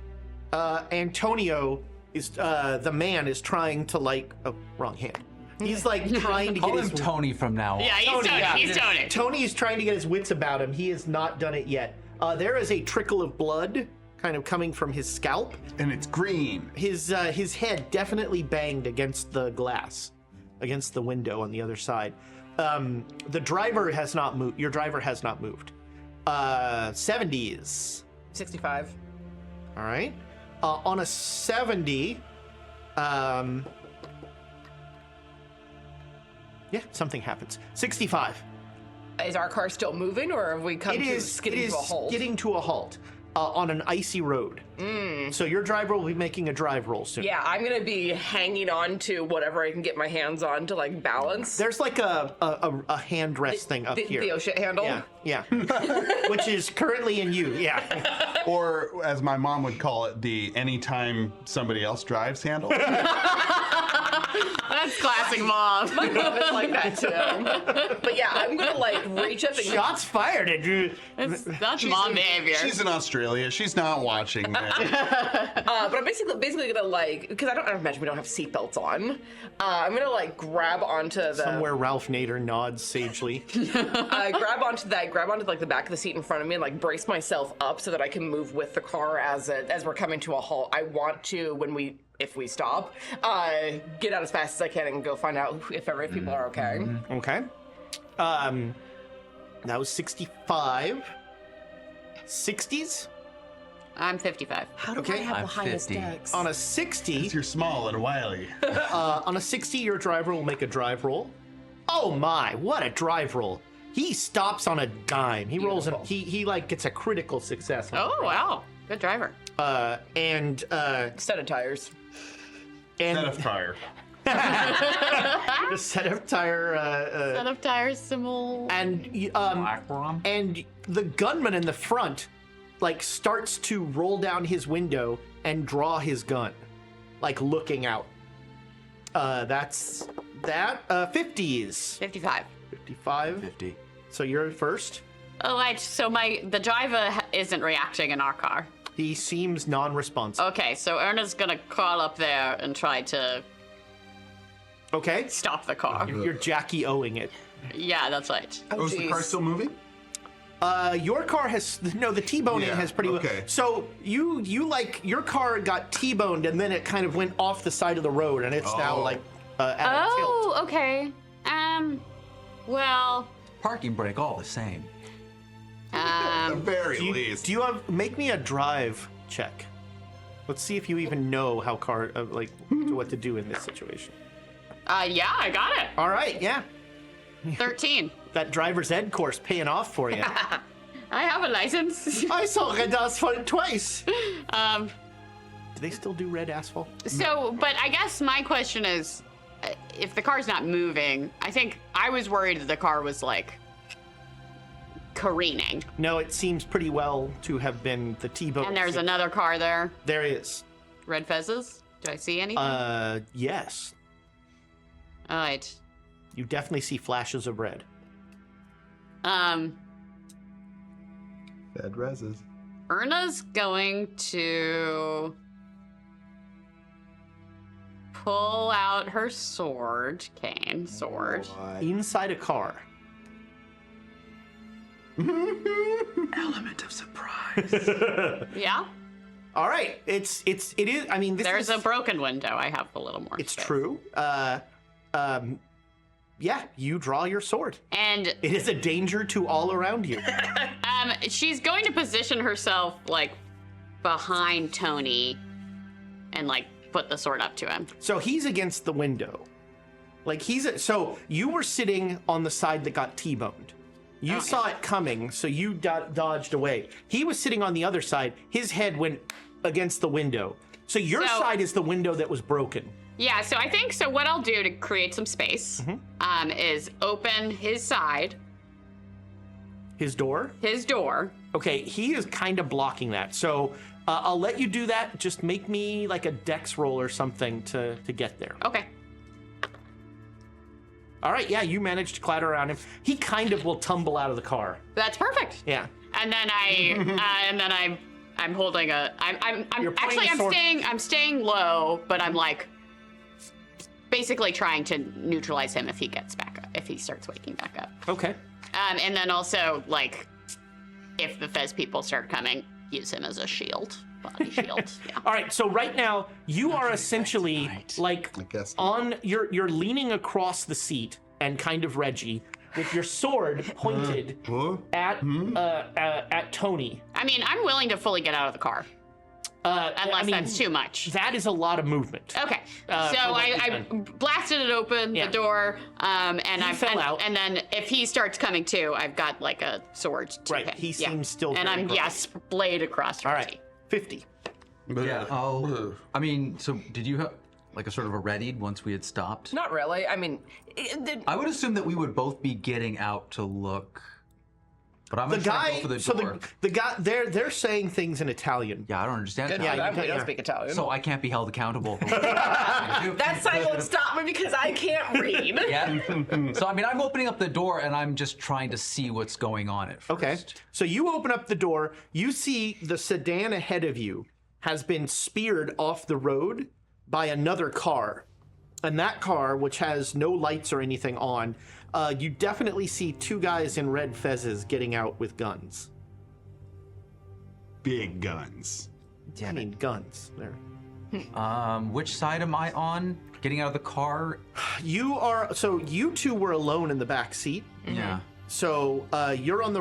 Antonio is the man is trying to wrong hand. He's like trying to Call get him his Tony from now on. yeah, he's Tony. yeah. He's Tony. Tony is trying to get his wits about him. He has not done it yet. There is a trickle of blood kind of coming from his scalp. And it's green. His head definitely banged against the glass, against the window on the other side. The driver has not moved. Your driver has not moved. 70s. 65. All right. On a 70, yeah, something happens. 65. Is our car still moving, or have we come to skidding to a halt? Skidding to a halt on an icy road. So your driver will be making a drive roll soon. Yeah, I'm gonna be hanging on to whatever I can get my hands on to like balance. There's like a hand rest thing up here. The shit handle. Yeah. Which is currently in you. Yeah. Or, as my mom would call it, the anytime somebody else drives handle. That's classic mom. My mom is like that too. But yeah, I'm gonna like reach up and Shots fired at Drew. That's mom behavior. She's in Australia. She's not watching that. but I'm basically gonna like, because I don't imagine we don't have seatbelts on. I'm gonna like grab onto the Somewhere Ralph Nader nods sagely. grab onto like the back of the seat in front of me and like brace myself up so that I can move with the car as we're coming to a halt. I want to, if we stop, get out as fast as I can and go find out if people are okay. Okay. That was 65. 60s? I'm 55. How do Okay. I have I'm the highest 50. decks? On a 60, You're small and wily. on a 60, your driver will make a drive roll. Oh my, what a drive roll. He stops on a dime. He rolls and he like gets a critical success. On Oh wow, good driver. and Set of tires. and Set of fire. the set of tire Set of tires, simul. and Black Rom? and the gunman in the front like starts to roll down his window and draw his gun, like looking out. That's that. 50s. 55. 55. 50. So you're first. Oh, right. So the driver isn't reacting in our car. He seems non-responsive. Okay, so Erna's gonna crawl up there and try to Okay. stop the car. You're Jackie Oing it. Yeah, that's right. Oh, is the car jeez. still moving? Your car has the T-boning Yeah, has pretty well. okay. So you like your car got T-boned and then it kind of went off the side of the road and it's now Oh. like at a tilt. Oh, okay. Well, Parking brake, all the same. At the very Do least. you have make me a drive check? Let's see if you even know how what to do in this situation. yeah, I got it. All right, yeah. 13. That driver's ed course paying off for you. I have a license. I saw red asphalt twice. um, Do they still do red asphalt? so, but I guess my question is, if the car's not moving, I think I was worried that the car was like careening. No, it seems pretty well to have been the T-bone. And there's another car there. There is. Red fezzes. Do I see anything? Yes. All right. You definitely see flashes of red. Bad reses. Erna's going to pull out her sword, cane sword. Inside a car. Element of surprise. Yeah. All right. It is. I mean, this There's is a broken window. I have a little more. It's space. true. Yeah, you draw your sword. And It is a danger to all around you. she's going to position herself like behind Tony and like put the sword up to him. So he's against the window. So you were sitting on the side that got T-boned. You saw it coming, so you dodged away. He was sitting on the other side. His head went against the window. So your So- side is the window that was broken. Yeah, so I think so what I'll do to create some space is open his side, His door. his door. Okay, he is kind of blocking that. So I'll let you do that. Just make me like a dex roll or something to get there. Okay. All right, yeah, you managed to clatter around him. He kind of will tumble out of the car. That's perfect. Yeah. And then I'm holding a I'm You're putting actually a sword- I'm staying low, but I'm like basically trying to neutralize him if he gets back up, if he starts waking back up. Okay. And then also like if the Fez people start coming, use him as a shield, body shield. Yeah. All right, so right now you are essentially like guess. you're leaning across the seat and kind of Reggie with your sword pointed at Tony. I mean, I'm willing to fully get out of the car. Unless that's too much. That is a lot of movement. Okay, so for what I you've blasted it open, Yeah. the door, and He fell out. And then if he starts coming too, I've got like a sword to Right, hit. he seems still And very I'm gross. blade across. All right, 50. Yeah. I mean, so did you have like a sort of a readied once we had stopped? Not really. I mean, I would assume that we would both be getting out to look. But I'm The gonna try to guy, go for the so door. the guy, they're saying things in Italian. Yeah, I don't understand. good Italian. for them. you They don't yeah. speak Italian. So I can't be held accountable. For what I do. that sign won't stop me because I can't read. Yeah. So I mean, I'm opening up the door and I'm just trying to see what's going on at first. Okay, so you open up the door, you see the sedan ahead of you has been speared off the road by another car. And that car, which has no lights or anything on, you definitely see two guys in red fezzes getting out with guns. Big guns. I mean, guns. They're... Which side am I on? Getting out of the car? So you two were alone in the back seat. Yeah. So you're on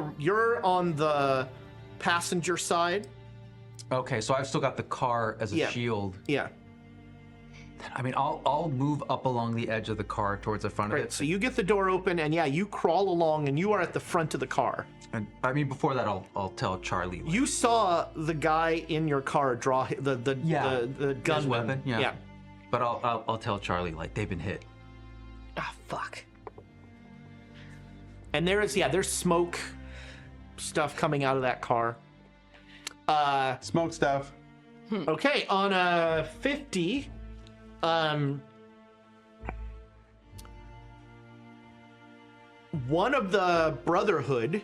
the passenger side. Okay, so I've still got the car as a Yeah. shield. Yeah. I mean, I'll move up along the edge of the car towards the front of Right. it. So you get the door open, and yeah, you crawl along, and you are at the front of the car. And I mean, before that, I'll tell Charlie. You saw the guy in your car draw the gun His weapon. Yeah. Yeah. But I'll tell Charlie like they've been hit. Ah, fuck. And there's smoke stuff coming out of that car. Smoke stuff. Okay, on a 50, one of the Brotherhood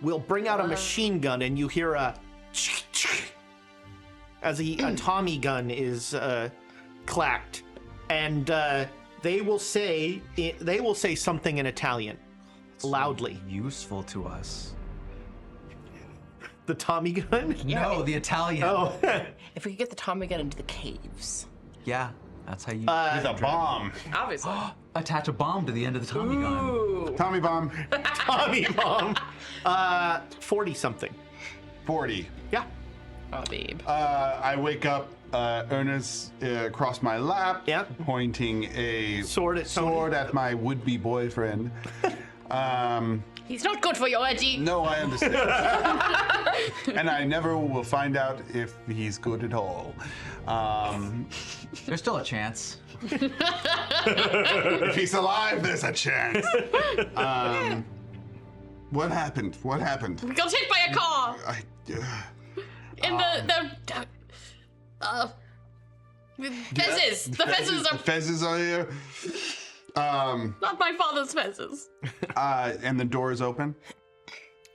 will bring out a machine gun, and you hear a as a Tommy gun is clacked, and they will say something in Italian loudly. Useful to us. The Tommy gun? No, the Italian. Oh. If we could get the Tommy gun into the caves. Yeah, that's how you With a bomb. Obviously. attach a bomb to the end of the Tommy gun. Ooh. Tommy bomb. Tommy bomb. 40 something. 40. Yeah. Oh, babe. I wake up, Ernest across my lap, Yep. pointing a Sword at Tony. sword at my would-be boyfriend. He's not good for you, Reggie. No, I understand. And I never will find out if he's good at all. There's still a chance. If he's alive, there's a chance. What happened? What happened? We got hit by a car in the fezzes. The fezzes are The fezzes are here. not my father's fezzes. And the door is open.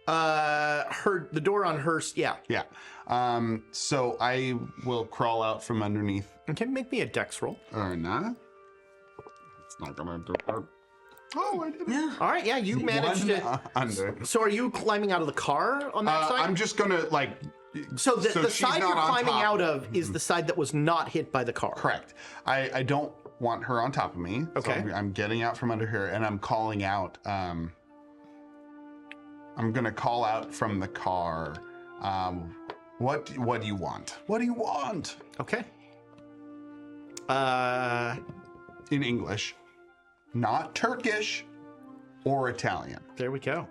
The door on her, yeah. Yeah. So I will crawl out from underneath. Okay, make me a dex roll. Or not. It's not gonna do it. Oh, I did it. All right, yeah, you managed to. Under. So are you climbing out of the car on that side? I'm just gonna like. So the she's side you're not on climbing top. out of is the side that was not hit by the car. Correct. I don't want her on top of me. Okay. So I'm getting out from under her and I'm calling out. I'm gonna call out from the car. What do you want? What do you want? Okay. In English, not Turkish or Italian. There we go.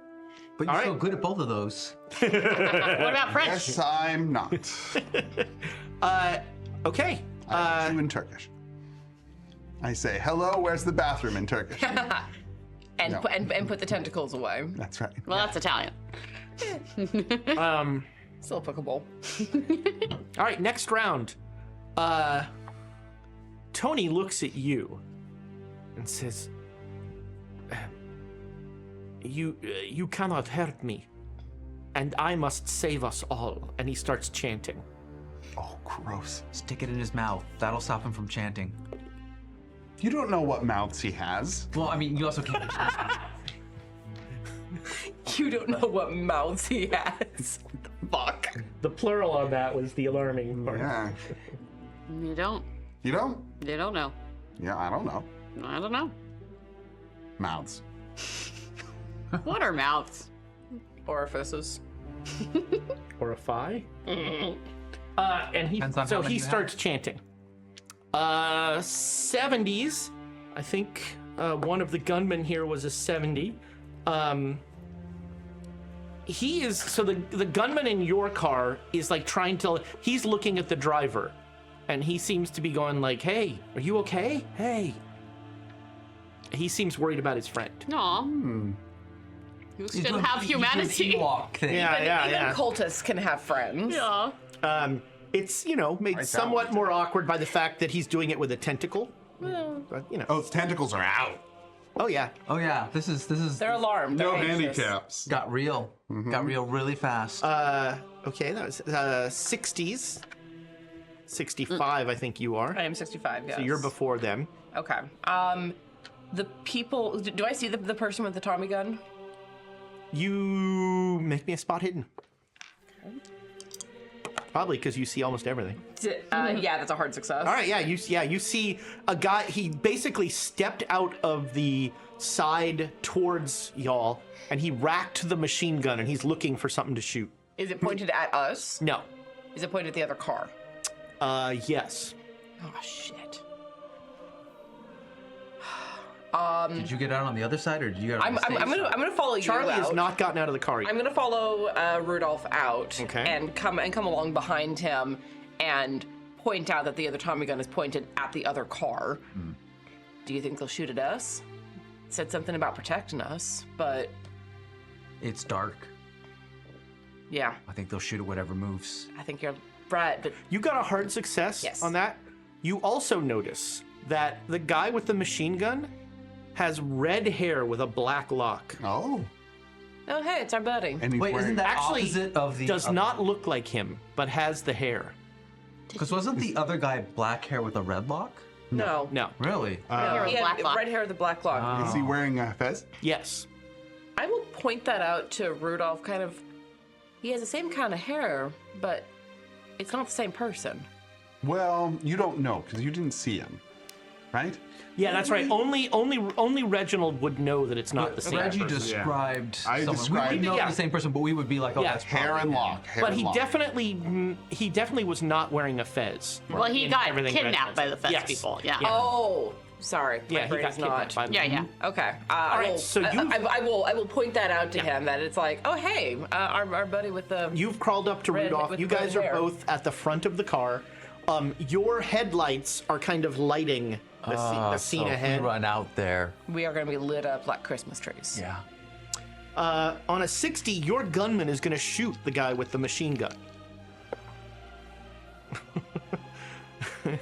But you're All so right. good at both of those. What about French? Yes, I'm not. Okay. I do in Turkish. I say, hello, where's the bathroom in Turkish? And, No. and put the tentacles away. That's right. Well, that's Italian. Still applicable. All right, next round. Tony looks at you and says, you cannot hurt me, and I must save us all. And he starts chanting. Oh, gross. Stick it in his mouth. That'll stop him from chanting. You don't know what mouths he has. Well, I mean, you also can't. You don't know what mouths he has. Fuck. The plural on that was the alarming part. Yeah. You don't. You don't? You don't know. Yeah, I don't know. I don't know. Mouths. What are mouths? Orifices. Or a phi. And he Depends on so how many he you starts chanting. 70s. I think one of the gunmen here was a 70. He is so the gunman in your car is like trying to. He's looking at the driver, and he seems to be going like, "Hey, are you okay? Hey." He seems worried about his friend. Aw. You still have humanity. Ewok thing. Even cultists can have friends. Yeah. It's made somewhat more awkward by the fact that he's doing it with a tentacle. But Oh, the tentacles are out. Oh yeah. Oh yeah, this is They're alarmed. No They're anxious. handicaps. got real. Got real really fast. Okay, that was 60s. 65, I think you are. I am 65, yes. So you're before them. Okay. The people... Do I see the person with the Tommy gun? You make me a spot hidden. Probably because you see almost everything. Yeah, that's a hard success. All right, you see a guy. He basically stepped out of the side towards y'all, and he racked the machine gun, and he's looking for something to shoot. Is it pointed at us? No. Is it pointed at the other car? Yes. Oh, shit. Did you get out on the other side, or did you get out on I'm the stage gonna side? I'm gonna follow Charlie you out. has not gotten out of the car yet. I'm gonna follow Rudolph out Okay. and come along behind him and point out that the other Tommy gun is pointed at the other car. Do you think they'll shoot at us? It said something about protecting us, but It's dark. yeah, I think they'll shoot at whatever moves. I think you're right. But You got a hard success Yes. on that. You also notice that the guy with the machine gun has red hair with a black lock. Oh. oh, hey, it's our buddy. And he's Wait, wearing... isn't that Actually, opposite of the? does not look like him, but has the hair. Because wasn't the other guy black hair with a red lock? No. No. Really? Hair with He had black lock. red hair with a black lock. Is he wearing a fez? Yes. I will point that out to Rudolph, kind of He has the same kind of hair, but it's not the same person. Well, you don't know because you didn't see him, right? Yeah, that's right. Only Reginald would know that it's not the same Reggie person. described I someone. described- We would know Yeah. it's the same person, but we would be like, oh, Yeah. that's Hair probably and him. lock. Hair But and lock. he definitely was not wearing a fez. Well, he in got everything kidnapped Reginald by said. the Fez Yes. people. Yeah. Oh, sorry. Yeah, My he brain got is kidnapped not. by them. Yeah, yeah. Okay. All right, so I will point that out to him that it's like, oh hey, our buddy with the. You've crawled up to Red- Rudolph. with You the red guys are hair. both at the front of the car. Your headlights are kind of lighting the scene so ahead. We run out there. We are going to be lit up like Christmas trees. Yeah. On a 60, your gunman is going to shoot the guy with the machine gun.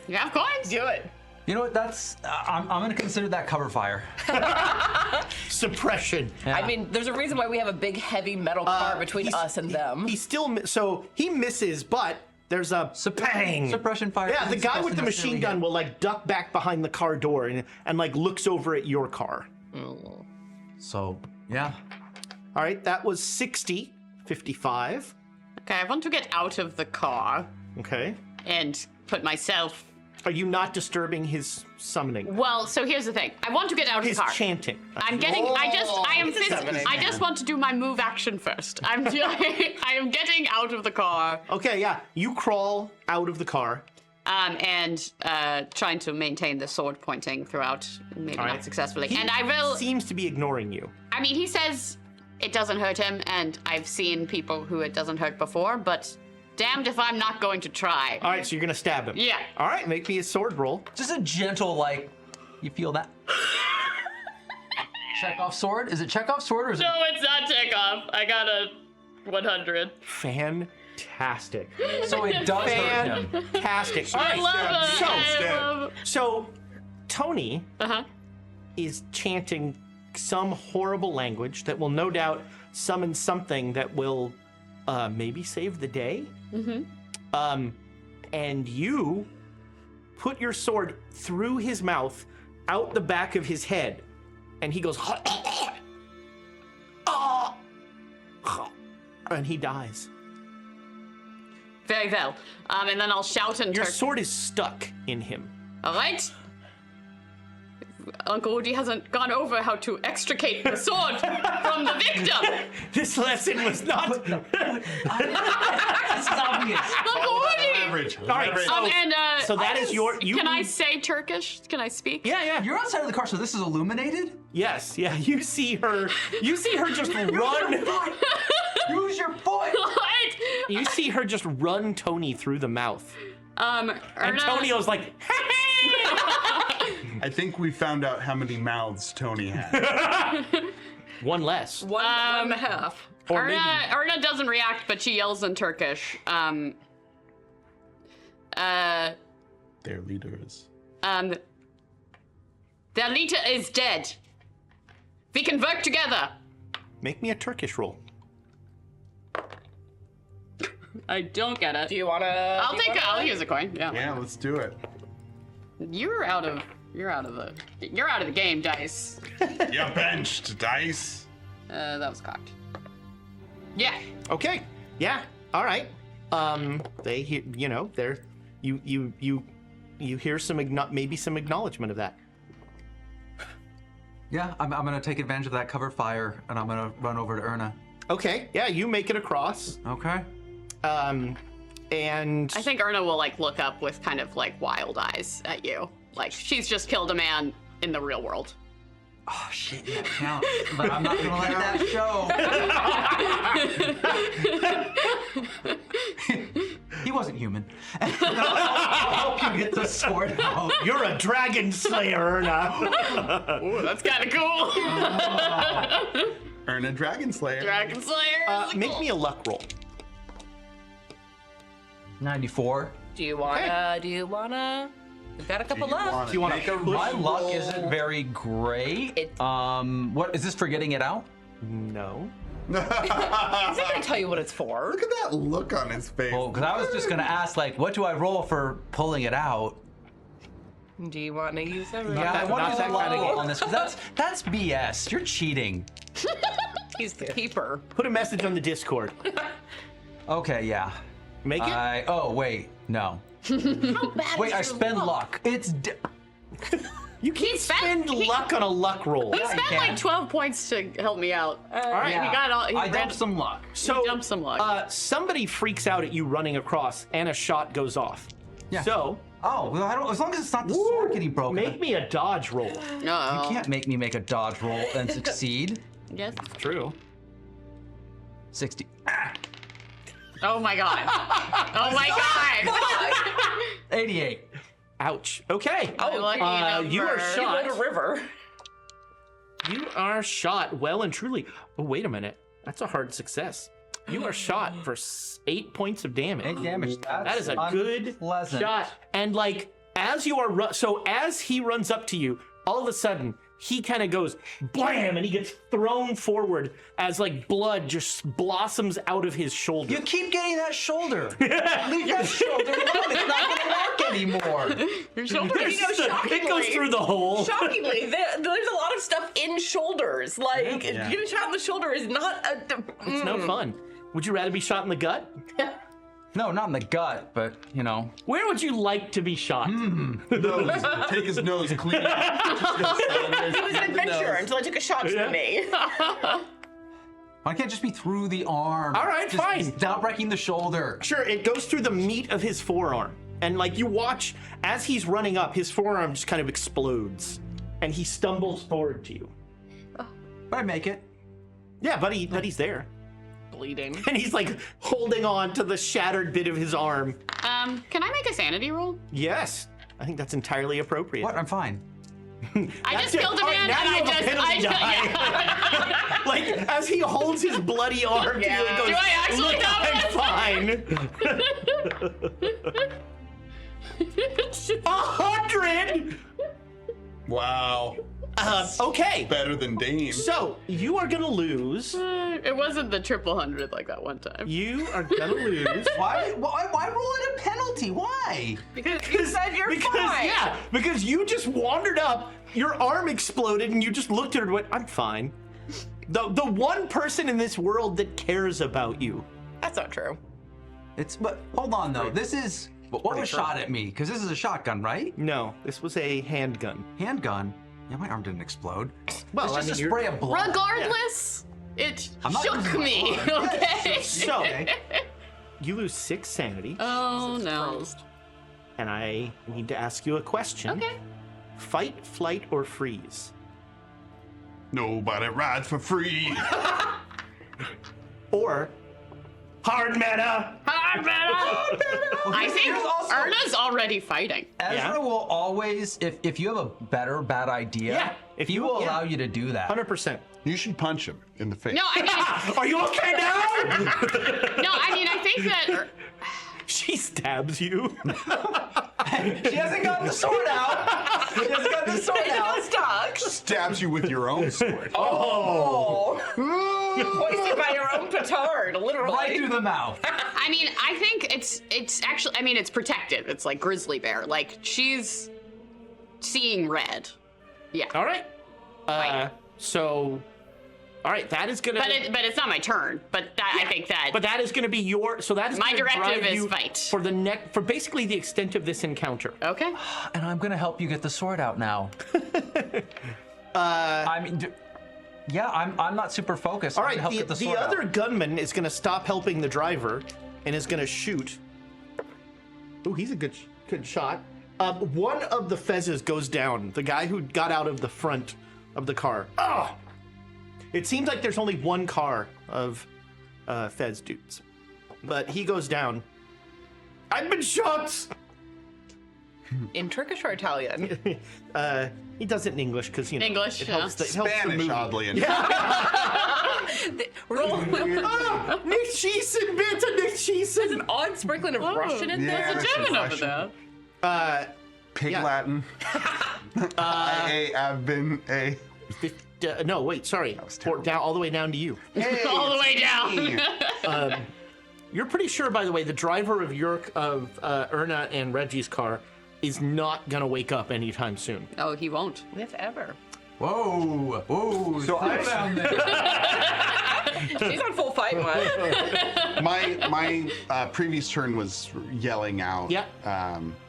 Yeah, of course. Do it. You know what? That's I'm going to consider that cover fire. Suppression. I mean, there's a reason why we have a big, heavy metal car between us and them. He still so he misses, but there's a bang. Suppression fire. Yeah, the isn't guy supposed with to the machine necessarily gun hit. will like duck back behind the car door and like looks over at your car. So yeah. All right, that was 60, 55. Okay, I want to get out of the car Okay. and put myself. Are you not disturbing his summoning? Well, so here's the thing. I want to get out of His the car. chanting. I'm getting. I just want to do my move action first. I am getting out of the car. Okay, yeah. You crawl out of the car. And trying to maintain the sword pointing throughout, maybe All right. not successfully. He And I will. seems to be ignoring you. I mean, he says it doesn't hurt him, and I've seen people who it doesn't hurt before, but damned if I'm not going to try. All right, so you're gonna stab him. Yeah. All right, make me a sword roll. Just a gentle like. You feel that? Chekhov sword? Is it Chekhov's sword or is No, it's not takeoff. I got a 100. Fantastic. it? So it does hurt him. Fantastic. All I right. love it. so- I love. So Tony Uh-huh. is chanting some horrible language that will no doubt summon something that will maybe save the day. Mm-hmm. And you put your sword through his mouth, out the back of his head, and he goes, and he dies. Very well. And then I'll shout in Your Turkish. sword is stuck in him. All right. Uncle Woody hasn't gone over how to extricate the sword from the victim. This lesson was not. That's obvious. Uncle Woody. Average. All right, Average. so that is your. Can I say Turkish? Can I speak? Yeah, yeah. You're outside of the car, so this is illuminated? Yes, yeah. You see her. You see her just run. Use your foot! What? You see her just run Tony through the mouth, and Erna, Tony was like, I think we found out how many mouths Tony had. one less. One and a half. Or maybe- Erna doesn't react, but she yells in Turkish. Their leaders. Their leader is dead. We can work together. Make me a Turkish roll. I don't get it. Do you want to? I'll use a coin. Yeah. Yeah, let's do it. You're out of the game, dice. You benched, Dice. That was cocked. Yeah. Okay. Yeah. All right. They hear. You know. They're. You hear some maybe some acknowledgement of that. Yeah, I'm gonna take advantage of that cover fire and I'm gonna run over to Erna. Okay. Yeah. You make it across. Okay. And I think Erna will like look up with kind of like wild eyes at you. Like she's just killed a man in the real world. Oh shit, that counts. But I'm not gonna let that show. He wasn't human. I'll help you get the sword out. you're a dragon slayer, Erna. Ooh, that's kind of cool. Earn a Dragon Slayer. Dragon Slayer. Make me a luck roll. 94. Do you wanna? We've got a couple left. Do you want Make to? a My roll. luck isn't very great. What is this for getting it out? No. I'm not gonna tell you what it's for. Look at that look on his face. Oh, because I was just gonna ask, like, what do I roll for pulling it out? Do you want to use everything? Yeah, I want to not use that a luck kind of roll game. on this, because that's BS. You're cheating. He's the keeper. Put a message on the Discord. Okay, yeah. Make it? Oh, wait. No. Wait, I spend luck. You can't spend luck on a luck roll. He spent can. like 12 points to help me out. All right. He got all. I dumped some luck. So dumped some luck. somebody freaks out at you running across, and a shot goes off. Yeah. So Oh, well, I don't. As long as it's not the sword getting broken. make me a dodge roll. No. You can't make me make a dodge roll and succeed. Yes. True. 60. Oh my god. Oh my god. 88. Ouch. Okay. Oh, lucky you are number. shot. Rolled a river. You are shot well and truly. Oh, wait a minute. That's a hard success. You are shot for 8 points of damage. 8 damage. That is a good unpleasant. shot. And like, as you are, so as he runs up to you, all of a sudden, he kind of goes blam, and he gets thrown forward as like blood just blossoms out of his shoulder. You keep getting that shoulder. Leave that shoulder alone. It's not gonna work anymore. Your shoulder, you know, shockingly. It goes through the hole. Shockingly, there's a lot of stuff in shoulders. Like, Yeah. getting shot in the shoulder is not a... It's no fun. Would you rather be shot in the gut? No, not in the gut, but you know. Where would you like to be shot? Nose. Take his nose clean. It was an adventure until I took a shot to the knee. Why can't it just be through the arm? All right, Just fine. Without breaking the shoulder. Sure, it goes through the meat of his forearm. And like you watch, as he's running up, his forearm just kind of explodes. And he stumbles forward to you. But I make it. Yeah, but he's there. Bleeding. And he's like holding on to the shattered bit of his arm. Can I make a sanity roll? Yes, I think that's entirely appropriate. What? I'm fine. I just it. killed a All right, man now and you I have a just, penalty yeah. Like, as he holds his bloody arm to you and goes, Do I actually "Look, I'm fine." 100! Wow. Okay, Better than Dane. so you are gonna lose. It wasn't the 100 like that one time. You are gonna lose. Why roll it a penalty? Why? Because you said you're fine. Yeah, because you just wandered up, your arm exploded, and you just looked at her and went, "I'm fine." The one person in this world that cares about you. That's not true. But hold on though. This is what was shot at me? Because this is a shotgun, right? No, this was a handgun. Handgun. Yeah, my arm didn't explode. Well, It's I just mean, a you're- spray of blood. Regardless, it I'm not shook using my me. arm. Okay. So, you lose 6 sanity, Oh no. and I need to ask you a question. Okay. Fight, flight, or freeze? Nobody rides for free. Or hard meta? Hard meta. I think Here's also- Erna's already fighting. Ezra Yeah. will always, if you have a bad idea, Yeah, if he you- will yeah. allow you to do that. 100%. You should punch him in the face. No, I mean, Are you okay now? no, I mean, I think that. She stabs you. She hasn't gotten the sword out. She hasn't gotten the sword out. Stuck. Stabs you with your own sword. Oh. Hoisted by your own petard, literally. Right through the mouth. I mean, I think it's actually. I mean, it's protective. It's like grizzly bear. Like she's seeing red. Yeah. All right. So, all right, that is gonna. But it's not my turn. But that, I think that. But that is going to be your. So that is My gonna directive drive is you fight. for the for basically the extent of this encounter. Okay. And I'm gonna help you get the sword out now. I mean, yeah, I'm not super focused. All I'm right, gonna help get the sword other out. gunman is going to stop helping the driver and is going to shoot. Oh, he's a good shot. One of the fezzes goes down. The guy who got out of the front of the car. Oh! It seems like there's only one car of Fez dudes, but he goes down. I've been shot. In Turkish or Italian? He does it in English because you know English, It helps yeah. it helps the Spanish, movie. oddly enough. Roll. Ah, Nick Sheeson, bitte Nick Sheeson. An odd sprinkling of Russian in Yeah, there. some German over Russian. there. Pig Yeah. Latin. I've been a. No, wait, sorry. terrible. Down all the way down to you. Hey, All the way it's down. me. You're pretty sure, by the way, the driver of Erna and Reggie's car is not gonna wake up anytime soon. Oh, he won't. If ever. Whoa! Whoa! So Slow down there. He's on full fight mode. my previous turn was yelling out. Yep.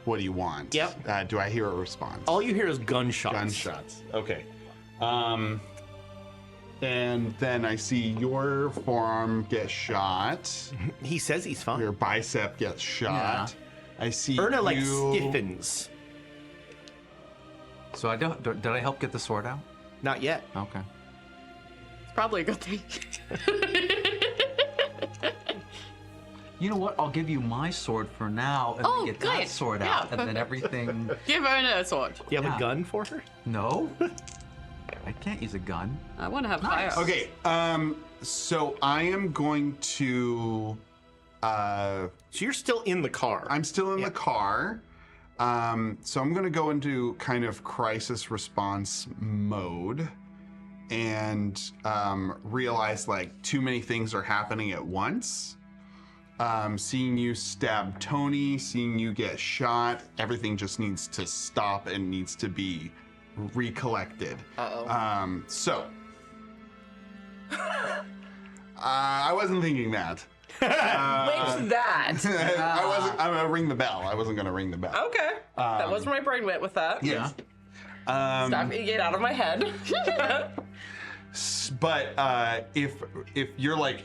What do you want? Yep. Do I hear a response? All you hear is gunshots. Gunshots. Okay. And then I see your forearm get shot. He says he's fine. Your bicep gets shot. I see Erna like you. stiffens. So did I help get the sword out? Not yet. Okay. It's probably a good thing. You know what? I'll give you my sword for now, and Oh, then get good. that sword Yeah, out, and then everything. Give Erna a sword. Do you have Yeah. a gun for her? No, I can't use a gun. I want to have Nice. fire. Okay. So I am going to. So you're still in the car. I'm still in the car. So I'm going to go into kind of crisis response mode and realize like too many things are happening at once. Seeing you stab Tony, seeing you get shot, everything just needs to stop and needs to be recollected. So I wasn't thinking that. What's that? I'm gonna ring the bell. I wasn't gonna ring the bell. Okay. That was my brain went with that. Yeah. Stop, get out of my head. But if you're like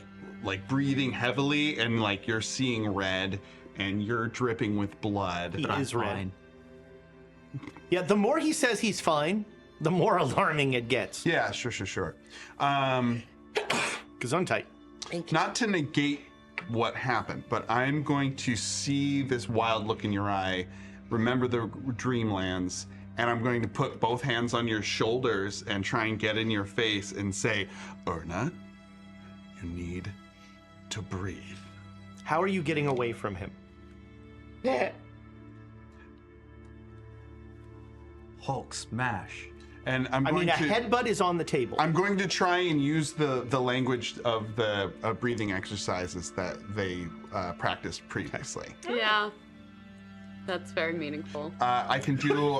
breathing heavily and like you're seeing red and you're dripping with blood, He is red. Fine. Yeah, the more he says he's fine, the more alarming it gets. yeah, sure. Gesundheit. Not to negate what happened, but I'm going to see this wild look in your eye, remember the dreamlands, and I'm going to put both hands on your shoulders and try and get in your face and say, Erna, you need to breathe. How are you getting away from him? Hulk smash. And I'm I going mean, a to headbutt is on the table. I'm going to try and use the language of the breathing exercises that they practiced previously. Yeah. That's very meaningful. I can do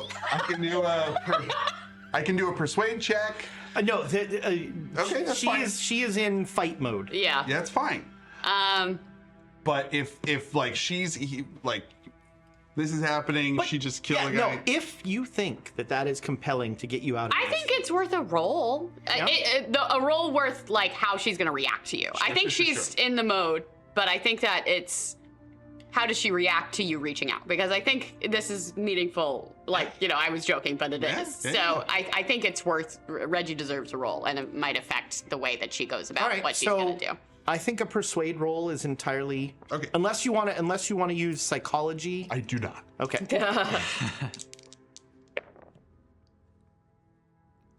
a persuade check. No, Okay, that's fine. she is in fight mode. Yeah. Yeah, it's fine. But if like this is happening, she just killed a guy. No, if you think that is compelling to get you out of I this. think it's worth a roll. A roll worth like how she's gonna react to you. I think she's in the mode, but I think that it's how does she react to you reaching out? Because I think this is meaningful. Like, I was joking, but it is. Yeah. So I think it's worth. Reggie deserves a roll, and it might affect the way that she goes about All right, what she's so gonna do. I think a persuade roll is entirely Okay. Unless you want to use psychology. I do not. Okay.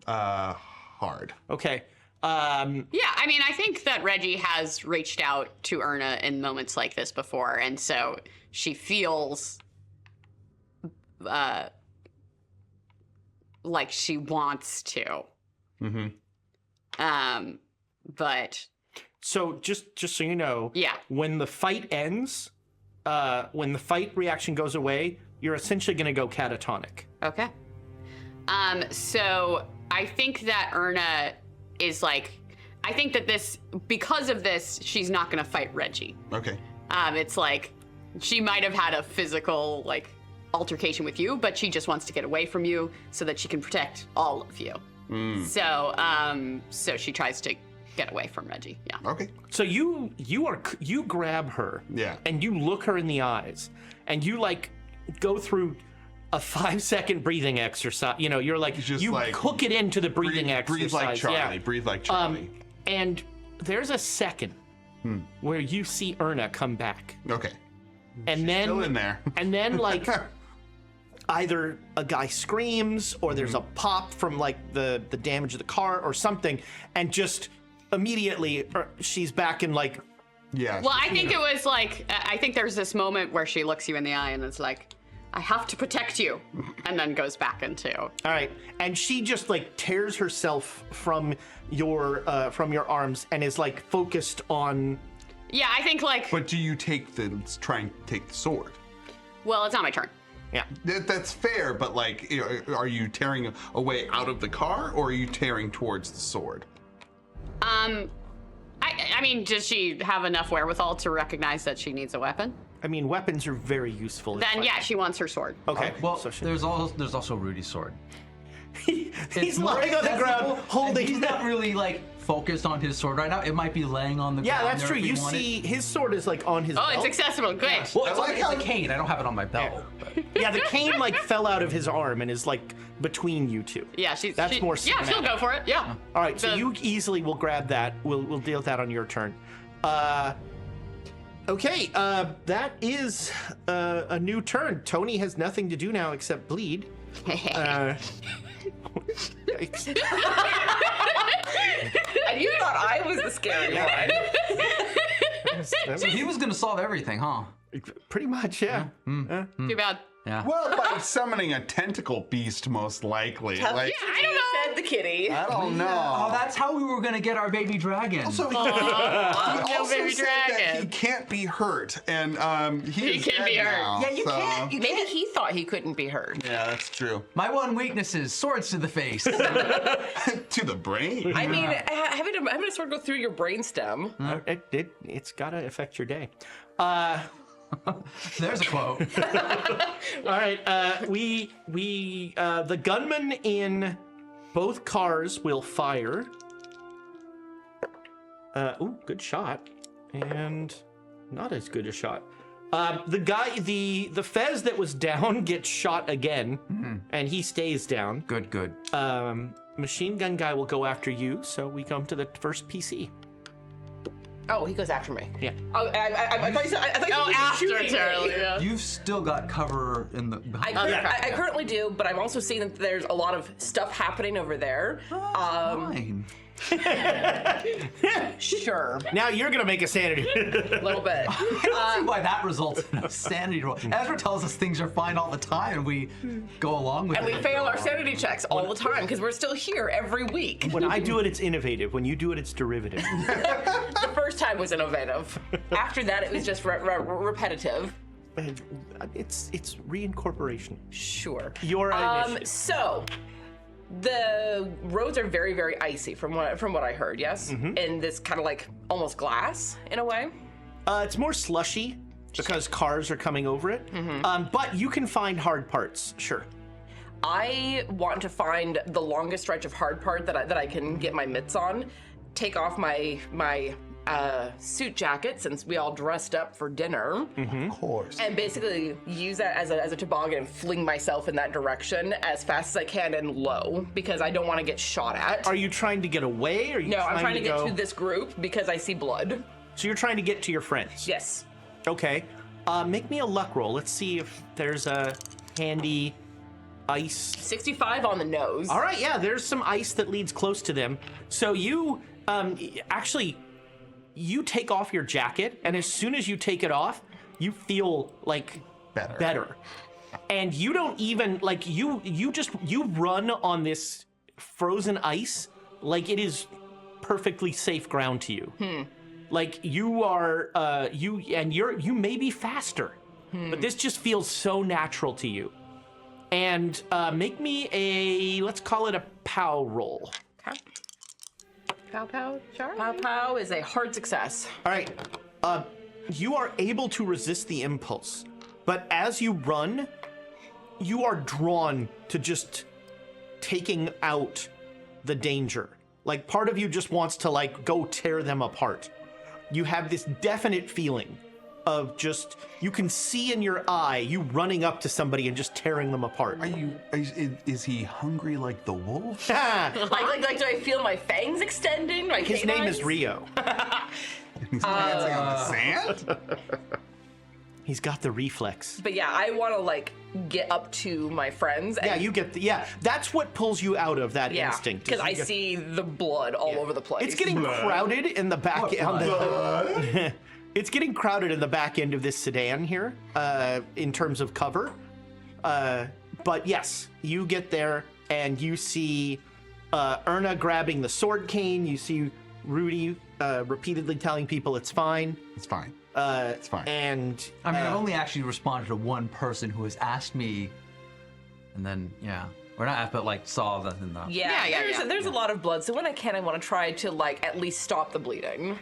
Hard. Okay. Yeah, I mean, I think that Reggie has reached out to Erna in moments like this before, and so she feels like she wants to. Mm-hmm. But So just so you know, yeah, when the fight ends, when the fight reaction goes away, you're essentially going to go catatonic. okay. So I think that Erna is like, I think that because of this, she's not going to fight Reggie. Okay. It's like she might have had a physical altercation with you, but she just wants to get away from you so that she can protect all of you. So she tries to get away from Reggie. Yeah. Okay. So you grab her, Yeah. and you look her in the eyes, and you go through a 5-second breathing exercise. You're like Just you like, hook it into the breathing exercise. Breathe like Charlie. Yeah. Breathe like Charlie. And there's a second where you see Erna come back, Okay. and then Still in there. and then either a guy screams or there's a pop from the damage of the car or something, and just immediately she's back in Yeah. Well, I think it was I think there's this moment where she looks you in the eye and it's like, I have to protect you, and then goes back into. All right, and she just tears herself from your arms and is focused on. Yeah, I think But do you try and take the sword? well, it's not my turn. Yeah. That's fair, but like, are you tearing away out of the car, or are you tearing towards the sword? I mean, does she have enough wherewithal to recognize that she needs a weapon? I mean, weapons are very useful. in Then fighting. yeah, she wants her sword. Okay. Well, so she- there's also Rudy's sword. he's lying on the ground holding. He's not really like focused on his sword right now. It might be laying on the Yeah, ground. that's there true. if we You want it. see, his sword is like on his Oh, belt. it's accessible. Great. Well, it's, I like it's how- a cane. I don't have it on my belt. But. Yeah, the cane like fell out of his arm and is like between you two. Yeah, That's more Yeah, she'll cinematic. go for it. Yeah. All right, so The- you easily will grab that. We'll deal with that on your turn. Okay, that is a new turn. Tony has nothing to do now except bleed. Yikes. And you thought I was the scary one. That So he was gonna solve everything, huh? was pretty much, yeah. Too bad. Yeah. Well, by summoning a tentacle beast, most likely. Like, I don't know. Said the kitty. I don't know. Oh, that's how we were gonna get our baby dragon. So he no also baby said that dragon. he can't be hurt, and he is can dead be hurt. now, yeah, you so- can't. You Maybe can't. he thought he couldn't be hurt. Yeah, that's true. My one weakness is swords to the face. To the brain. I mean, having a sword go through your brainstem. It's gotta affect your day. There's a quote. All right, the gunman in both cars will fire. Ooh, good shot, and not as good a shot. The Fez that was down gets shot again, and he stays down. Good. Machine gun guy will go after you, so we come to the first PC. Oh, he goes after me. Yeah. Oh, I thought you said. I thought you Oh, were after shooting Charlie. me. Yeah. You've still got cover in the. I currently do, but I've also seen that there's a lot of stuff happening over there. Fine. Sure, Now you're gonna make a sanity. a little bit. I don't see why that results in a sanity roll. Ezra tells us things are fine all the time, and we go along with And it. we fail our sanity checks all the time because we're still here every week. When I do it, it's innovative. When you do it, it's derivative. The first time was innovative. After that, it was just repetitive. It's reincorporation. Sure. Your initiative. So the roads are very, very icy from what I heard. Yes, and this kind of like almost glass in a way. It's more slushy because cars are coming over it. But you can find hard parts, sure. I want to find the longest stretch of hard part that I can get my mitts on. Take off my suit jacket since we all dressed up for dinner. Of course. And basically use that as a toboggan and fling myself in that direction as fast as I can and low because I don't want to get shot at. Are you trying to get away? Or are you No, I'm trying to get go... to this group because I see blood. So you're trying to get to your friends? Yes. Okay. Make me a luck roll. Let's see if there's a handy ice. 65 on the nose. All right, yeah, there's some ice that leads close to them. So you actually you take off your jacket, and as soon as you take it off, you feel like better. And you don't even like you run on this frozen ice like it is perfectly safe ground to you. Like you are you may be faster, but this just feels so natural to you. And make me a, let's call it a POW roll. Okay. Pow, Charlie. Pow pow is a hard success. All right. You are able to resist the impulse, but as you run, you are drawn to just taking out the danger. Like part of you just wants to like go tear them apart. You have this definite feeling of just, you can see in your eye you running up to somebody and just tearing them apart. Is he hungry like the wolf? Like, do I feel my fangs extending? My His name canines? is Rio. He's dancing on the sand? He's got the reflex. But yeah, I want to like get up to my friends. And, Yeah, you get that's what pulls you out of that yeah, instinct. because is I you get- see the blood all over the place. It's getting crowded in the back. It's getting crowded in the back end of this sedan here, in terms of cover. But yes, you get there and you see Erna grabbing the sword cane. You see Rudy repeatedly telling people it's fine. It's fine. It's fine. And I mean, I've only actually responded to one person who has asked me, and then or not asked, but like saw the. There's a lot of blood, so when I can, I want to try to like at least stop the bleeding.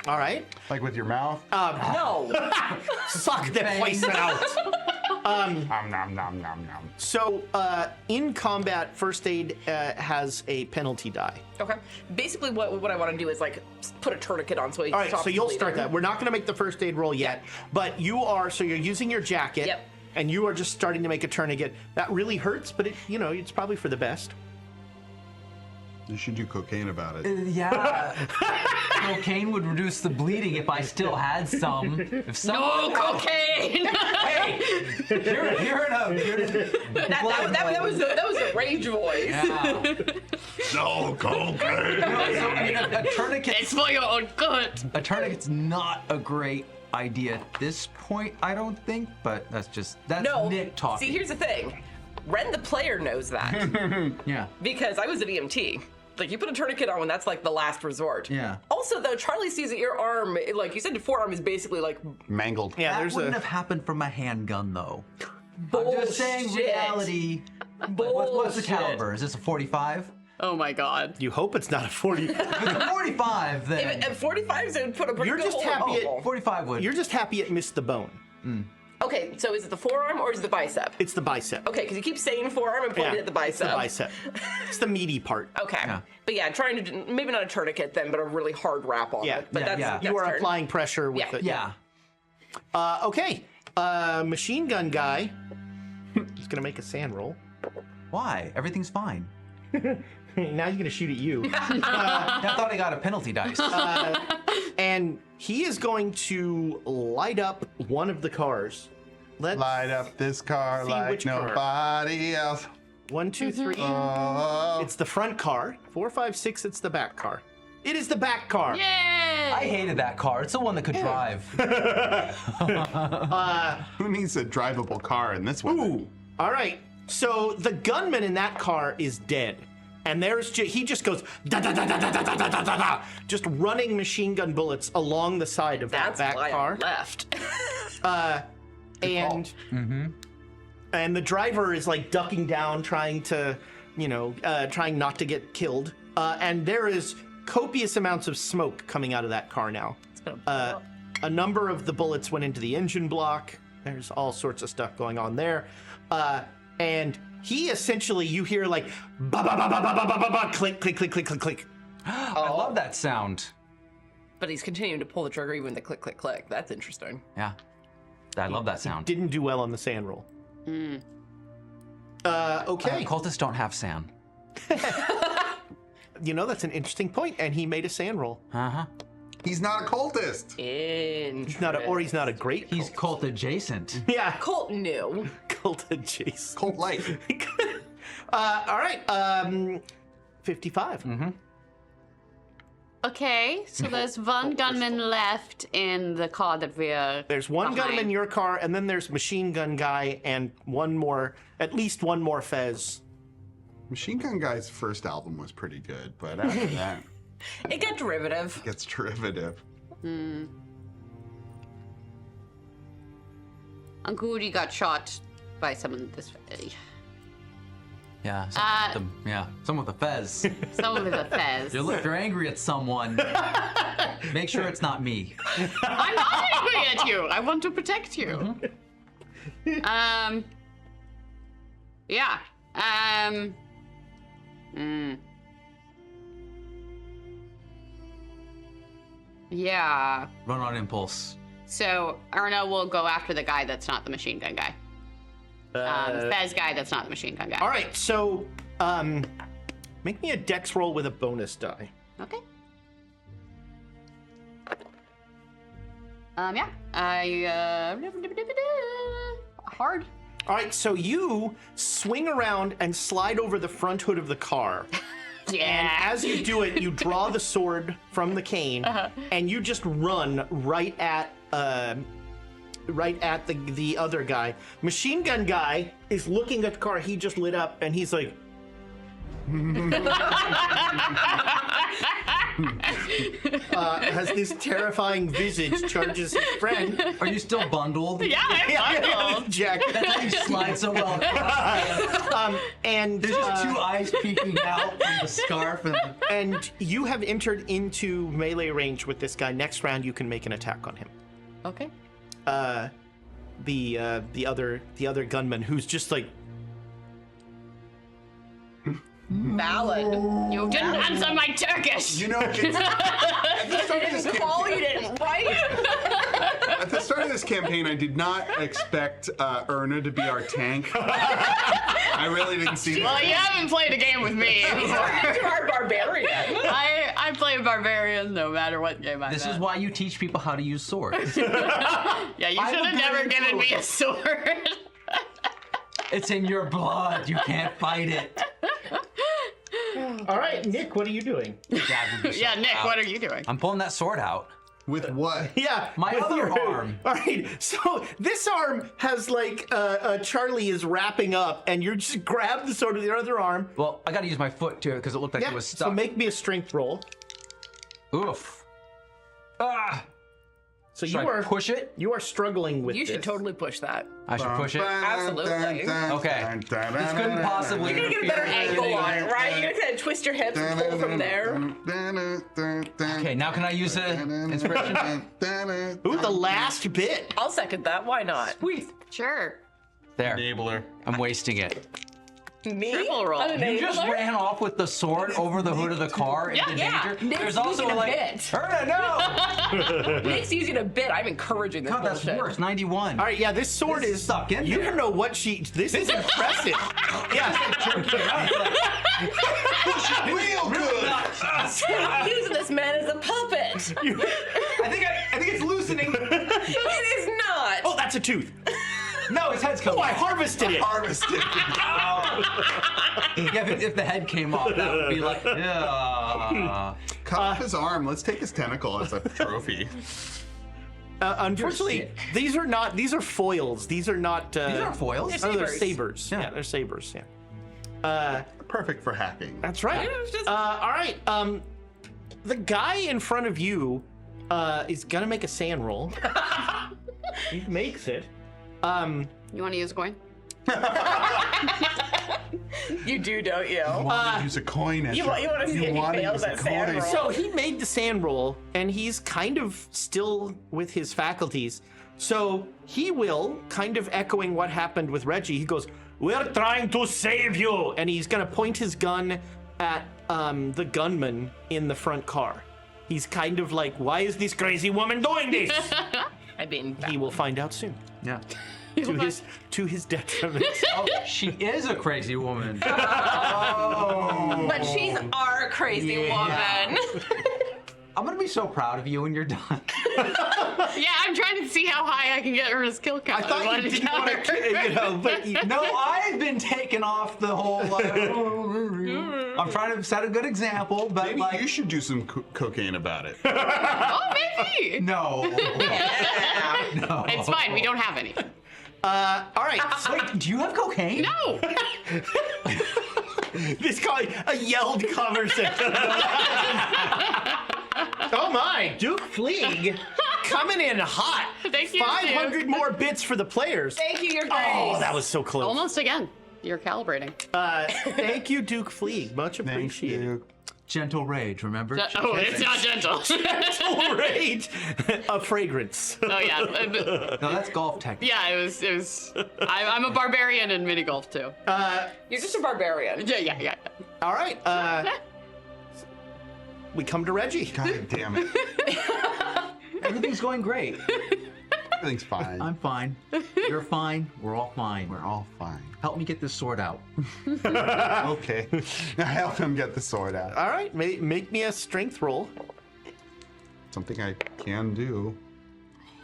all right, Like with your mouth. No. suck the poison out. Nom nom nom nom nom. So in combat, first aid has a penalty die. Okay. Basically, what I want to do is like put a tourniquet on so he All right, stops so you'll bleeding. start that. We're not going to make the first aid roll yet, but you're using your jacket, Yep. and you are just starting to make a tourniquet. That really hurts, but it's probably for the best. You should do cocaine about it. Yeah. Cocaine would reduce the bleeding if I still had some. If someone No cocaine. Hey, hear it out. that was a rage voice. Yeah. No cocaine. So, I mean, a tourniquet. It's for your own good. A tourniquet's not a great idea at this point, I don't think. But that's No. Nick talking. See, here's the thing. Ren, the player, knows that Yeah. because I was an EMT. Like, you put a tourniquet on when that's like the last resort. Yeah. Also, though, Charlie sees that your arm, like you said, your forearm is basically like Mangled. Yeah, That there's wouldn't a. have happened from a handgun, though. bullshit. I'm just saying reality. What's the Bullshit. caliber? Is this a 45? Oh my god. You hope it's not a 40. If it's a 45, then. At 45, it would put a pretty You're good just hole in happy the hole. 45 would. You're just happy it missed the bone. Okay, so is it the forearm or is it the bicep? It's the bicep. Okay, because you keep saying forearm and pointing at the bicep. It's the bicep. It's the meaty part. Okay. Yeah. But yeah, trying to do, maybe not a tourniquet then, but a really hard wrap on Yeah, it. But yeah, that's, yeah. that's You are turn. applying pressure with Yeah. it. Yeah. Okay. Machine gun guy. He's gonna make a sand roll. Why? Everything's fine. Now he's gonna shoot at you. I thought he got a penalty dice. And he is going to light up one of the cars. Let's Light up this car See like which car. nobody else. 1, 2, 3. Oh. It's the front car. 4, 5, 6. It's the back car. It is the back car. Yay! I hated that car. It's the one that could drive. Who needs a drivable car in this one? Ooh. All right. So the gunman in that car is dead. And he just goes da da da da da da da da da da, just running machine gun bullets along the side of That's that back why car. I left. And and the driver is like ducking down, trying not to get killed. And there is copious amounts of smoke coming out of that car now. A number of the bullets went into the engine block. There's all sorts of stuff going on there. And he essentially, you hear like ba ba ba ba ba ba ba ba click click click click click click. I love that sound. But he's continuing to pull the trigger even with the click, click, click. That's interesting. Yeah. I love that sound. Didn't do well on the sand roll. Okay. Cultists don't have sand. That's an interesting point. And he made a sand roll. Uh-huh. He's not a cultist. He's not a great. He's cult adjacent. Yeah. Colt knew. Cult adjacent. Cult light. All right. 55. Okay, so there's one gunman left in the car that we're. There's one behind. gunman in your car, and then there's machine gun guy, and at least one more Fez. Machine Gun Guy's first album was pretty good, but after that, It got derivative. it gets derivative. Uncle Woody got shot by someone this. Yeah. Someone with a fez. Someone with a fez. You're angry at someone. Make sure it's not me. I'm not angry at you. I want to protect you. Yeah. Yeah. Run on impulse. So Erna will go after the guy that's not the machine gun guy. Fez guy that's not the machine gun guy. All right, so make me a dex roll with a bonus die. Okay. Yeah. Hard. All right, so you swing around and slide over the front hood of the car. And Yeah. as you do it, you draw the sword from the cane, and you just run right at the other guy. Machine gun guy is looking at the car he just lit up, and he's like, As this terrifying visage charges his friend. Are you still bundled? Yeah, I'm bundled. Jack. That's how you slide so well. And There's just two eyes peeking out from the scarf. and you have entered into melee range with this guy. Next round, you can make an attack on him. Okay. The other gunman who's just like, Valid. You didn't answer my Turkish. You know, at the start of this Call you campaign, didn't, right? at the start of this campaign, I did not expect Erna to be our tank. I really didn't see Well, that. you haven't played a game with me. You are barbarian. I play barbarian no matter what game I'm This in. is why you teach people how to use swords. Yeah, you I'm should a have never good given me a influence. sword. It's in your blood. You can't fight it. all right, Nick, what are you doing? Yeah, Nick, what are you doing? I'm pulling that sword out. With what? Yeah, My with other your arm. All right, so this arm has like Charlie is wrapping up, and you just grab the sword with your other arm. Well, I gotta use my foot too because it looked like Yeah, it was so stuck. make me a strength roll. Oof. Ah. So Should you I are push it? You are struggling with You should this. totally push that. I should push it. Absolutely. Okay. This couldn't possibly. You're gonna get a better angle on it, right? You're gonna kind of twist your hips and pull from there. Okay, now can I use the inspiration? Ooh, the last bit. I'll second that. Why not? Sure. There. Enabler. I'm wasting it. Me? Triple roll. An You just enabler? ran off with the sword over the hood of the car into Yeah. danger. Nick's There's also using a like, bit. Erna, no! Nick's using a bit. I'm encouraging this God, that's bullshit. worse. 91. All right, yeah, this sword This is stuck in You there. don't know what she. This is impressive. Yeah. Real good. I'm using this man as a puppet. I think it's loosening. It is not. Oh, that's a tooth. No, his head's coming. Oh, I harvested it. Harvested. Yeah, if the head came off, that would be like, yeah. Cut off his arm. Let's take his tentacle as a trophy. Unfortunately, these are not. These are foils. These are not. These aren't foils. Oh, they're sabers. sabers. Yeah. Yeah, they're sabers. Yeah. Perfect for hacking. That's right. Yeah, it's just- All right. The guy in front of you is gonna make a sand roll. He makes it. You want to use a coin? You do, don't you? Want to use a coin as You want to see if he wanna fails use that a sand coin. roll. So he made the sand roll, and he's kind of still with his faculties. So he will, kind of echoing what happened with Reggie, he goes, "We're trying to save you!" And he's gonna point his gun at the gunman in the front car. He's kind of like, "Why is this crazy woman doing this?" I mean, He will find out soon, Yeah. to his detriment. Oh, she is a crazy woman. but she's our crazy Yeah. woman. I'm gonna be so proud of you when you're done. Yeah, I'm trying to see how high I can get her skill I count. thought you didn't want to, but you, No, I've been taken off the whole. I'm trying to set a good example, but Maybe like, you should do some cocaine about it. Oh, maybe. no. No. It's fine. We don't have any. all right. Wait, do you have cocaine? No. This guy a yelled conversation. Oh my, Duke Fleeg coming in hot. Thank you, 500 more bits for the players. Thank you, your grace. Oh, that was so close. Almost again. You're calibrating. Thank you, Duke Fleeg. Much Thank appreciated. you. Gentle rage, remember? Oh, it's not gentle. Great. A fragrance. Oh yeah. No, that's golf technique. Yeah, it was. I'm a barbarian in mini golf too. You're just a barbarian. Yeah. All right. We come to Reggie. God damn it. Everything's going great. Everything's fine. I'm fine. You're fine. We're all fine. We're all fine. Help me get this sword out. Okay. Now help him get the sword out. All right. Make me a strength roll. Something I can do.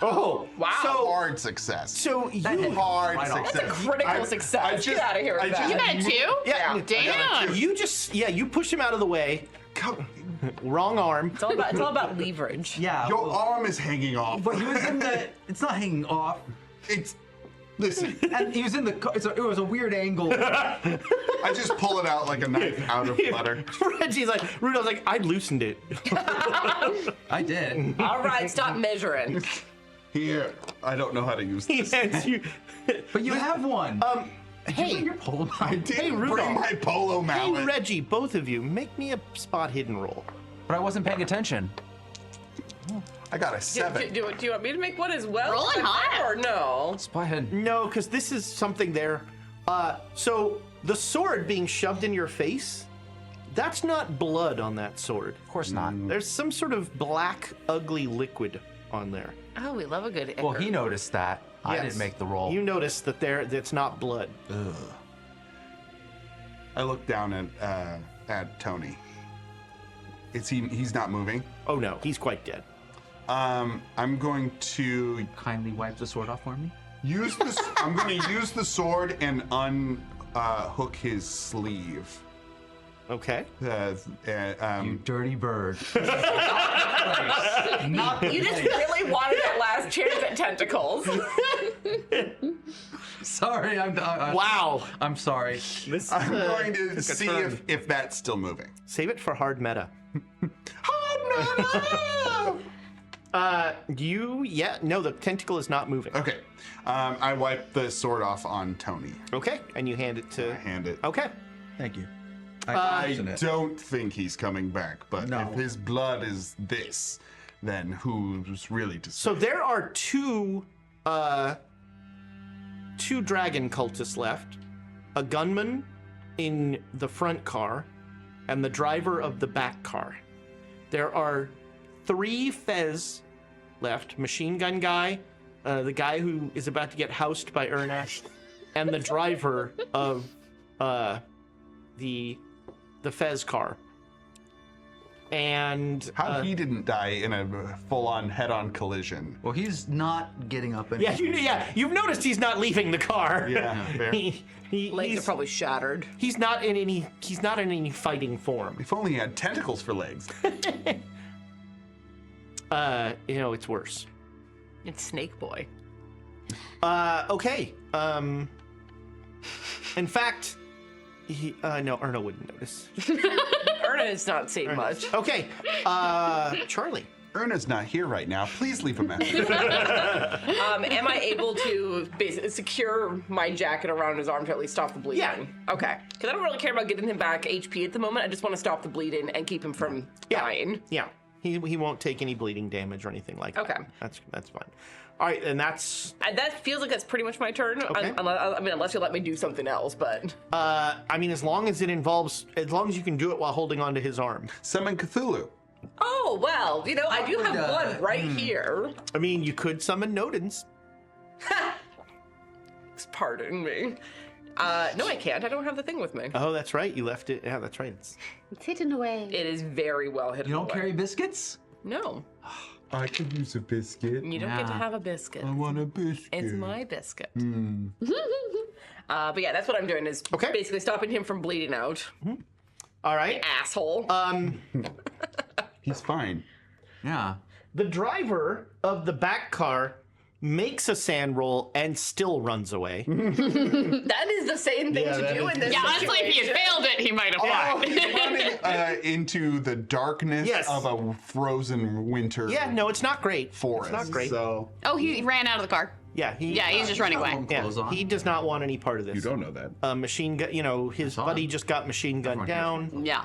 Oh, Wow. Hard success. So you Hard Right off. success. Critical success. Get out of here with that. You got two? yeah, Damn. you push him out of the way. Wrong arm. It's all about leverage. Yeah. Your well, arm is hanging off. but he was in the. It's not hanging off. It's Listen, And he was in the car. It was a weird angle. I just pull it out like a knife out of butter. Reggie's like, Rudolph's like, I loosened it. I did. All right, stop measuring. Here, I don't know how to use He this. hands you. But you have one. Hey, Your pole I mount. didn't bring Rudolph. my polo hey, mallet. Reggie, both of you, make me a spot hidden roll. But I wasn't paying attention. I got a Do 7. you want me to make one as well? Rolling high. Or no? Spot hidden. No, because this is something there. So the sword being shoved in your face, that's not blood on that sword. Of course not. There's some sort of black, ugly liquid on there. Oh, we love a good Well, ichor. he noticed that. I Yes. didn't make the roll. You notice that that's not blood. I look down at Tony. He's not moving. Oh no, he's quite dead. I'm going to Kindly wipe the sword off for me. use this. I'm going to use the sword and unhook his sleeve. Okay. You dirty bird. Not You just really wanted that last chance at tentacles. sorry. Wow. I'm sorry. This I'm going to took a see turn. if that's still moving. Save it for hard meta. No, the tentacle is not moving. Okay. I wipe the sword off on Tony. Okay, and you hand it to. I hand it. Okay. Thank you. I don't think he's coming back, but No. if his blood is this, then who's really to say? So there are two dragon cultists left, a gunman in the front car, and the driver of the back car. There are 3 Fez left: machine gun guy, the guy who is about to get housed by Ernest, and the driver of the Fez car. And How he didn't die in a full-on head-on collision. Well, he's not getting up and. you've noticed he's not leaving the car. Yeah, fair. Legs are He's, probably shattered. he's not in any fighting form. If only he had tentacles for legs. It's worse. It's Snake Boy. Okay. In fact, no, Erna wouldn't notice. Erna has not seen much. Okay. Charlie. Erna's not here right now. Please leave a message. Am I able to basically secure my jacket around his arm to at least stop the bleeding? Yeah. Okay. Because I don't really care about getting him back HP at the moment. I just want to stop the bleeding and keep him from dying. Yeah. He won't take any bleeding damage or anything like that. Okay. That's fine. All right, and that's. That feels like that's pretty much my turn. Okay. Unless you let me do something else, but. As long as you can do it while holding onto his arm. Summon Cthulhu. Oh, well, I do have blood right here. You could summon Nodens. Pardon me. No, I can't. I don't have the thing with me. Oh, that's right. You left it. Yeah, that's right. It's hidden away. It is very well hidden You don't away. Carry biscuits? No. I could use a biscuit. You don't get to Yeah. have a biscuit. I want a biscuit. It's my biscuit. But yeah, that's what I'm doing is Okay. basically stopping him from bleeding out. All right. Asshole. He's fine. Yeah. The driver of the back car makes a sand roll and still runs away. that is the same thing Yeah, to that do is in this Yeah, honestly, if he had situation. failed it, he might have won. He's running into the darkness Yes. of a frozen winter Yeah, no, it's not great. forest. It's not great. So Oh, he ran out of the car. Yeah, Yeah, he's just running away. yeah, Clothes on. he does not want any part of this. you don't know that. Machine gun. His saw buddy it. just got machine gunned down. Yeah.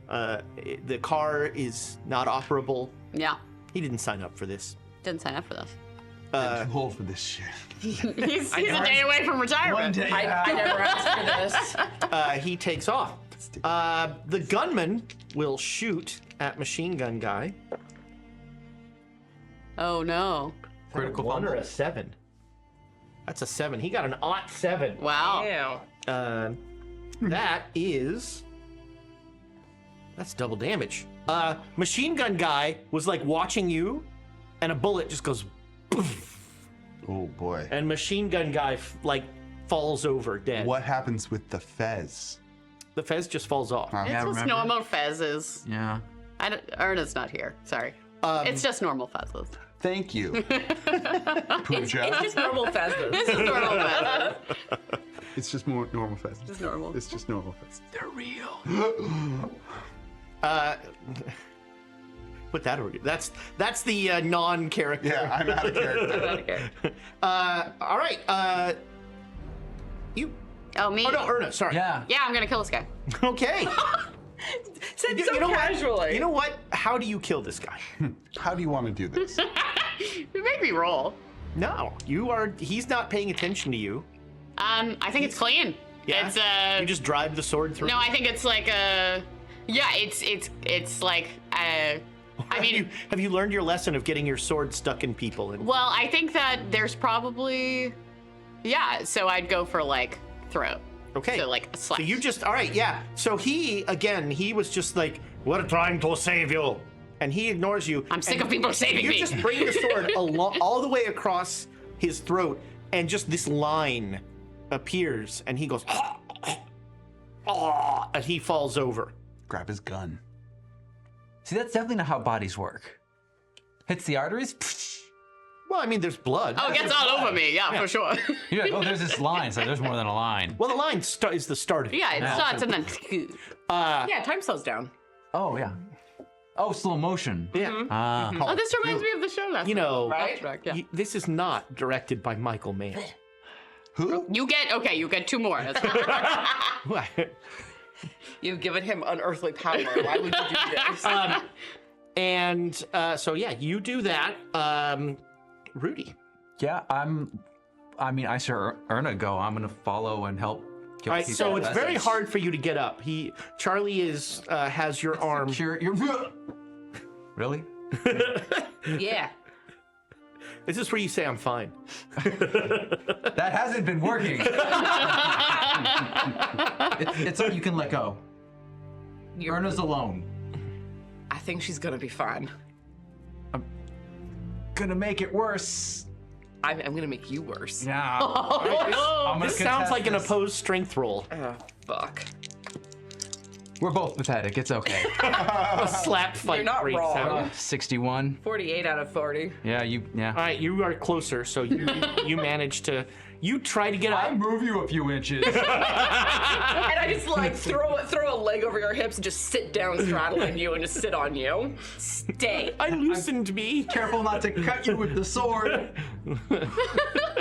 The car is not operable. Yeah. He didn't sign up for this. Didn't sign up for this. I'm too old for this shit. He's a day away from retirement. I never asked for this. He takes off. The gunman will shoot at machine gun guy. Oh, no. Critical 1 or fumble. a 7? That's a 7. He got an ought 7. Wow. Ew. That's double damage. Machine gun guy was like watching you, and a bullet just goes, Oh boy. and machine gun guy falls over dead. What happens with the fez? The fez just falls off. Huh? It's Yeah, just remember? normal fezzes. Yeah. Erna's not here. Sorry. It's just normal fezzes. Thank you. Pooja. It's just normal pheasants. This is normal. Beth. It's just more normal pheasants. Just normal. It's just normal pheasants. They're real. Put that over. That's the non-character. Yeah, I'm out of character. Okay. All right. You. Oh, me? Oh no, Erna. Sorry. Yeah. Yeah, I'm gonna kill this guy. Okay. Said You so know what? casually. You know what? How do you kill this guy? How do you want to do this? You make me roll. No, you are. He's not paying attention to you. I think it's clean. Yeah. It's You just drive the sword through. No, I think it's like a. Yeah, it's like I mean, have you learned your lesson of getting your sword stuck in people? And well, I think that there's probably, yeah. So I'd go for like throat. okay. So like a slash. So you just all right, yeah. So he was just like, "We're trying to save you," and he ignores you. I'm sick and of people saving you me. just bring the sword all the way across his throat, and just this line appears, and he goes, and he falls over. Grab his gun. See, that's definitely not how bodies work. Hits the arteries. Well, I mean, there's blood. Oh, it gets all over me. Yeah, for sure. You're like, oh, there's this line. So there's more than a line. Well, the line is the start of it. Yeah, it starts and then. Yeah, time slows down. Oh yeah. Oh, slow motion. Yeah. Ah. Oh, this reminds me of the show last You know, Right? Yeah. this is not directed by Michael Mann. Who? You get 2 more. That's fine. You've given him unearthly power. Why would you do this? And so yeah, you do that, Rudy. Yeah, I saw Erna go. I'm gonna follow and help. All right, so it's very hard for you to get up. Charlie has your arm. You're really? Yeah. Is this where you say I'm fine? That hasn't been working. It's you can let go. Erna's alone. I think she's gonna be fine. Gonna make it worse. I'm gonna make you worse. Yeah. This sounds like an opposed strength roll. Oh, fuck. We're both pathetic. It's okay. A slap fight You're not breaks wrong. out. 61. 48 out of 40. Yeah, All right, you are closer, so you manage to. You try to get I up. move you a few inches. And I just like throw a leg over your hips and just sit down straddling you and just sit on you. Stay. I loosened me. Careful not to cut you with the sword.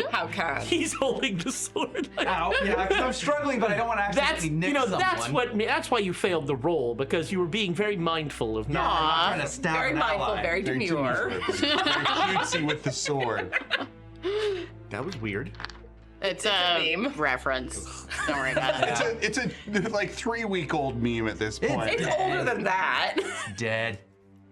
How kind. He's holding the sword. Ow. Yeah, because I'm struggling, but I don't want to accidentally nick someone. That's why you failed the roll, because you were being very mindful of not. I'm not trying to stab Very an mindful, ally. very demure. Very cutesy with the sword. That was weird. It's a a meme. reference. Don't worry about it. It's a like 3-week-old meme at this point. It's older than that. Dead.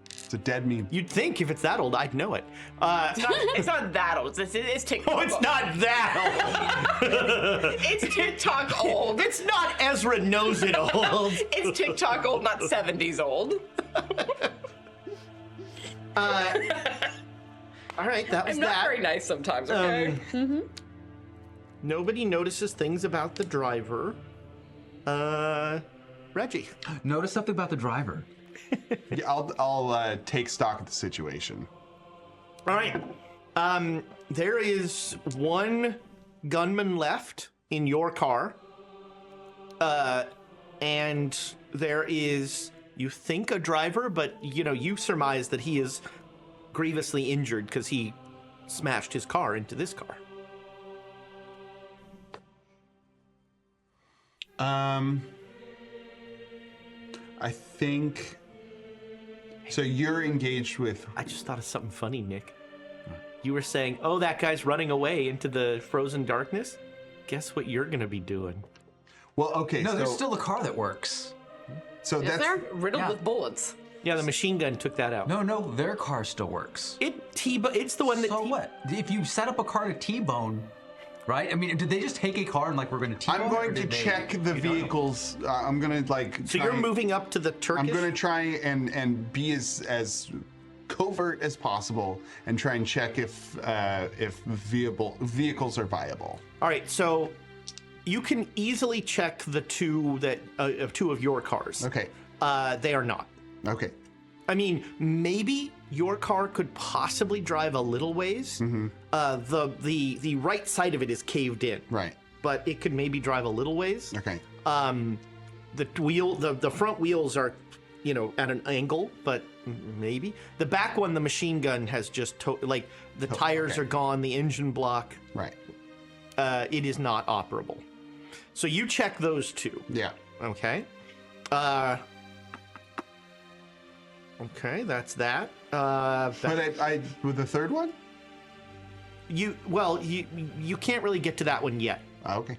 It's a dead meme. You'd think if it's that old, I'd know it. It's not that old. It's TikTok. Oh, it's not that old. It's TikTok old. It's not Ezra knows it old. It's TikTok old, not 70s old. All right, that was I'm not that. very nice sometimes, okay? Nobody notices things about the driver. Reggie. Notice something about the driver. Yeah, I'll take stock of the situation. All right. There is one gunman left in your car. And there is, you think, a driver, but you surmise that he is grievously injured because he smashed his car into this car. I think. So you're engaged with. I just thought of something funny, Nick. You were saying, oh, that guy's running away into the frozen darkness. Guess what you're going to be doing? Well, okay. No, so, there's still a car that works. So Is that's. there? Riddled with bullets. Yeah, the machine gun took that out. No, their car still works. It's the one that. So what? If you set up a car to T-bone, right? I mean, did they just take a car and we're going to T-bone? I'm going to check the vehicles. I'm going to So you're moving up to the Turkish. I'm going to try and be as covert as possible and try and check if vehicles are viable. All right, so you can easily check the two of your cars. Okay. They are not. Okay. I mean, maybe your car could possibly drive a little ways. The right side of it is caved in. Right. But it could maybe drive a little ways. Okay. The front wheels are, at an angle, but maybe. The back one, the machine gun has just the tires are gone, the engine block. Right. It is not operable. So you check those two. Yeah. Okay. Okay, that's that. But I with the third one? You can't really get to that one yet. Okay.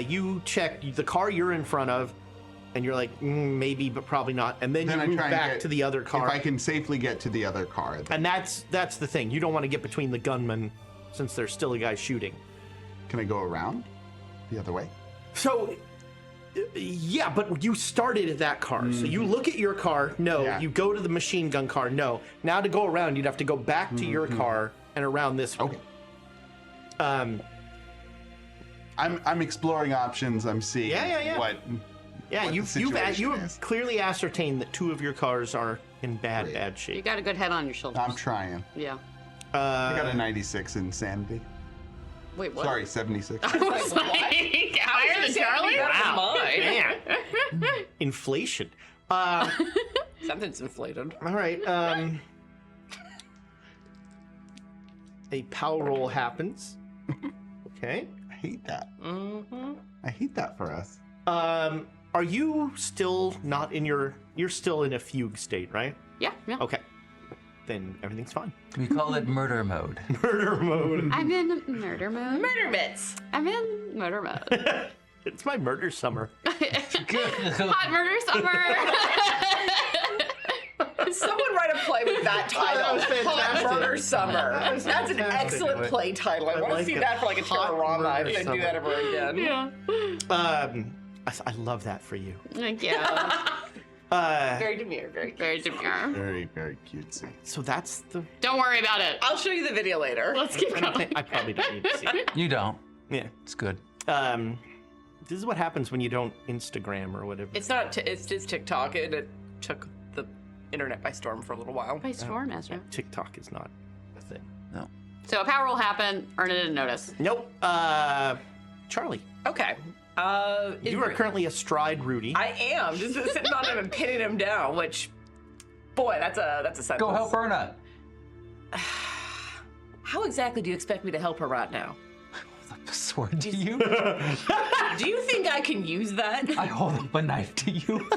You check the car you're in front of, and you're like, maybe, but probably not. And then you move back to the other car. If I can safely get to the other car. Then. And that's the thing. You don't want to get between the gunmen, since there's still a guy shooting. Can I go around the other way? So, yeah, but you started at that car. So you look at your car, no. Yeah. You go to the machine gun car, no. Now to go around, you'd have to go back to your car and around this one. Okay. I'm exploring options. I'm seeing what you've clearly ascertained that two of your cars are in bad shape. You got a good head on your shoulders. I'm trying. Yeah. I got a 96 insanity. Wait, what? Sorry, 76. Higher than Charlie? Wow. Man. Inflation. Something's inflated. All right. A power roll happens. Okay. I hate that. I hate that for us. Are you still not in you're still in a fugue state, right? Yeah. Okay. Then everything's fine. We call it murder mode. Murder mode. I'm in murder mode. Murder bits. I'm in murder mode. It's my murder summer. Hot murder summer. Someone write a play with that title. That was fantastic. Hot Murder Summer. That's an fantastic. excellent play title. I want to like see it. that for like a Hot Terrorama Murder if they do that ever again. Yeah. I love that for you. Thank you. Very demure, very cute. Very demure. Very, very cutesy. So that's the. Don't worry about it. I'll show you the video later. Let's keep going. I probably don't need to see it. You don't. Yeah. It's good. This is what happens when you don't Instagram or whatever. It's not. It's just TikTok. It took the internet by storm for a little while. By storm, Ezra. TikTok is not a thing. No. So a power roll happened. Erna didn't notice. Nope. Charlie, Okay. you are currently astride Rudy. I am just sitting on him and pinning him down. Which, boy, that's a sentence. Go help Erna. How exactly do you expect me to help her right now? The sword to you? Do you think I can use that? I hold up a knife to you.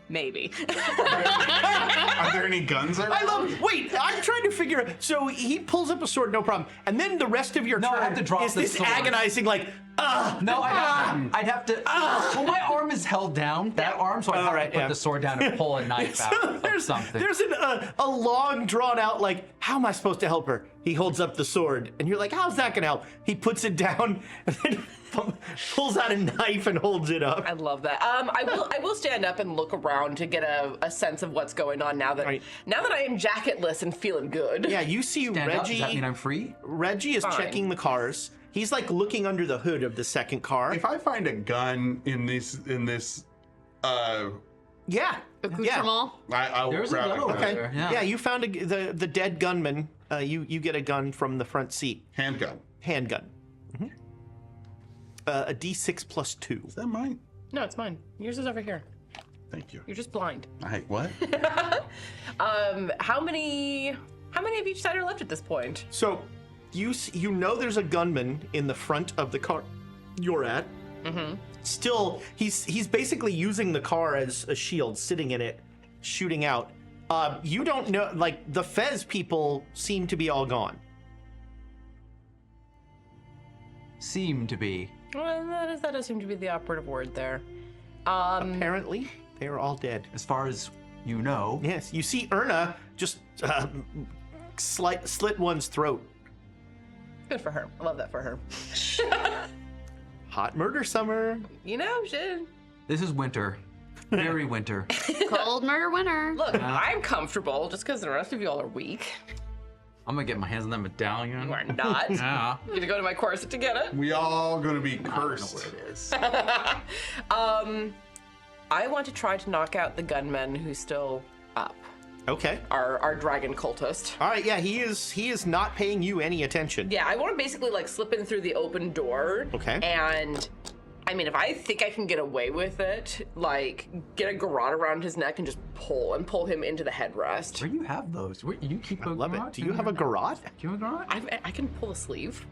Maybe. Are there any guns around? Wait, I'm trying to figure out. So he pulls up a sword, no problem. And then the rest of your No, turn I have to drop is the this sword. agonizing, like, No, I'd have to. Well, my arm is held down. That arm, so I have right, to put yeah. the sword down and pull a knife out of something. There's a long, drawn out, like, how am I supposed to help her? He holds up the sword, and you're like, how's that gonna help? He puts it down, and then pulls out a knife and holds it up. I love that. I will stand up and look around to get a sense of what's going on now that Right. I am jacketless and feeling good. Yeah, you see Stand up. Does that Reggie. mean I'm free? Reggie is Fine. checking the cars. He's like looking under the hood of the second car. If I find a gun in this, Yeah. Accoutrement. I will There's a grab gun a over gun. Okay. there, Yeah. yeah. You found the dead gunman. You get a gun from the front seat. Handgun. Handgun. A D6 plus 2. Is that mine? No, it's mine. Yours is over here. Thank you. You're just blind. What? How many of each side are left at this point? So you know there's a gunman in the front of the car you're at. Still, he's basically using the car as a shield, sitting in it, shooting out. You don't know, like, the Fez people seem to be all gone. Seem to be. Well, that does seem to be the operative word there. Apparently, they are all dead. As far as you know. Yes, you see Erna just slit one's throat. Good for her. I love that for her. Hot murder summer. You know, shit. This is winter. Very winter. Cold murder winner. Look, I'm comfortable just because the rest of y'all are weak. I'm gonna get my hands on that medallion. You are not. Yeah. I'm gonna go to my corset to get it. We all gonna be cursed. Where it is. I want to try to knock out the gunman who's still up. Okay. our dragon cultist. All right. Yeah, he is not paying you any attention. Yeah, I want to basically like slip in through the open door. Okay. And I mean, if I think I can get away with it, like get a garrote around his neck and just pull him into the headrest. Where do you have those? Where you keep a Love it. garrote Do you in have a your- garrote? Do you have a garrote? I can pull a sleeve.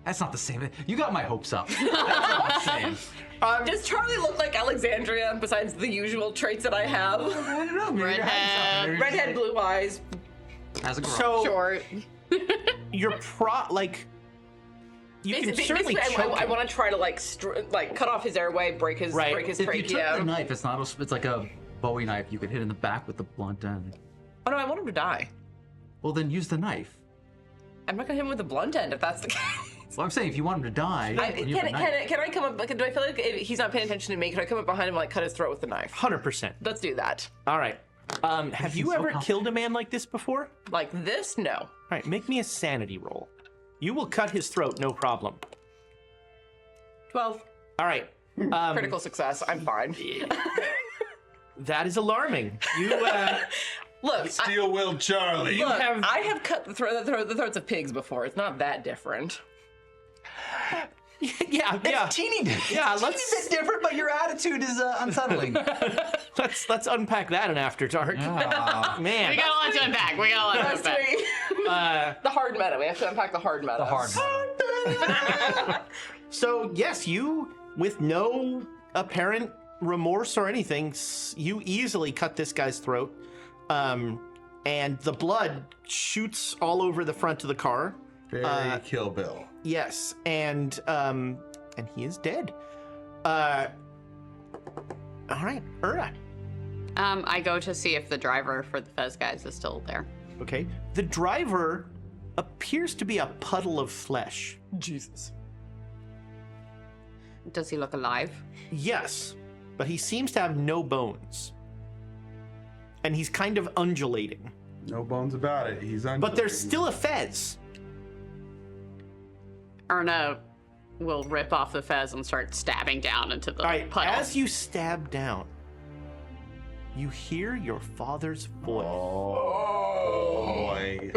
That's not the same. You got my hopes up. That's what I'm saying. Does Charlie look like Alexandria besides the usual traits that I have? I don't know. Maybe you're hiding something. Redhead, blue eyes, Has a garrote. So short. you're you can certainly Basically, choke I him. want to try to like cut off his airway, break his Right. break his If you took the trachea. knife, it's not. It's like a Bowie knife. You could hit in the back with the blunt end. Oh no, I want him to die. Well, then use the knife. I'm not gonna hit him with a blunt end if that's the case. Well, I'm saying if you want him to die, use the knife. Can I come up? Like, do I feel like if he's not paying attention to me? Can I come up behind him and like cut his throat with the knife? 100%. Let's do that. All right. Have you so ever confident. killed a man like this before? Like this? No. All right, make me a sanity roll. You will cut his throat, no problem. 12. All right. Critical success. I'm fine. That is alarming. You Look, Steel-willed Charlie. look, have- I have cut the throats of pigs before. It's not that different. yeah. Teeny bit. Yeah, Teeny bit different, but your attitude is unsettling. Let's unpack that in After Dark. Man. We got a lot to unpack. We got a lot to That's unpack. me. The hard meta. We have to unpack the hard meta. The hard. So, yes, you, with no apparent remorse or anything, you easily cut this guy's throat. And the blood shoots all over the front of the car. Very Kill Bill. Yes, and he is dead. All right, Ura. I go to see if the driver for the Fez guys is still there. Okay. The driver appears to be a puddle of flesh. Jesus. Does he look alive? Yes, but he seems to have no bones. And he's kind of undulating. No bones about it. He's on. But there's still a Fez. Erna will rip off the Fez and start stabbing down into the All right, puddle. as you stab down, you hear your father's voice. boy.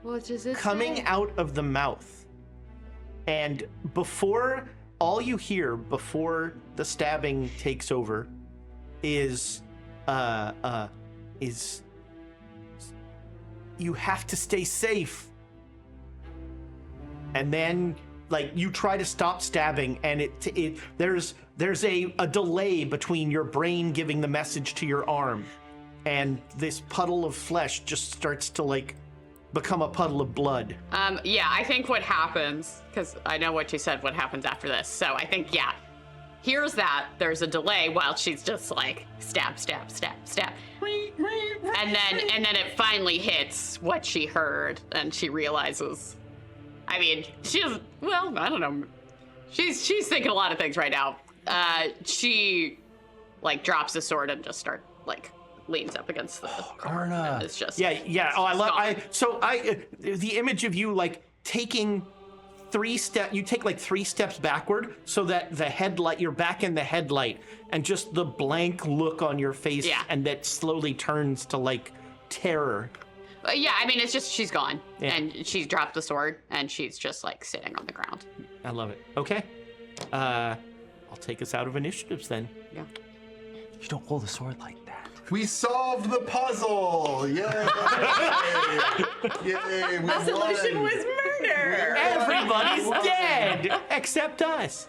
What does it Coming say? out of the mouth. And before, all you hear before the stabbing takes over is you have to stay safe. And then like you try to stop stabbing and there's a delay between your brain giving the message to your arm and this puddle of flesh just starts to like become a puddle of blood. Yeah, I think what happens, because I know what you said, what happens after this. So I think, yeah, here's that. There's a delay while she's just like stab, stab, stab, stab. And then it finally hits what she heard and she realizes, I mean, well, I don't know. She's thinking a lot of things right now. She like drops the sword and just leans up against the car. And it's just Yeah. Oh, the image of you like taking 3 steps, you take like 3 steps backward so that the headlight, you're back in the headlight and just the blank look on your face. Yeah. And that slowly turns to like terror. yeah, I mean, it's just she's gone Yeah. and she's dropped the sword and she's just like sitting on the ground. I love it. Okay. I'll take us out of initiatives then. Yeah. You don't hold a sword like that. We solved the puzzle! Yay! Yay! We The solution won. was murder. Everybody's dead except us.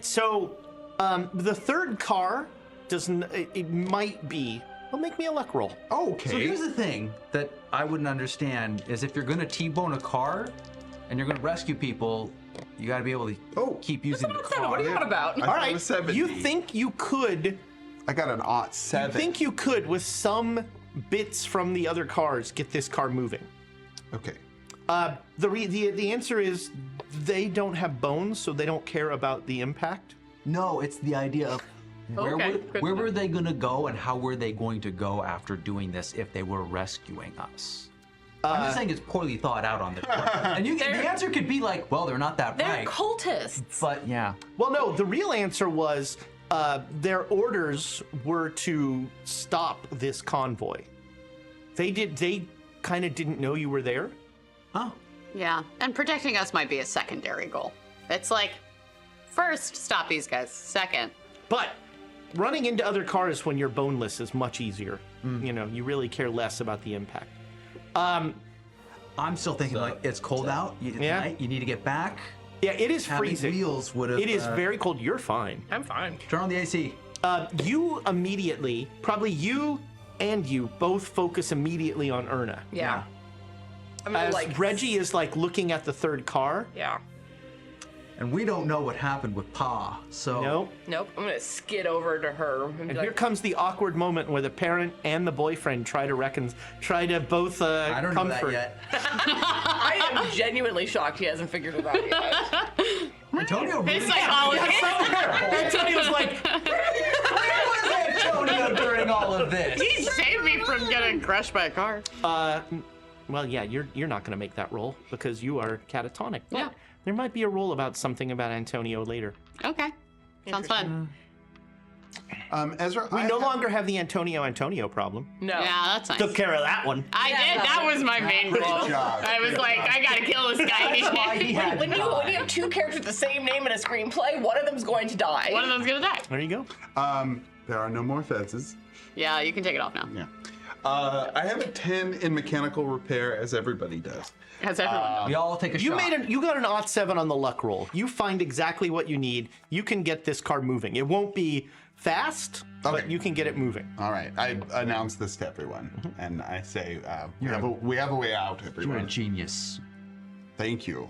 The third car doesn't. It might be. Well, make me a luck roll. Okay. So here's the thing that I wouldn't understand is if you're gonna T-bone a car and you're gonna rescue people, you gotta be able to keep using the car. What are you on about? I All thought it right. was 70. You think you could? I got an aught 7. You think you could, with some bits from the other cars, get this car moving? Okay. The answer is they don't have bones, so they don't care about the impact. No, it's the idea of where, Okay, good where to know. were they gonna go and how were they going to go after doing this if they were rescuing us? I'm just saying it's poorly thought out on their part. And the answer could be like, well, they're not that They're bright. cultists. But yeah. Well, no, the real answer was their orders were to stop this convoy. They kind of didn't know you were there. Oh. Yeah, and protecting us might be a secondary goal. It's like, first, stop these guys. Second. But running into other cars when you're boneless is much easier. You know, you really care less about the impact. I'm still thinking like it's cold out. Tonight, you need to get back. Yeah, it is Having freezing. wheels would have. It is very cold. You're fine. I'm fine. Turn on the AC. You immediately, probably you and you both focus immediately on Erna. Yeah. I'm gonna, As like, Reggie is like looking at the third car. Yeah. And we don't know what happened with Pa, so. Nope. I'm gonna skid over to her and be And like, here comes the awkward moment where the parent and the boyfriend try to both I don't know comfort. that yet. I am genuinely shocked he hasn't figured it out yet. Antonio really. His psychologist. Antonio's like, Where was Antonio during all of this? He saved me from getting crushed by a car. well, yeah, you're not going to make that roll because you are catatonic. But Yeah. there might be a roll about something about Antonio later. Okay. Sounds fun. Ezra, We no longer have the Antonio problem. No. Yeah, that's nice. Took care of that one. I did. That was my main goal. job. I was like, I gotta kill this guy. He had When you have two characters with the same name in a screenplay, one of them's going to die. One of them's gonna die. There you go. There are no more fences. Yeah, you can take it off now. Yeah. I have a 10 in mechanical repair, as everybody does. Has everyone? We all take a You shot. you got an odd 7 on the luck roll. You find exactly what you need. You can get this car moving. It won't be fast, but Okay. you can get it moving. All right. I announce this to everyone, and I say, we have a way out, You're a everyone. genius. Thank you.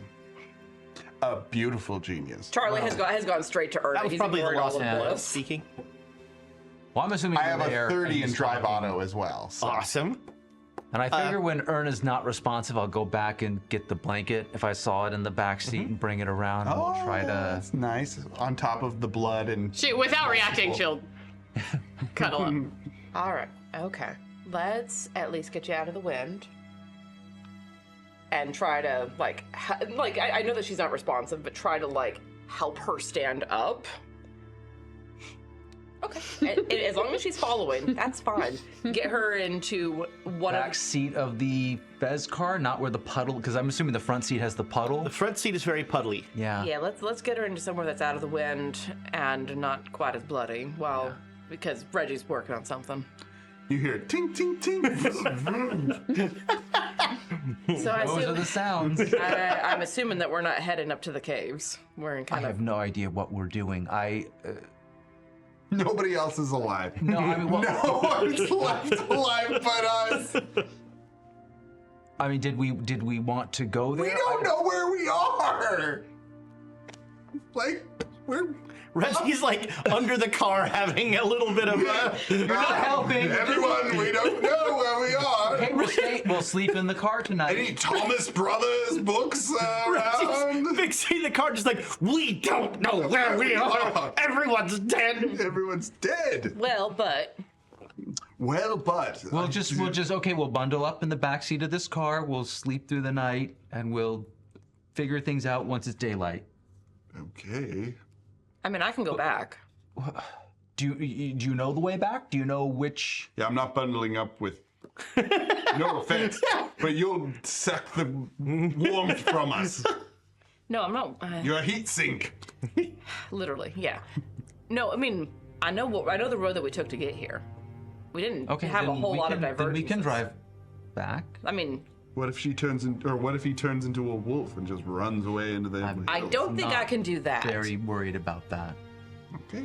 A beautiful genius. Charlie has gone straight to Erna. That was He's probably the ignored all lost of blood this. speaking. Well, I'm assuming I have you're a there 30 in and drive talking. auto as well. So. Awesome. And I figure when Erna's not responsive, I'll go back and get the blanket if I saw it in the back seat and bring it around. And we'll try to. That's nice. On top of the blood and. She, without reacting, she'll cuddle up. All right. Okay. Let's at least get you out of the wind. And try to, I know that she's not responsive, but try to, help her stand up. Okay. And as long as she's following, that's fine. Get her into one Back of... seat of the Fez car, not where the puddle, because I'm assuming the front seat has the puddle. The front seat is very puddly. Yeah. Yeah, let's get her into somewhere that's out of the wind and not quite as bloody. Well, because Reggie's working on something. You hear ting, ting, ting. So I Those are the sounds. I'm assuming that we're not heading up to the caves. We're in I kind of... have no idea what we're doing. Nobody else is alive. No, I mean, well, No one's left alive but us. I mean, did we want to go there? We don't know where we are. We're. Reggie's under the car having a little bit of a... You're not helping. Everyone, we don't know where we are. Hey, we'll sleep in the car tonight. Any Thomas Brothers books around? Fixing the car, just we don't know where we are. Everyone's dead. Everyone's dead. Well, but... Well, but We'll bundle up in the back seat of this car. We'll sleep through the night, and we'll figure things out once it's daylight. Okay. I mean, I can go back. Do you know the way back? Do you know which? Yeah, I'm not bundling up with. No offense, but you'll suck the warmth from us. No, I'm not... You're a heat sink. literally, yeah. No, I mean, I know the road that we took to get here. We didn't have a whole lot of divergences. Then we can drive back. I mean... What if he turns into a wolf and just runs away into the hills? I don't think I can do that. Very worried about that. Okay.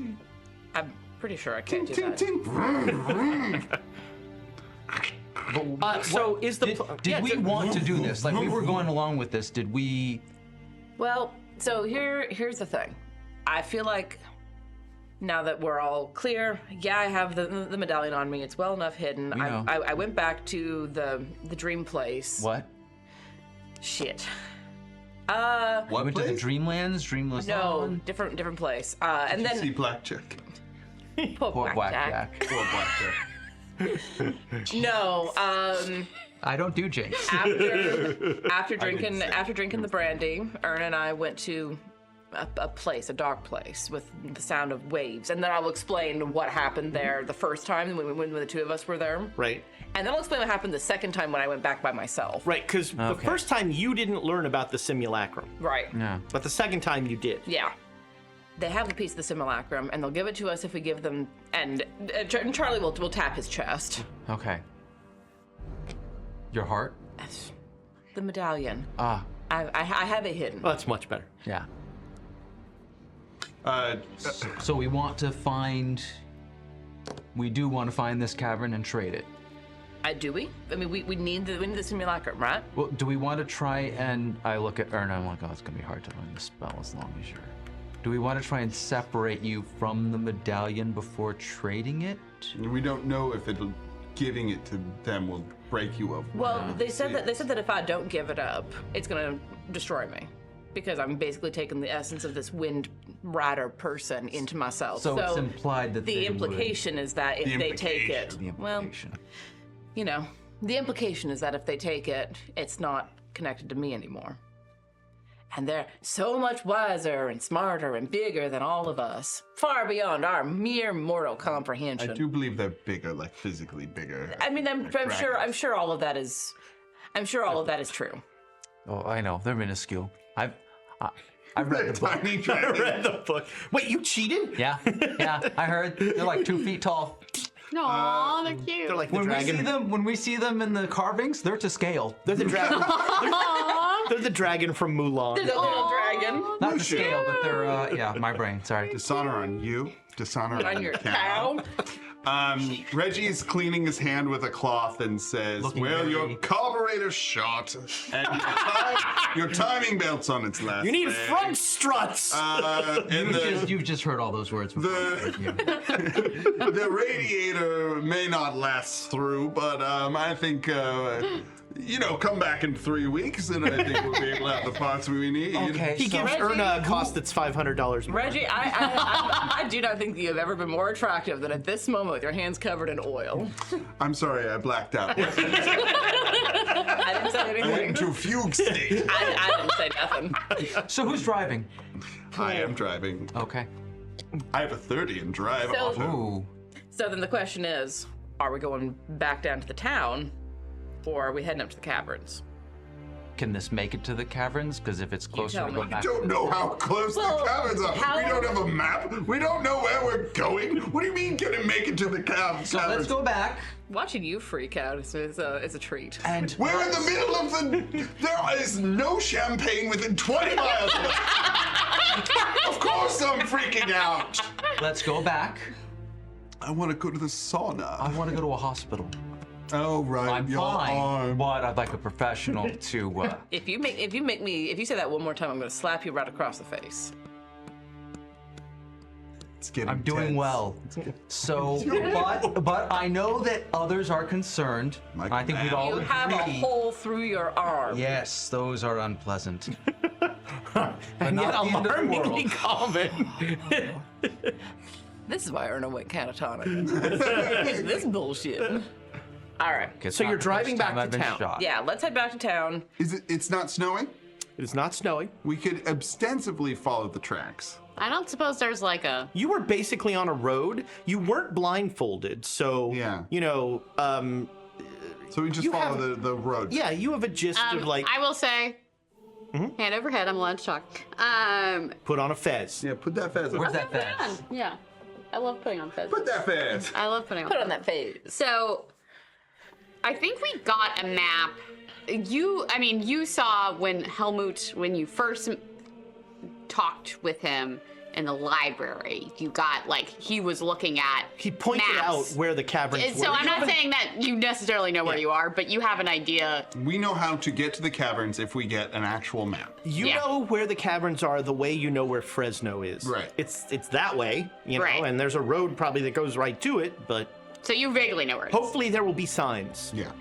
I'm pretty sure I can't do Ting, that. ting. Vroom, vroom. So is the... Did we want to do this? We were going along with this. Did we? Well, so here's the thing. I feel like now that we're all clear, yeah, I have the medallion on me. It's well enough hidden. We know. I went back to the dream place. What? Shit. What went to the place? Dreamlands? Dreamless? No, different place. And See then blackjack. poor Poor Blackjack. Blackjack. Poor blackjack. No. I don't do jinx. After drinking the brandy, Erna and I went to a dark place with the sound of waves, and then I'll explain what happened there the first time when the two of us were there. Right. And then I'll explain what happened the second time when I went back by myself. Right, because the first time you didn't learn about the simulacrum. Right. Yeah. But the second time you did. Yeah. They have a piece of the simulacrum, and they'll give it to us if we give them. And Charlie will tap his chest. Okay. Your heart? The medallion. Ah. I have it hidden. Well, that's much better. Yeah. Uh, So we want to find. We do want to find this cavern and trade it. Do we? I mean, we need the simulacrum, right? Well, do we want to try and I look at Erna and I'm like, oh, it's gonna be hard to learn the spell as long as you're. Do we want to try and separate you from the medallion before trading it? we don't know if giving it to them will break you up. Well, they said that if I don't give it up, it's gonna destroy me, because I'm basically taking the essence of this wind rider person into myself. So it's implied that the they implication is that if they take it, The well, implication. you know, the implication is that if they take it, it's not connected to me anymore. And they're so much wiser and smarter and bigger than all of us, far beyond our mere mortal comprehension. I do believe they're bigger, like physically bigger. I mean, I'm sure all of that is true. Oh, I know. They're minuscule. I've read the book. Tiny I dragon. read the book. Wait, you cheated? Yeah, I heard. They're like 2 feet tall. Aw, they're cute. They're like the When dragon. we see them in the carvings, they're to scale. They're the dragon. They're the dragon from Mulan. There's a little dragon Not to scale, but they're my brain. Sorry. Dishonor on you. Dishonor on your cow. Reggie is cleaning his hand with a cloth and says, Looking "Well, your very- carburetor's shot, and your timing belt's on its last You need leg." front struts. And You've just heard all those words before. the radiator may not last through, but I think, come back in 3 weeks, and I think we'll be able to have the parts we need. Okay. He gives Reggie, Erna a cost that's $500 more. Reggie, I do not think that you've ever been more attractive than at this moment with your hands covered in oil. I'm sorry, I blacked out. I didn't say I went anything. into fugue state. I didn't say nothing. So who's driving? I am driving. Okay. I have a 30 in drive. So- auto. Ooh. So then the question is, are we going back down to the town, or are we heading up to the caverns? Can this make it to the caverns? Because if it's closer, tell we go me. back. Don't know how close Well, the caverns are. how- We don't have a map. We don't know where we're going. What do you mean, can it make it to the caverns? So let's go back. Watching you freak out is a treat. And We're in the middle of the. There is no champagne within 20 miles of us. Of course, I'm freaking out. let's go back. I want to go to the sauna. I want to go to a hospital. Oh right, I'm your fine, arm. but I'd like a professional to. If you say that one more time, I'm going to slap you right across the face. It's getting I'm doing tense. well. So, but I know that others are concerned. Like I think we'd that. all You have a agree. hole through your arm. Yes, those are unpleasant. And yet not the end of the alarmingly world. common. This is why Erna went catatonic. This bullshit. All right. It's So not you're the driving first back time to I've been town. shot. Yeah, let's head back to town. It's not snowing? It is not snowing. We could ostensibly follow the tracks. I don't suppose there's like a. You were basically on a road. You weren't blindfolded, so Yeah. So we just You follow have- the road. yeah, you have a gist of like I will say, hand over head. I'm allowed to talk. put on a fez. Yeah, put that fez on. Where's that fence? Yeah, I love putting on fez. Put that fez. I love putting on. Put on that face. So, I think we got a map. You saw when you first talked with him in the library, you got he was looking at. He pointed out maps. where the caverns were. So I'm You not have saying that you necessarily know where Yeah. you are, but you have an idea. We know how to get to the caverns if we get an actual map. You Yeah. know where the caverns are the way you know where Fresno is. Right. It's that way, Right. and there's a road probably that goes right to it, but So you vaguely know where it is. hopefully there will be signs. Yeah.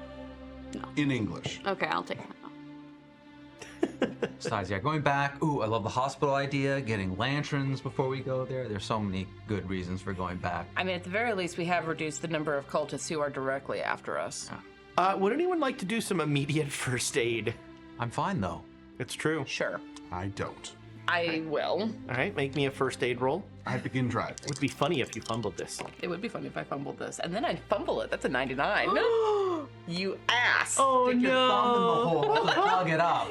In English. Okay, I'll take that. Besides, yeah, going back. Ooh, I love the hospital idea. Getting lanterns before we go there. There's so many good reasons for going back. I mean, at the very least, we have reduced the number of cultists who are directly after us. Would anyone like to do some immediate first aid? I'm fine though. It's true. Sure. I don't. I will. All right, make me a first aid roll. I begin driving. It would be funny if you fumbled this. It would be funny if I fumbled this. And then I'd fumble it. That's a 99. You ass. Oh Stick your thumb in the hole to plug it up.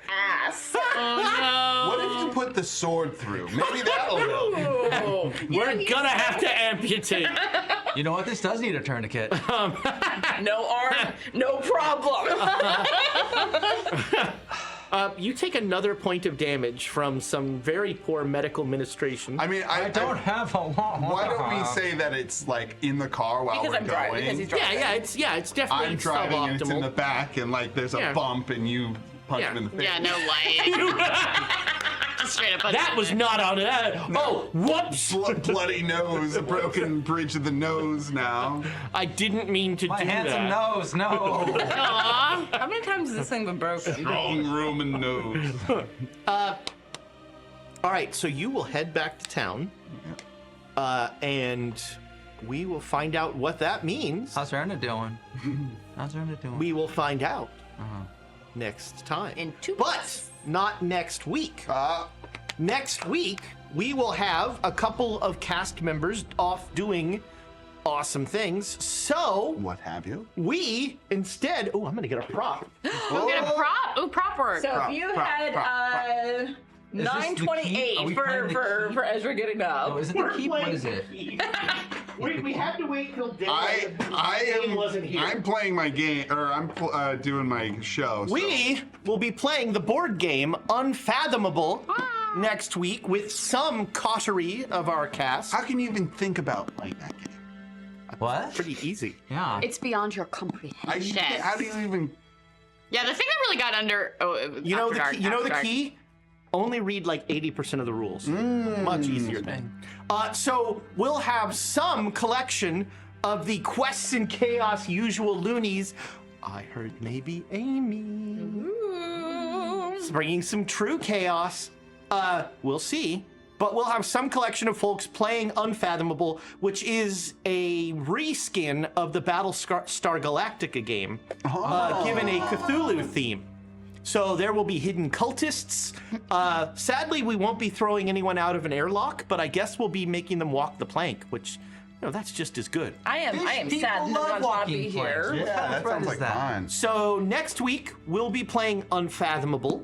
Ass. What if you put the sword through? Maybe that'll help. We're gonna have to amputate. You know what? This does need a tourniquet. No arm, no problem. You take another point of damage from some very poor medical administration. I mean, I don't have a long. Why don't we say that it's like in the car while Because we're I'm driving. Because going? he's driving. it's definitely I'm driving and it's in the suboptimal. back and like there's a Yeah. bump and you punch Yeah. him in the face. Yeah, no way. Just straight up. punch That him was in. not on that. Oh, whoops! Bloody nose, a broken bridge of the nose now. I didn't mean to My do handsome that. nose, no. Aw. How many times has this thing been broken? Strong Roman nose. All right, so you will head back to town, and we will find out what that means. How's Erna doing? How's Erna doing? We will find out next time. In 2 But months. not next week. Next week, we will have a couple of cast members off doing awesome things. So What have you? we instead, oh, I'm gonna get a prop. Go get a prop. Ooh, prop work. So if you had this the keep? Are 928 we playing the keep? for Ezra getting up. Oh, is it the keep? What is it? We had to wait till Dave wasn't here. I'm playing my game, or I'm doing my show. So. We will be playing the board game Unfathomable next week with some coterie of our cast. How can you even think about playing that game? What? Pretty easy. Yeah. It's beyond your comprehension. How do you even? Yeah, the thing that really got under. Oh, You know After the Dark, key, you know After the Dark. key. Only read like 80% of the rules. Much easier then. So we'll have some collection of the Quests and Chaos usual loonies. I heard maybe Amy. It's bringing some true chaos. We'll see. But we'll have some collection of folks playing Unfathomable, which is a reskin of the Battlestar Galactica game, given a Cthulhu theme. So there will be hidden cultists. Sadly, we won't be throwing anyone out of an airlock, but I guess we'll be making them walk the plank, which, that's just as good. I am People sad love not to walking be here. planks. Yeah, that What sounds is like that? fun. So next week, we'll be playing Unfathomable.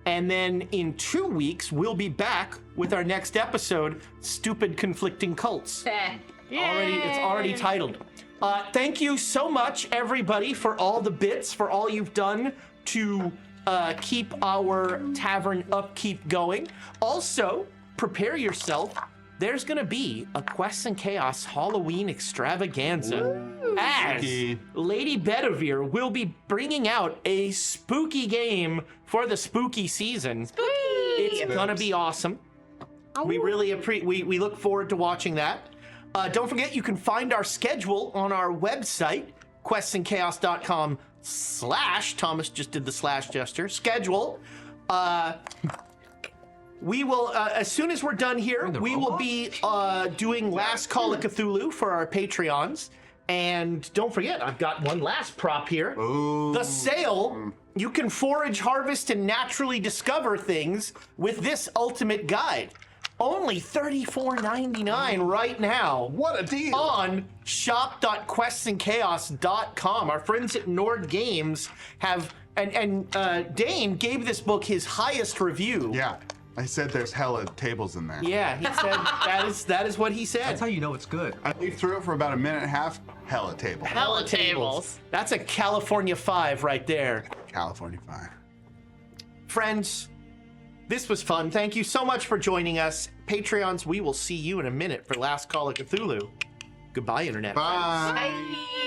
And then in 2 weeks, we'll be back with our next episode, Stupid Conflicting Cults. It's already titled. Thank you so much, everybody, for all the bits, for all you've done to keep our tavern upkeep going. Also, prepare yourself. There's going to be a Quests and Chaos Halloween extravaganza. As Spooky. Lady Bedivere will be bringing out a spooky game for the spooky season. It's going to be awesome. We really we look forward to watching that. Don't forget, you can find our schedule on our website, questsandchaos.com/ Thomas just did the slash gesture. Schedule. We will, as soon as we're done here, we will be doing Last Call of Cthulhu for our Patreons. And don't forget, I've got one last prop here. Ooh. The sale. You can forage, harvest, and naturally discover things with this ultimate guide. Only $34.99 right now. What a deal! On shop.questsandchaos.com. Our friends at Nord Games have, and Dane gave this book his highest review. Yeah, I said there's hella tables in there. Yeah, he said that is what he said. That's how you know it's good. I lived through it for about a minute and a half. Hella table. Hella tables. That's a California 5 right there. California Fire. Friends, this was fun. Thank you so much for joining us. Patreons, we will see you in a minute for Last Call of Cthulhu. Goodbye, Internet. Bye. Bye.